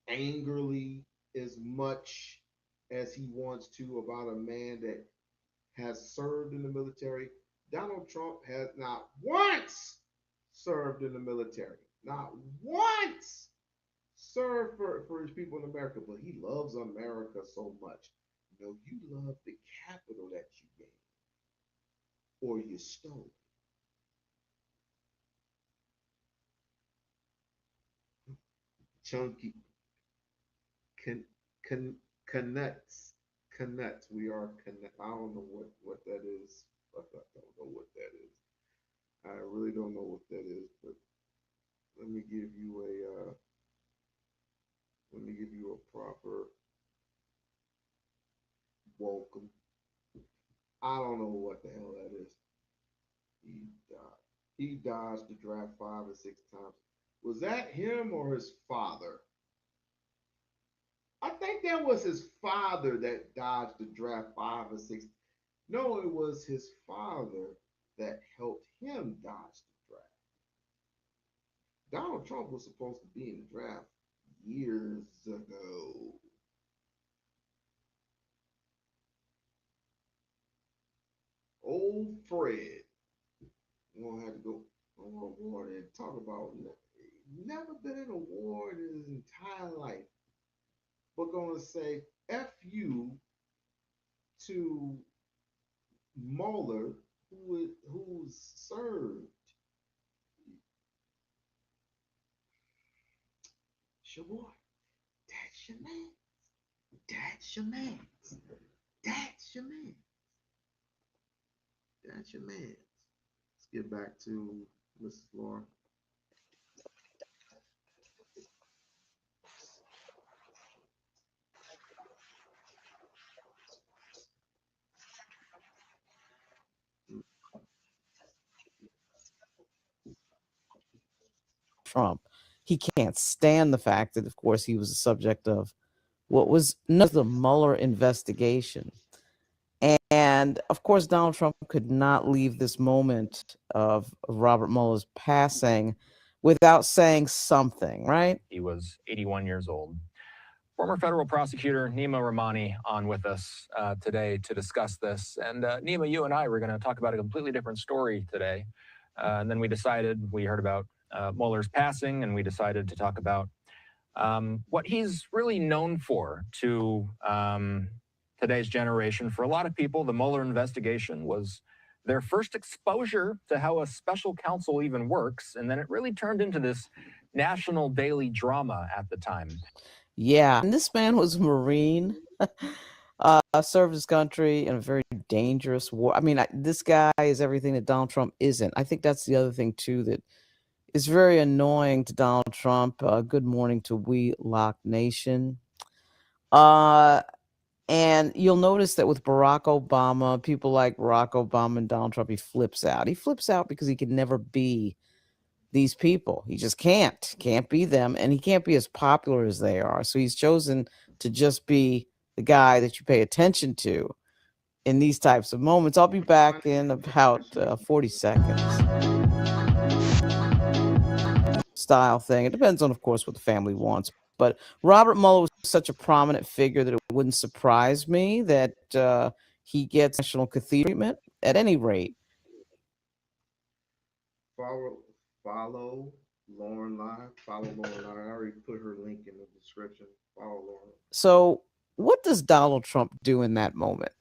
angrily as much as he wants to about a man that has served in the military. Donald Trump has not once served in the military. Not once served for his people in America, but he loves America so much. No, you love the capital that you gained or you stole. Chunky Canuts. We are connect. I don't know what that is. I don't know what that is. I really don't know what that is, but let me give you a proper welcome. I don't know what the hell that is. He dodged the draft 5 or 6 times. Was that him or his father? I think that was his father that dodged the draft 5 or 6. No, it was his father that helped him dodge the draft. Donald Trump was supposed to be in the draft years ago. old Fred. We're gonna have to go over and talk about never been in a war in his entire life. We're gonna say F you to Mueller, who's served. It's your boy. That's your man. That's your man. That's your man. That's your man. Let's get back to Mrs. Laura. Trump. He can't stand the fact that, of course, he was the subject of what was known as the Mueller investigation. And of course, Donald Trump could not leave this moment of Robert Mueller's passing without saying something, right? He was 81 years old. Former federal prosecutor Nima Rahmani on with us today to discuss this. And Nima, you and I were going to talk about a completely different story today. And then we heard about Mueller's passing, and we decided to talk about what he's really known for to today's generation. For a lot of people, the Mueller investigation was their first exposure to how a special counsel even works. And then it really turned into this national daily drama at the time. Yeah, and this man was a Marine, served his country in a very dangerous war. I mean, this guy is everything that Donald Trump isn't. I think that's the other thing, too, that is very annoying to Donald Trump. Good morning to We-On-Loc Nation. And you'll notice that with Barack Obama, people like Barack Obama and Donald Trump, he flips out. He flips out because he can never be these people. He just can't be them, and he can't be as popular as they are. So he's chosen to just be the guy that you pay attention to in these types of moments. I'll be back in about 40 seconds. Style thing. It depends on, of course, what the family wants. But Robert Mueller was such a prominent figure that it wouldn't surprise me that he gets national cathedral treatment at any rate. Follow Lauren Live. Follow Lauren Live. I already put her link in the description. Follow Lauren. So what does Donald Trump do in that moment?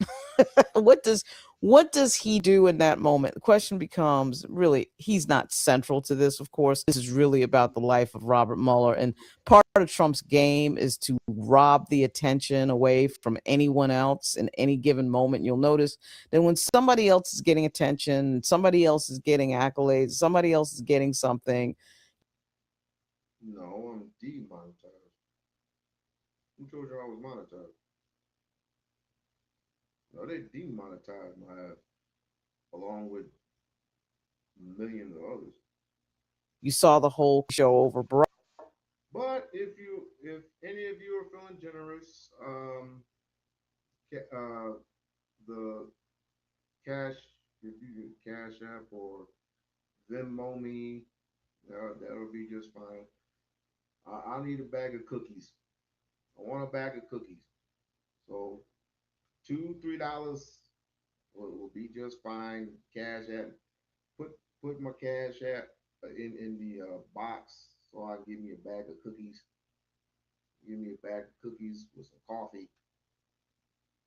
What does he do in that moment? The question becomes, really, he's not central to this, of course. This is really about the life of Robert Mueller. And part of Trump's game is to rob the attention away from anyone else in any given moment. You'll notice that when somebody else is getting attention, somebody else is getting accolades, somebody else is getting something. No, I'm demonetized. Who told you I was monetized? No, they demonetized my ass along with millions of others. You saw the whole show over Barack. But if any of you are feeling generous, the cash, if you get Cash App or Venmo me, that'll be just fine. I need a bag of cookies. I want a bag of cookies. So $2-3 will be just fine. Cash App. Put my Cash App in the box so I can give me a bag of cookies. Give me a bag of cookies with some coffee.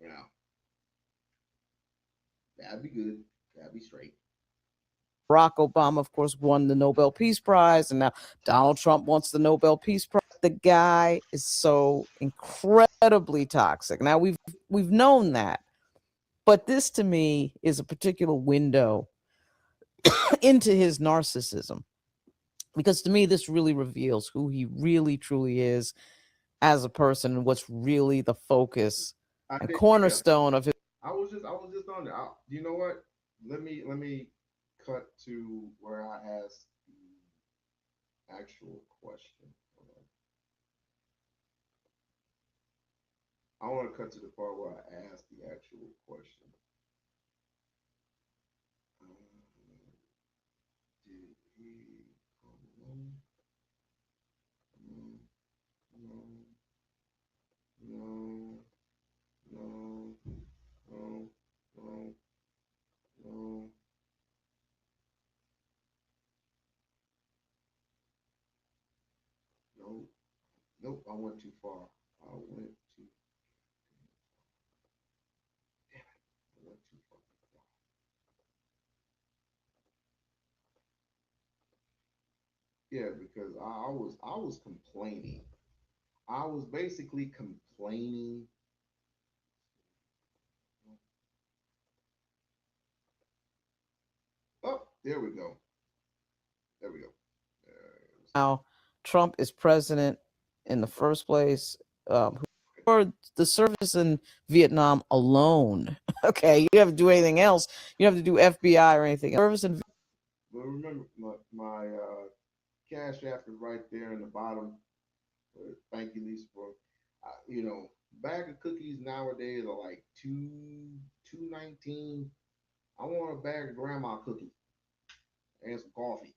You know, that'd be good. That'd be straight. Barack Obama, of course, won the Nobel Peace Prize, and now Donald Trump wants the Nobel Peace Prize. The guy is so incredibly toxic. Now we've known that, but this to me is a particular window into his narcissism, because to me this really reveals who he really truly is as a person and what's really the focus and cornerstone of his. I was just on there. You know what? Let me cut to where I asked the actual question. I want to cut to the part where I asked the actual question. Did he come on? No, no, no, no, no, no, no. Nope, I went too far. I went too. Damn it, I went too far. Yeah, because I was complaining. I was basically complaining. Oh, there we go. There we go. Now, Trump is president in the first place. For the service in Vietnam alone. Okay, you don't have to do anything else. You don't have to do FBI or anything. Service in But remember, my cash app is right there in the bottom. Thank you, Lisa, for bag of cookies nowadays are like $2.19. I want a bag of grandma cookies and some coffee.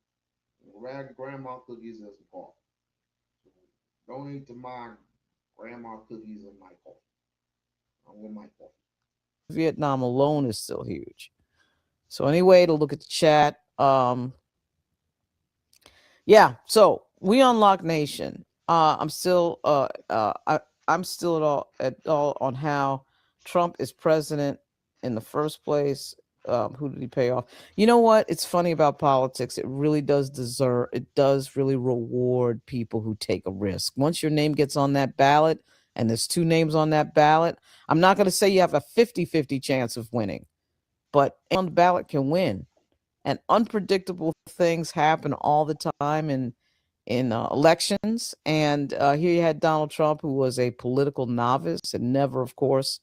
A bag of grandma cookies and some coffee. Donate to my grandma cookies and my coffee. I want my coffee. Vietnam alone is still huge. So anyway, to look at the chat. Yeah, so We-On-Loc Nation. I'm still I'm still at all on how Trump is president in the first place. Who did he pay off? You know what? It's funny about politics. It really does really reward people who take a risk. Once your name gets on that ballot, and there's two names on that ballot, I'm not going to say you have a 50-50 chance of winning, but on the ballot can win. And unpredictable things happen all the time in elections. And here you had Donald Trump, who was a political novice and never, of course,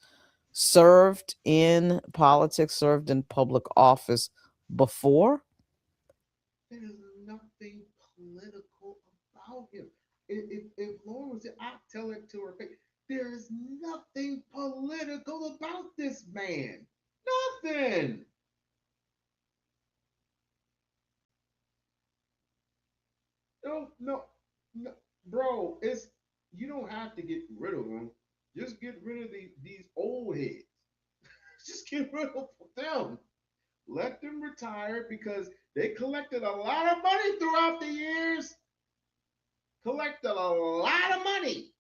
served in politics, served in public office before. There's nothing political about him. If Lauren was there, I'd tell it to her face. There is nothing political about this man. Nothing. No, bro. You don't have to get rid of them. Just get rid of these old heads. Just get rid of them. Let them retire because they collected a lot of money throughout the years. Collected a lot of money.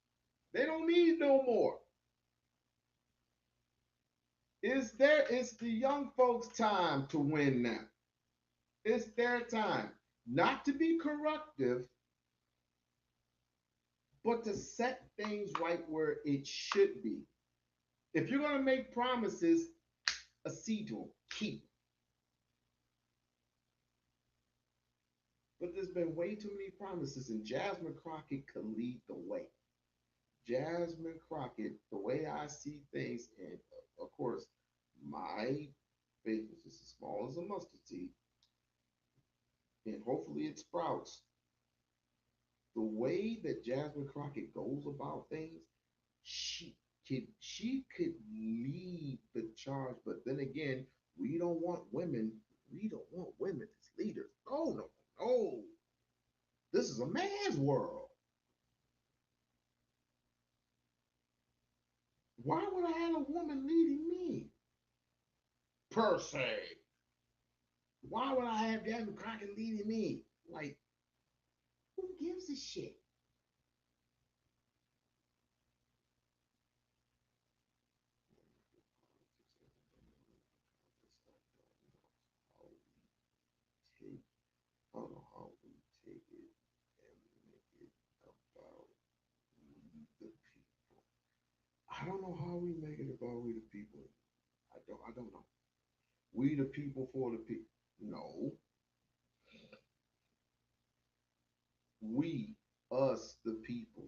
They don't need no more. It's the young folks' time to win now. It's their time. Not to be corruptive, but to set things right where it should be. If you're gonna make promises, accede to them. Keep them. But there's been way too many promises, and Jasmine Crockett could lead the way. Jasmine Crockett, the way I see things, and of course, my faith is as small as a mustard seed, and hopefully it sprouts. The way that Jasmine Crockett goes about things, she could lead the charge. But then again, we don't want women. We don't want women as leaders. Oh no, no. This is a man's world. Why would I have a woman leading me? Per se. Why would I have Jasmine Crockett leading me? Like, who gives a shit? I don't know how we take it and make it about we the people. I don't know how we make it about we the people. I don't know. We the people for the people. No. We, us, the people.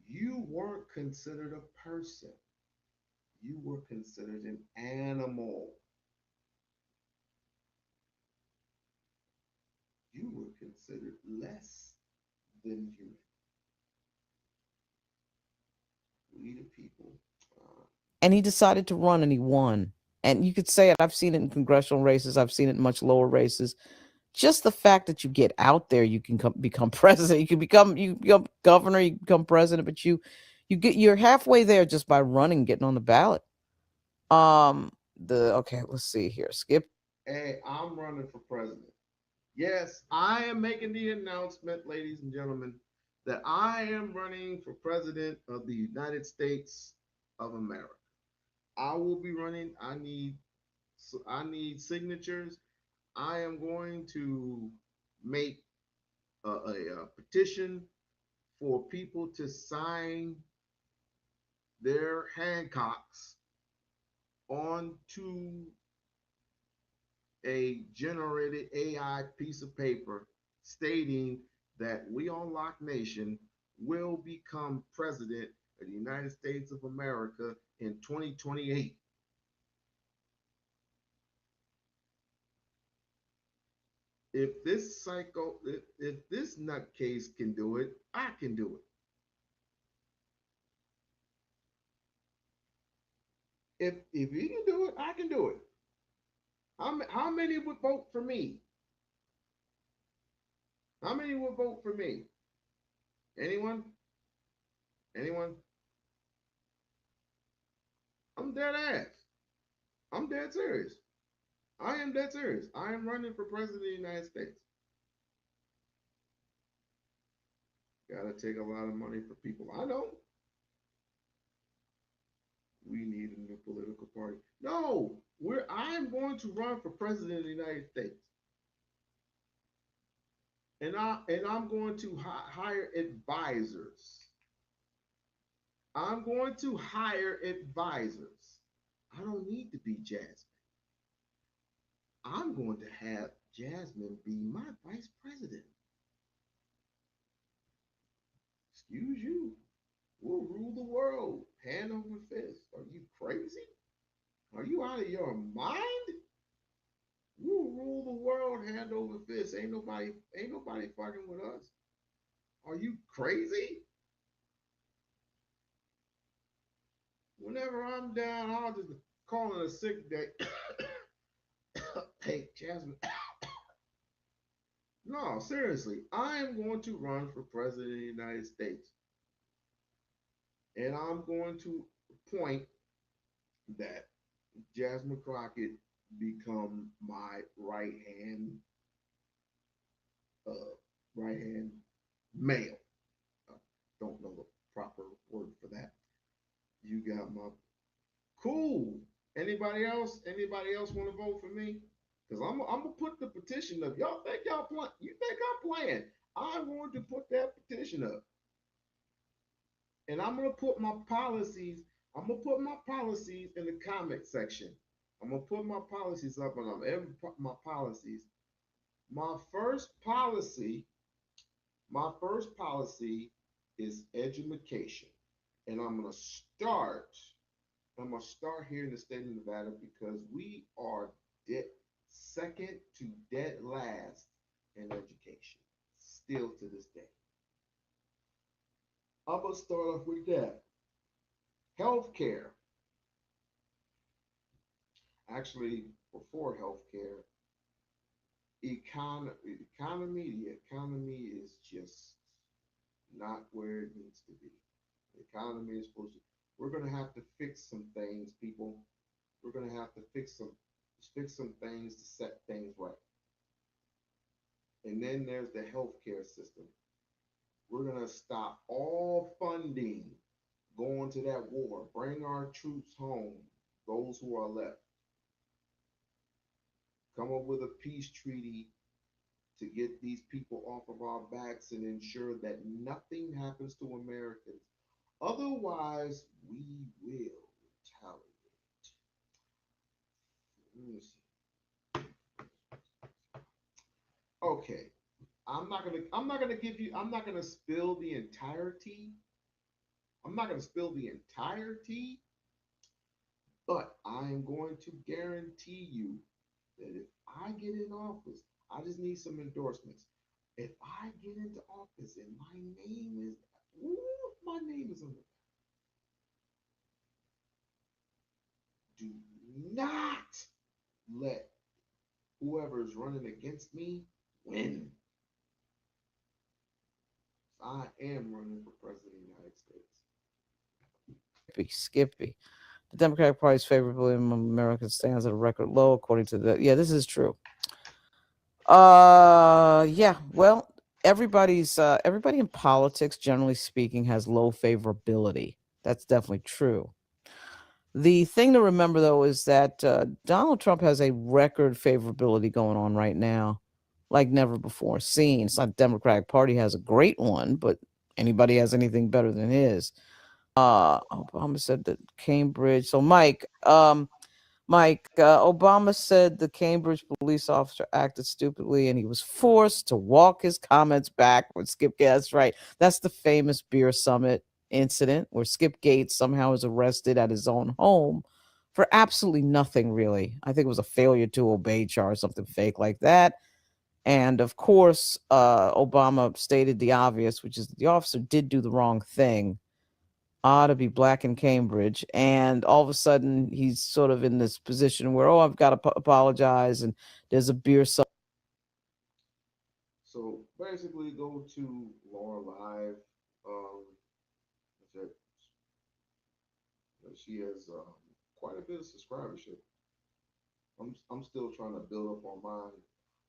You weren't considered a person. You were considered an animal. You were considered less than human. We the people. And he decided to run, and he won. And you could say it. I've seen it in congressional races. I've seen it in much lower races. Just the fact that you get out there, you can become president. You become governor. You become president. But you're halfway there just by running, getting on the ballot. Okay, let's see here. Skip. Hey, I'm running for president. Yes, I am making the announcement, ladies and gentlemen. that I am running for president of the United States of America. I will be running. I need signatures. I am going to make a petition for people to sign their Hancocks onto a generated AI piece of paper stating that We-On-Loc Nation will become president of the United States of America in 2028. If this if this nutcase can do it, I can do it. If he can do it, I can do it. How many would vote for me? How many would vote for me? Anyone? Anyone? I'm dead ass. I'm dead serious. I am dead serious. I am running for president of the United States. Gotta take a lot of money for people. I know. We need a new political party. No, I'm going to run for president of the United States. And I'm going to hire advisors. I'm going to hire advisors. I don't need to be Jasmine. I'm going to have Jasmine be my vice president. Excuse you. We'll rule the world hand over fist. Are you crazy? Are you out of your mind? We'll rule the world hand over fist. Ain't nobody fucking with us. Are you crazy? Whenever I'm down, I'll just call it a sick day. Hey, Jasmine. No, seriously, I am going to run for president of the United States. And I'm going to appoint that Jasmine Crockett become my right hand male. Don't know the proper word for that. You got my cool. Anybody else? Anybody else want to vote for me? Because I'm gonna put the petition up. Y'all think you think I'm playing? I'm going to put that petition up. And I'm gonna put my policies. I'm gonna put my policies in the comment section. I'm gonna put my policies up on my policies. My first policy is education, and I'm gonna start here in the state of Nevada because we are second to dead last in education, still to this day. I'm gonna start off with that. Healthcare. Actually, before healthcare, economy. The economy is just not where it needs to be. The economy is supposed to. We're gonna have to fix some things, people. We're gonna have to fix some things to set things right. And then there's the healthcare system. We're gonna stop all funding going to that war. Bring our troops home, those who are left. Come up with a peace treaty to get these people off of our backs and ensure that nothing happens to Americans. Otherwise, we will retaliate. Let me see. Okay. I'm not gonna spill the entire tea. I'm not gonna spill the entire tea, but I am going to guarantee you that if I get in office, I just need some endorsements. If I get into office and my name is on the do not let whoever is running against me win. I am running for president of the United States. Skippy. The Democratic Party's favorability in America stands at a record low, according to the. Yeah, this is true. Yeah. Well, everybody in politics, generally speaking, has low favorability. That's definitely true. The thing to remember, though, is that Donald Trump has a record favorability going on right now, like never before seen. It's not the Democratic Party has a great one, but anybody has anything better than his. Obama said that Cambridge. So, Mike, Obama said the Cambridge police officer acted stupidly and he was forced to walk his comments back with Skip Gates. That's right. That's the famous beer summit incident where Skip Gates somehow is arrested at his own home for absolutely nothing, really. I think it was a failure to obey charge, something fake like that. And of course, Obama stated the obvious, which is that the officer did do the wrong thing, to be black in Cambridge, and all of a sudden he's sort of in this position where, oh, I've got to apologize, and there's a beer. So basically, go to Laura Live. That she has quite a bit of subscribership. I'm still trying to build up on mine.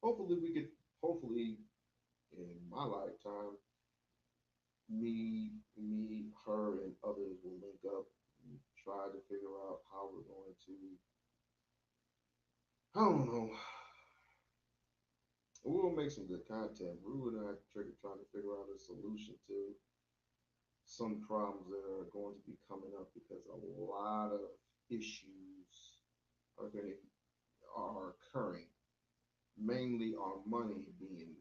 Hopefully in my lifetime, her, and others will link up and try to figure out how we're going to, I don't know, we'll make some good content. We're going to have to try to figure out a solution to some problems that are going to be coming up because a lot of issues are occurring. Mainly our money being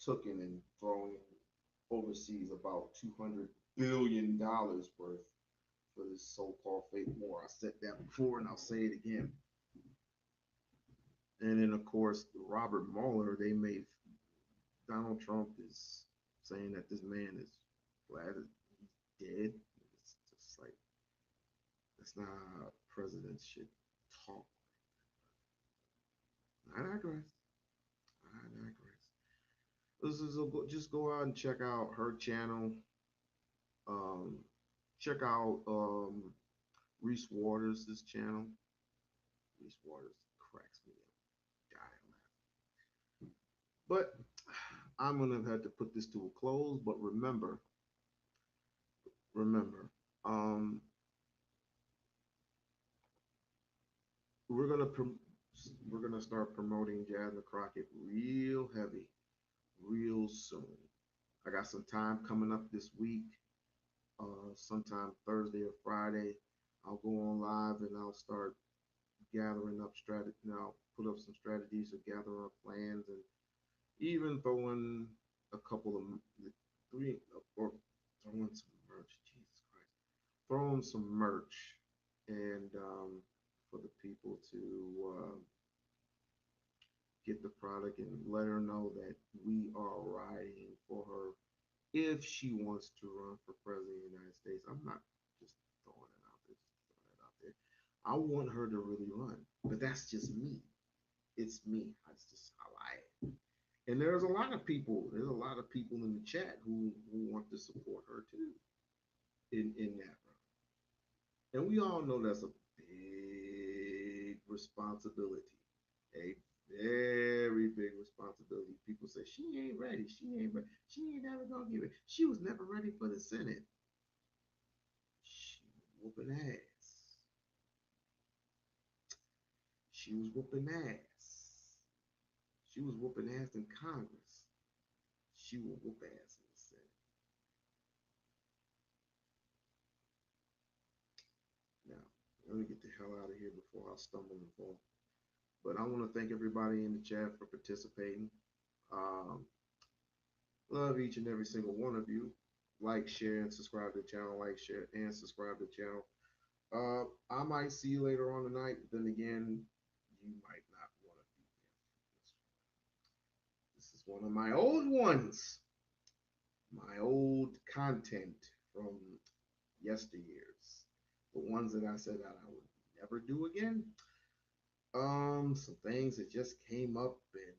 taken and thrown overseas, about $200 billion worth for this so-called fake war. I said that before and I'll say it again. And then of course Robert Mueller, they made Donald Trump is saying that this man is glad that he's dead. It's just like, that's not how presidents should talk. I digress. Just go out and check out her channel. Check out Reese Waters' channel. Reese Waters cracks me up. Dying laughing. But I'm gonna have to put this to a close. But remember, we're gonna start promoting Jasmine Crockett real heavy, real soon. I got some time coming up this week. Sometime Thursday or Friday, I'll go on live and I'll start gathering up strategy. Now put up some strategies or gather up plans, and even throwing a couple of three or throwing some merch. Jesus Christ, throwing some merch, and for the people to get the product and let her know that we are riding for her if she wants to run for president of the United States. I'm not just throwing it out there, I want her to really run, but that's just me. It's me. That's just how I am. And there's a lot of people. There's a lot of people in the chat who want to support her too in that run. And we all know that's a big responsibility. A very big responsibility. People say she ain't ready. She ain't ready. She ain't never gonna give it. She was never ready for the Senate. She was whooping ass. She was whooping ass. She was whooping ass in Congress. She will whoop ass in the Senate. Now, let me get the hell out of here before I stumble and fall. But I want to thank everybody in the chat for participating. Love each and every single one of you. Like, share, and subscribe to the channel. Like, share, and subscribe to the channel. I might see you later on tonight. Then again, you might not want to be there. This is one of my old ones. My old content from yesteryears. The ones that I said that I would never do again. Some things that just came up, and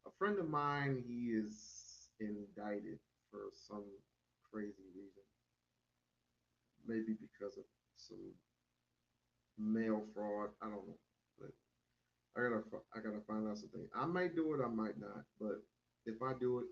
a friend of mine, he is indicted for some crazy reason. Maybe because of some mail fraud. I don't know, but I gotta find out some things. I might do it, I might not, but if I do it,